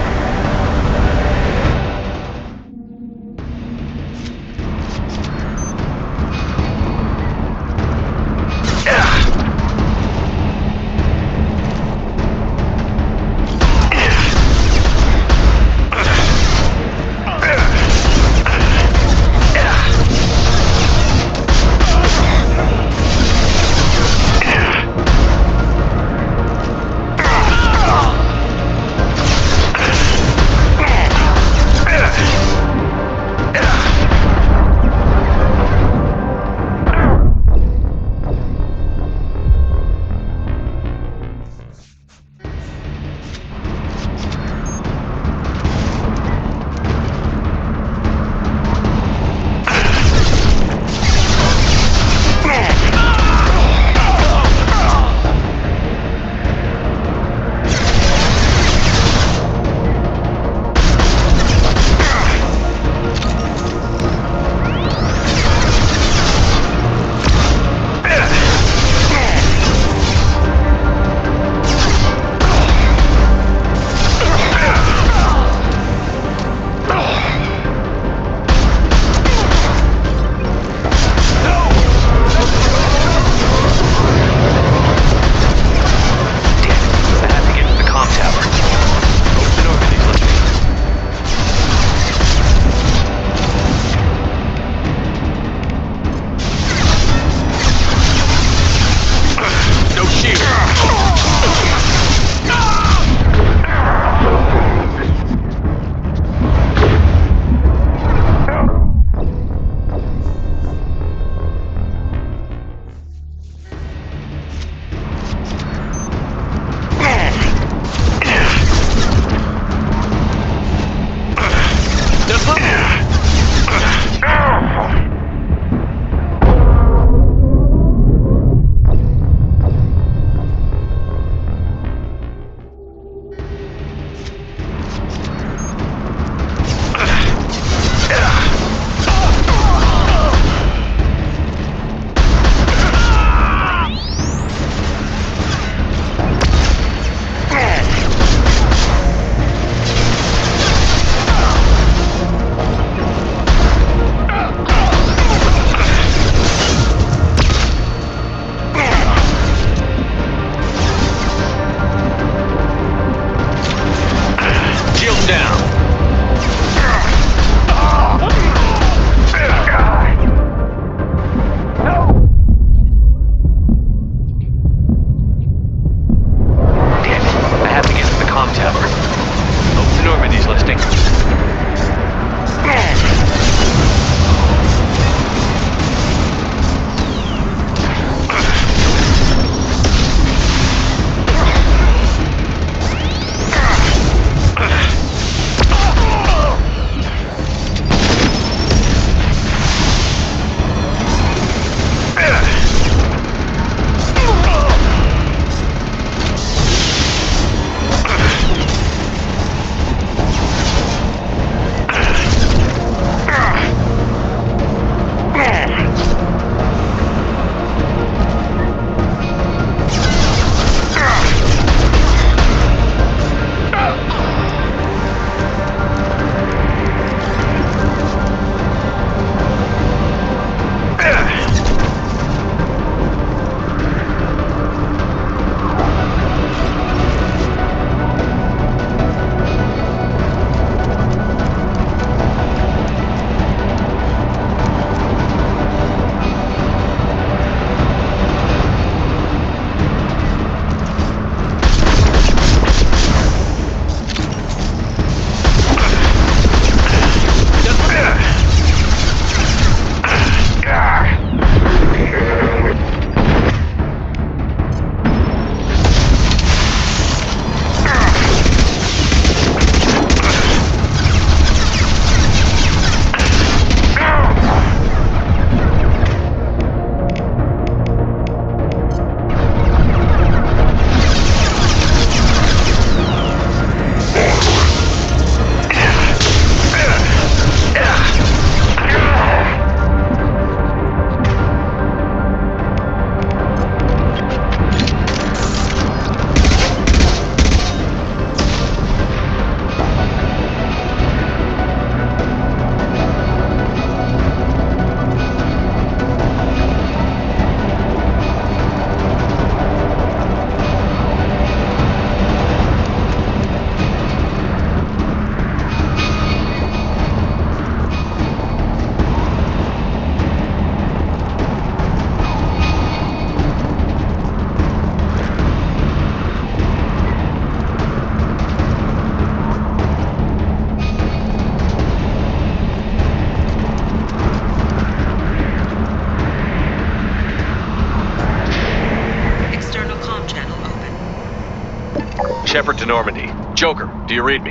Shepard to Normandy. Joker, do you read me?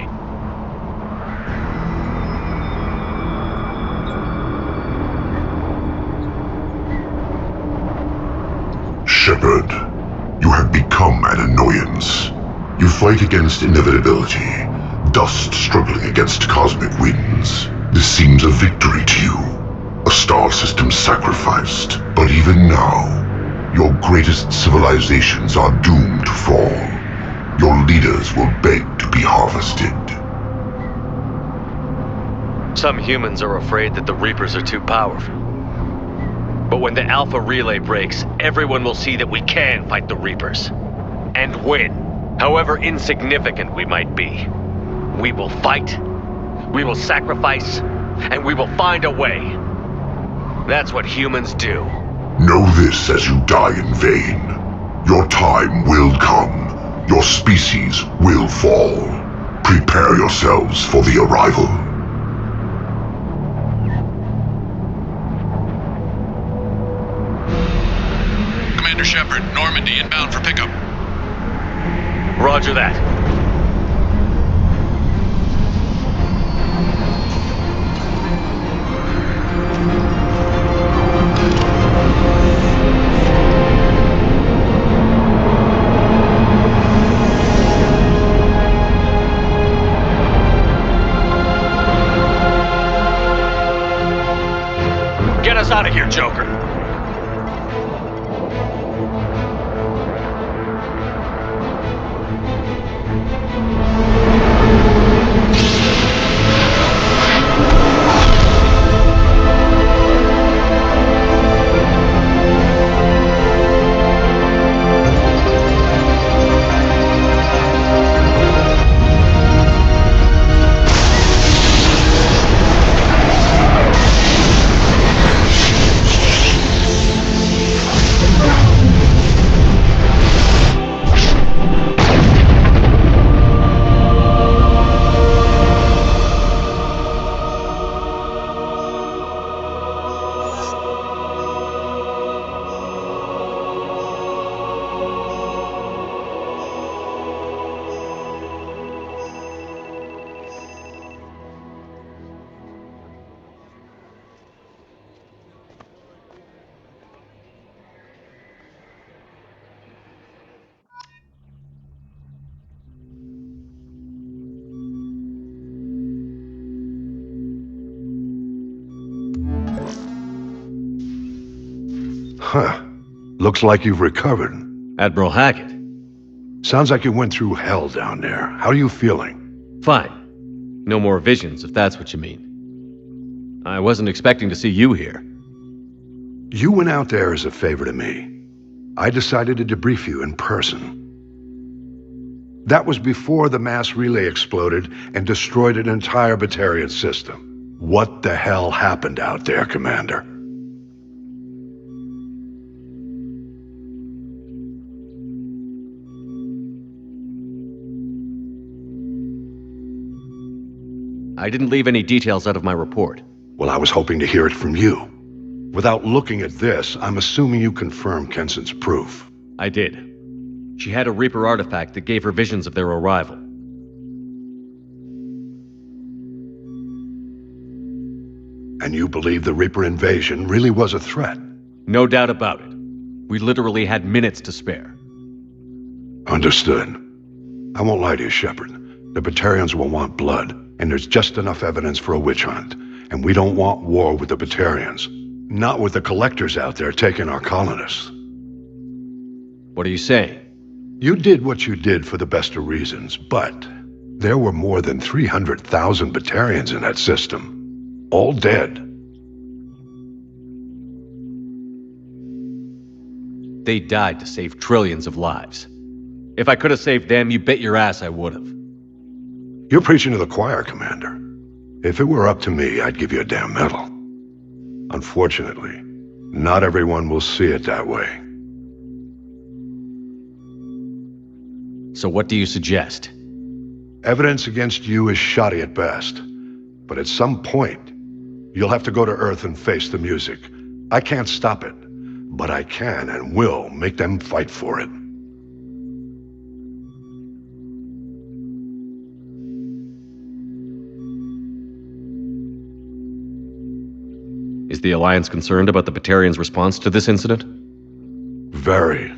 Shepard, you have become an annoyance. You fight against inevitability, dust struggling against cosmic winds. This seems a victory to you, a star system sacrificed. But even now, your greatest civilizations are doomed to fall. Your leaders will beg to be harvested. Some humans are afraid that the Reapers are too powerful. But when the Alpha Relay breaks, everyone will see that we can fight the Reapers. And win. However insignificant we might be. We will fight, we will sacrifice, and we will find a way. That's what humans do. Know this as you die in vain. Your time will come. Your species will fall. Prepare yourselves for the arrival. Commander Shepard, Normandy inbound for pickup. Roger that. Get us out of here, Joker. Huh. Looks like you've recovered. Admiral Hackett. Sounds like you went through hell down there. How are you feeling? Fine. No more visions, if that's what you mean. I wasn't expecting to see you here. You went out there as a favor to me. I decided to debrief you in person. That was before the mass relay exploded and destroyed an entire Batarian system. What the hell happened out there, Commander? I didn't leave any details out of my report. Well, I was hoping to hear it from you. Without looking at this, I'm assuming you confirmed Kenson's proof. I did. She had a Reaper artifact that gave her visions of their arrival. And you believe the Reaper invasion really was a threat? No doubt about it. We literally had minutes to spare. Understood. I won't lie to you, Shepard. The Batarians will want blood, and there's just enough evidence for a witch hunt. And we don't want war with the Batarians. Not with the collectors out there taking our colonists. What are you saying? You did what you did for the best of reasons, but there were more than 300,000 Batarians in that system. All dead. They died to save trillions of lives. If I could have saved them, you bet your ass I would have. You're preaching to the choir, Commander. If it were up to me, I'd give you a damn medal. Unfortunately, not everyone will see it that way. So what do you suggest? Evidence against you is shoddy at best. But at some point, you'll have to go to Earth and face the music. I can't stop it, but I can and will make them fight for it. Is the Alliance concerned about the Batarians' response to this incident? Very.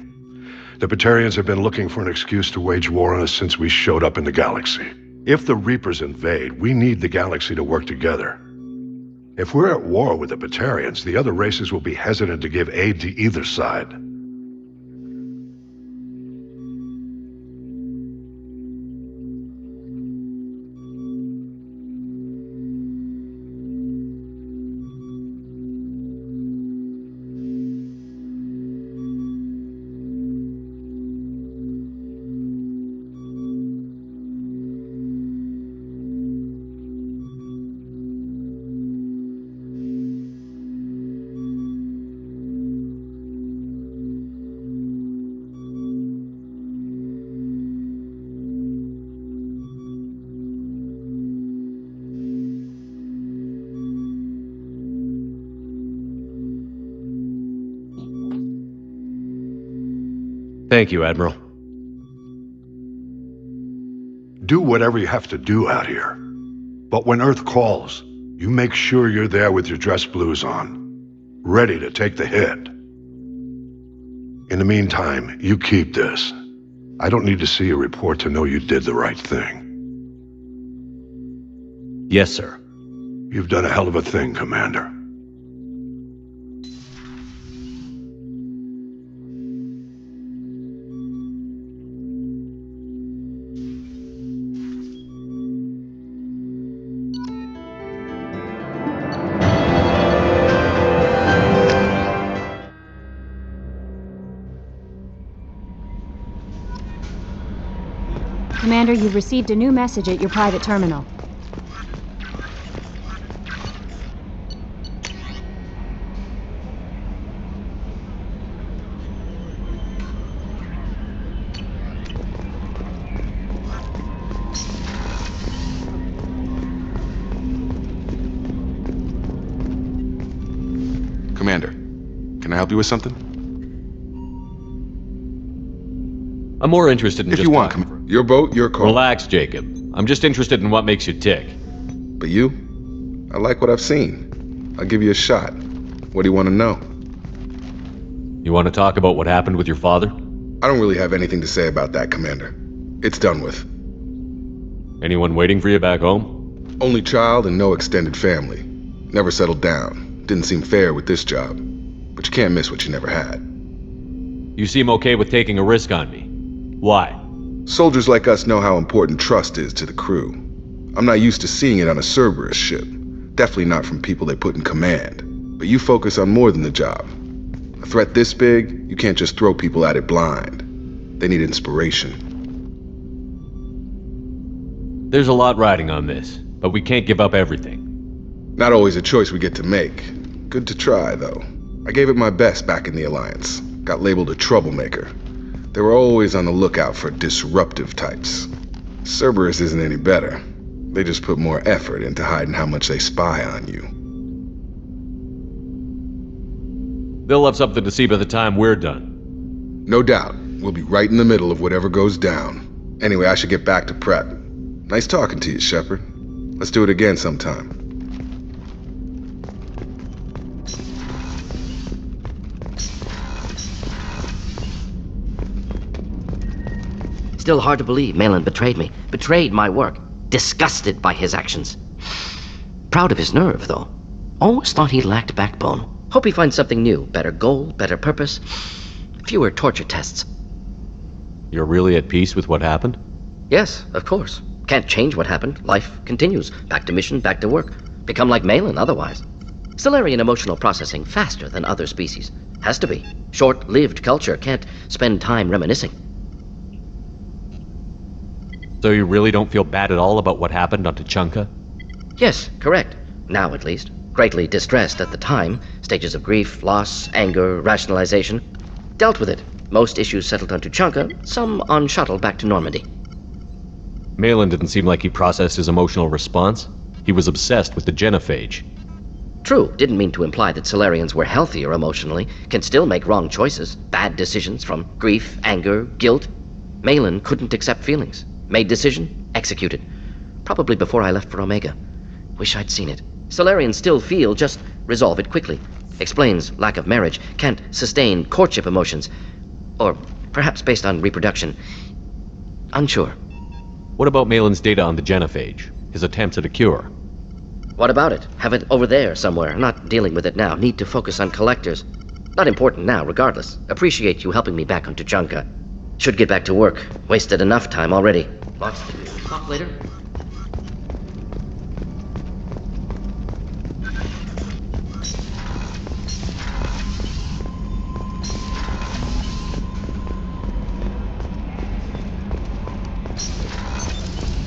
The Batarians have been looking for an excuse to wage war on us since we showed up in the galaxy. If the Reapers invade, we need the galaxy to work together. If we're at war with the Batarians, the other races will be hesitant to give aid to either side. Thank you, Admiral. Do whatever you have to do out here. But when Earth calls, you make sure you're there with your dress blues on, ready to take the hit. In the meantime, you keep this. I don't need to see a report to know you did the right thing. Yes, sir. You've done a hell of a thing, Commander. Commander, you've received a new message at your private terminal. Commander, can I help you with something? I'm more interested in if just you want, your boat, your call. Relax, Jacob. I'm just interested in what makes you tick. But you? I like what I've seen. I'll give you a shot. What do you want to know? You want to talk about what happened with your father? I don't really have anything to say about that, Commander. It's done with. Anyone waiting for you back home? Only child and no extended family. Never settled down. Didn't seem fair with this job. But you can't miss what you never had. You seem okay with taking a risk on me. Why? Soldiers like us know how important trust is to the crew. I'm not used to seeing it on a Cerberus ship. Definitely not from people they put in command. But you focus on more than the job. A threat this big, you can't just throw people at it blind. They need inspiration. There's a lot riding on this, but we can't give up everything. Not always a choice we get to make. Good to try, though. I gave it my best back in the Alliance. Got labeled a troublemaker. They were always on the lookout for disruptive types. Cerberus isn't any better. They just put more effort into hiding how much they spy on you. They'll have something to see by the time we're done. No doubt. We'll be right in the middle of whatever goes down. Anyway, I should get back to prep. Nice talking to you, Shepard. Let's do it again sometime. Still hard to believe Malin betrayed me. Betrayed my work. Disgusted by his actions. Proud of his nerve, though. Always thought he lacked backbone. Hope he finds something new. Better goal, better purpose. Fewer torture tests. You're really at peace with what happened? Yes, of course. Can't change what happened. Life continues. Back to mission, back to work. Become like Malin otherwise. Solarian emotional processing faster than other species. Has to be. Short-lived culture can't spend time reminiscing. So you really don't feel bad at all about what happened on Tuchanka? Yes, correct. Now at least. Greatly distressed at the time. Stages of grief, loss, anger, rationalization. Dealt with it. Most issues settled on Tuchanka, some on shuttle back to Normandy. Malin didn't seem like he processed his emotional response. He was obsessed with the genophage. True, didn't mean to imply that Solarians were healthier emotionally, can still make wrong choices, bad decisions from grief, anger, guilt. Malin couldn't accept feelings. Made decision, executed. Probably before I left for Omega. Wish I'd seen it. Solarians still feel, just Resolve it quickly. Explains lack of marriage, can't sustain courtship emotions. Or perhaps based on reproduction. Unsure. What about Malin's data on the genophage? His attempts at a cure? What about it? Have it over there somewhere. Not dealing with it now. Need to focus on collectors. Not important now, regardless. Appreciate you helping me back on Tuchanka. Should get back to work. Wasted enough time already. Lots to do. Talk later.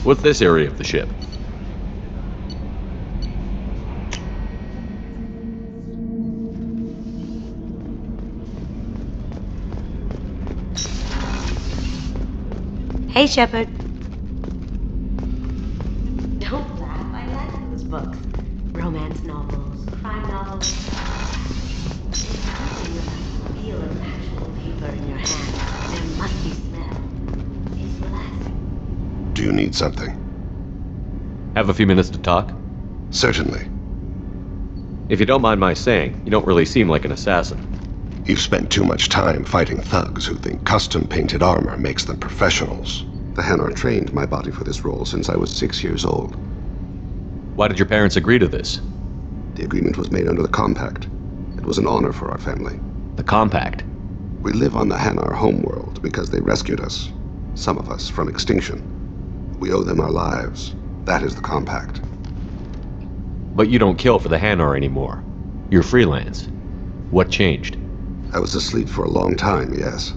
What's this area of the ship? Hey, Shepard. Don't laugh. I like those books. Romance novels, crime novels. There's something about the feel of actual paper in your hand. Their musty smell. It's relaxing. Do you need something? Have a few minutes to talk? Certainly. If you don't mind my saying, you don't really seem like an assassin. You've spent too much time fighting thugs who think custom-painted armor makes them professionals. The Hanar trained my body for this role since I was 6 years old. Why did your parents agree to this? The agreement was made under the Compact. It was an honor for our family. The Compact? We live on the Hanar homeworld because they rescued us. Some of us from extinction. We owe them our lives. That is the Compact. But you don't kill for the Hanar anymore. You're freelance. What changed? I was asleep for a long time, yes.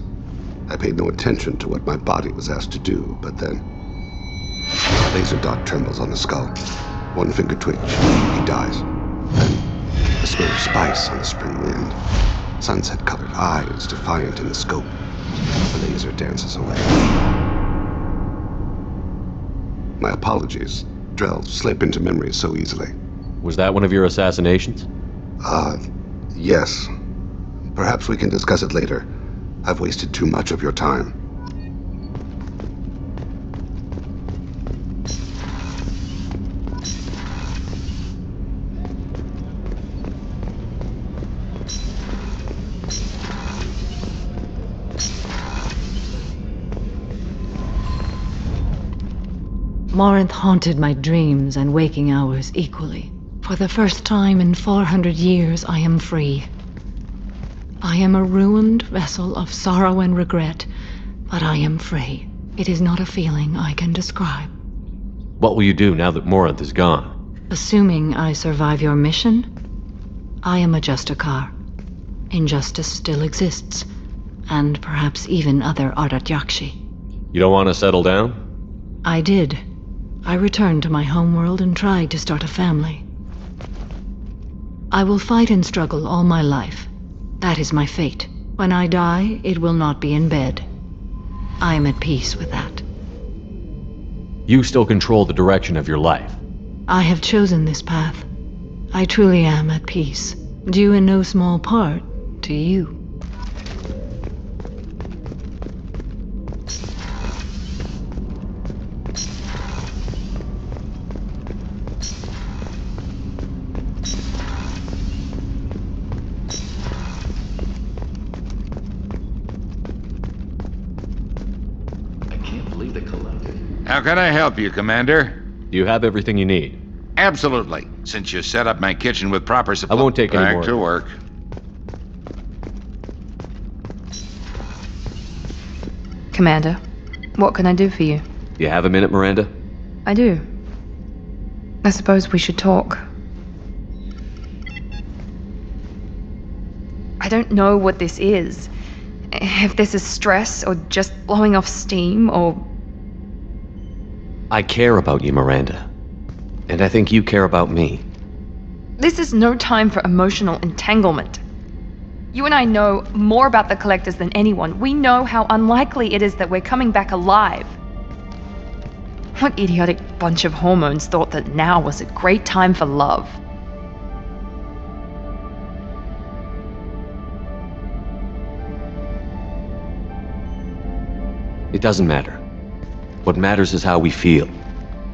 I paid no attention to what my body was asked to do, but then... a laser dot trembles on the skull. One finger twitch. He dies. Then, the smell of spice on the spring wind. Sunset-colored eyes defiant in the scope. The laser dances away. My apologies. Drells slip into memory so easily. Was that one of your assassinations? Yes. Perhaps we can discuss it later. I've wasted too much of your time. Morinth haunted my dreams and waking hours equally. For the first time in 400 years, I am free. I am a ruined vessel of sorrow and regret, but I am free. It is not a feeling I can describe. What will you do now that Morinth is gone? Assuming I survive your mission, I am a Justicar. Injustice still exists, and perhaps even other Ardatyakshi. You don't want to settle down? I did. I returned to my homeworld and tried to start a family. I will fight and struggle all my life. That is my fate. When I die, it will not be in bed. I am at peace with that. You still control the direction of your life. I have chosen this path. I truly am at peace, due in no small part to you. How can I help you, Commander? Do you have everything you need? Absolutely. Since you set up my kitchen with proper supplies. I won't take any more. Back to work. Commander, what can I do for you? Do you have a minute, Miranda? I do. I suppose we should talk. I don't know what this is. If this is stress, or just blowing off steam, or... I care about you, Miranda. And I think you care about me. This is no time for emotional entanglement. You and I know more about the Collectors than anyone. We know how unlikely it is that we're coming back alive. What idiotic bunch of hormones thought that now was a great time for love? It doesn't matter. What matters is how we feel.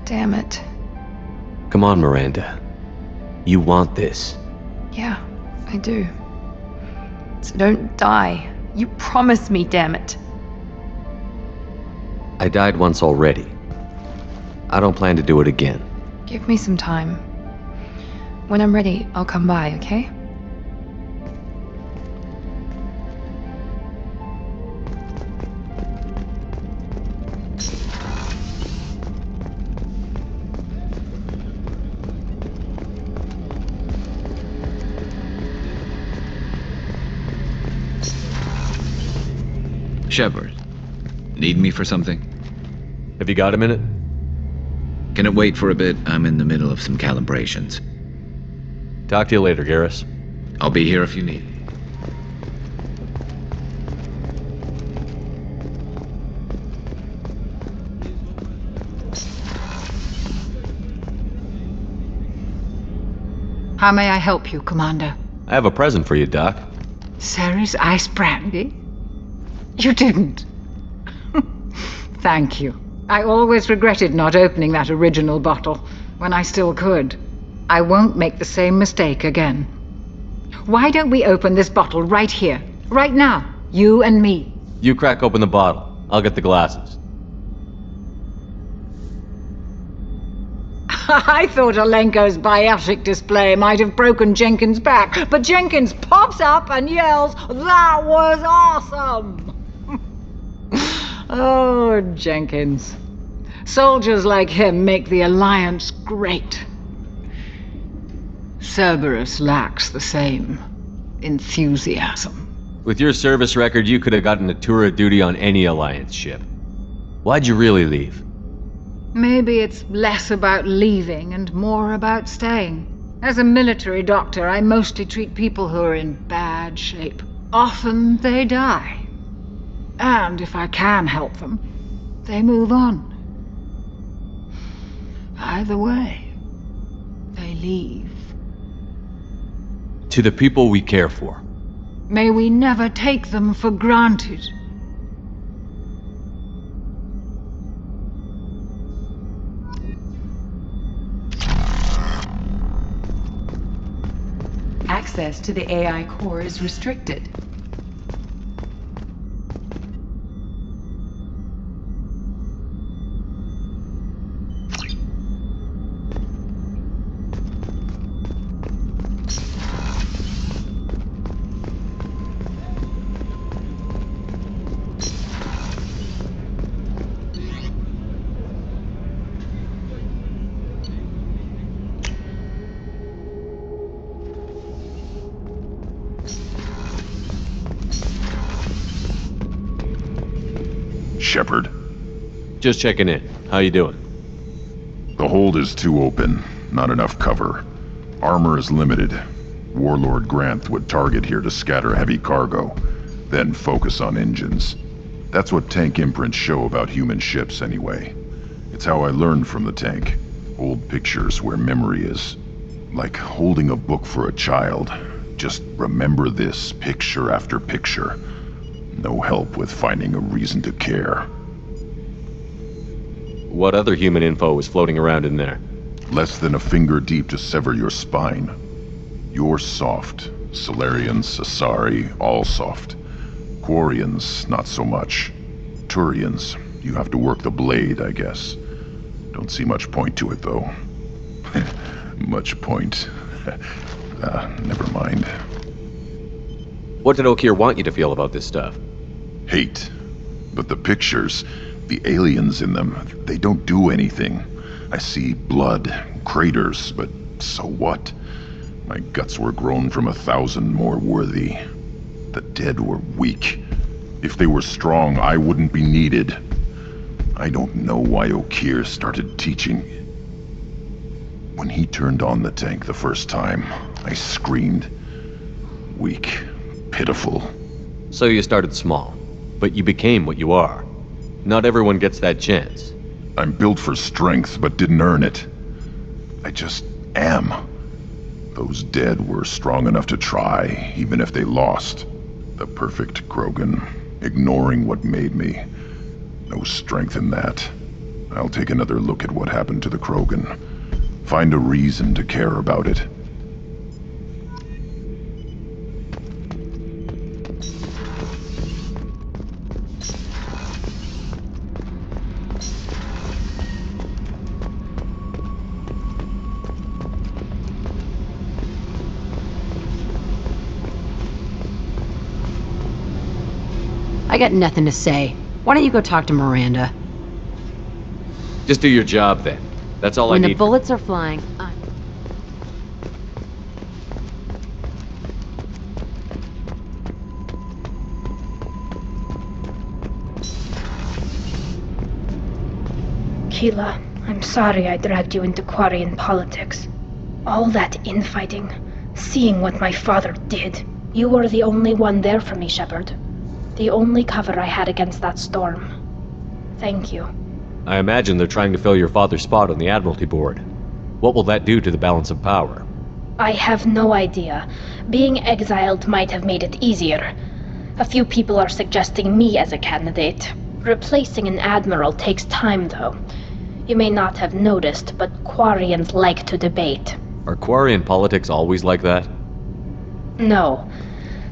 Damn it. Come on, Miranda. You want this. Yeah, I do. So don't die. You promised me, damn it. I died once already. I don't plan to do it again. Give me some time. When I'm ready, I'll come by, okay? Shepard, need me for something? Have you got a minute? Can it wait for a bit? I'm in the middle of some calibrations. Talk to you later, Garrus. I'll be here if you need. How may I help you, Commander? I have a present for you, Doc. Ceres ice brandy? You didn't. Thank you. I always regretted not opening that original bottle when I still could. I won't make the same mistake again. Why don't we open this bottle right here, right now, you and me? You crack open the bottle. I'll get the glasses. I thought Alenko's biotic display might have broken Jenkins' back, but Jenkins pops up and yells, "That was awesome!" Oh, Jenkins. Soldiers like him make the Alliance great. Cerberus lacks the same enthusiasm. With your service record, you could have gotten a tour of duty on any Alliance ship. Why'd you really leave? Maybe it's less about leaving and more about staying. As a military doctor, I mostly treat people who are in bad shape. Often they die. And if I can help them, they move on. Either way, they leave. To the people we care for. May we never take them for granted. Access to the AI core is restricted. Shepard. Just checking in. How you doing? The hold is too open. Not enough cover. Armor is limited. Warlord Grant would target here to scatter heavy cargo, then focus on engines. That's what tank imprints show about human ships anyway. It's how I learned from the tank. Old pictures where memory is. Like holding a book for a child. Just remember this, picture after picture. No help with finding a reason to care. What other human info was floating around in there? Less than a finger deep to sever your spine. You're soft. Solarians, Asari, all soft. Quarians, not so much. Turians, you have to work the blade, I guess. Don't see much point to it, though. Much point. Never mind. What did Okeer want you to feel about this stuff? Hate. But the pictures, the aliens in them, they don't do anything. I see blood, craters, but so what? My guts were grown from 1,000 more worthy. The dead were weak. If they were strong, I wouldn't be needed. I don't know why Okeer started teaching. When he turned on the tank the first time, I screamed. Weak, pitiful. So you started small, but you became what you are. Not everyone gets that chance. I'm built for strength, but didn't earn it. I just am. Those dead were strong enough to try, even if they lost. The perfect Krogan, ignoring what made me. No strength in that. I'll take another look at what happened to the Krogan. Find a reason to care about it. I got nothing to say. Why don't you go talk to Miranda? Just do your job then. That's all I When need. the bullets are flying, Keela, I'm sorry I dragged you into Quarian politics. All that infighting, seeing what my father did. You were the only one there for me, Shepard. The only cover I had against that storm. Thank you. I imagine they're trying to fill your father's spot on the Admiralty Board. What will that do to the balance of power? I have no idea. Being exiled might have made it easier. A few people are suggesting me as a candidate. Replacing an admiral takes time, though. You may not have noticed, but Quarians like to debate. Are Quarian politics always like that? No.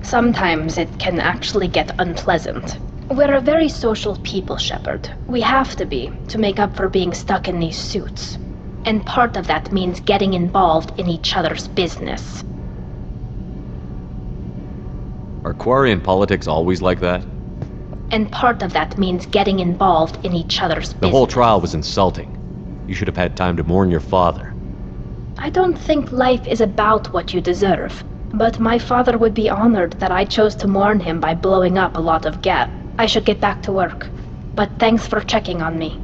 Sometimes it can actually get unpleasant. We're a very social people, Shepard. We have to be, to make up for being stuck in these suits. And part of that means getting involved in each other's business. Are Quarian politics always like that? And part of that means getting involved in each other's business. The whole trial was insulting. You should have had time to mourn your father. I don't think life is about what you deserve. But my father would be honored that I chose to mourn him by blowing up a lot of gas. I should get back to work. But thanks for checking on me.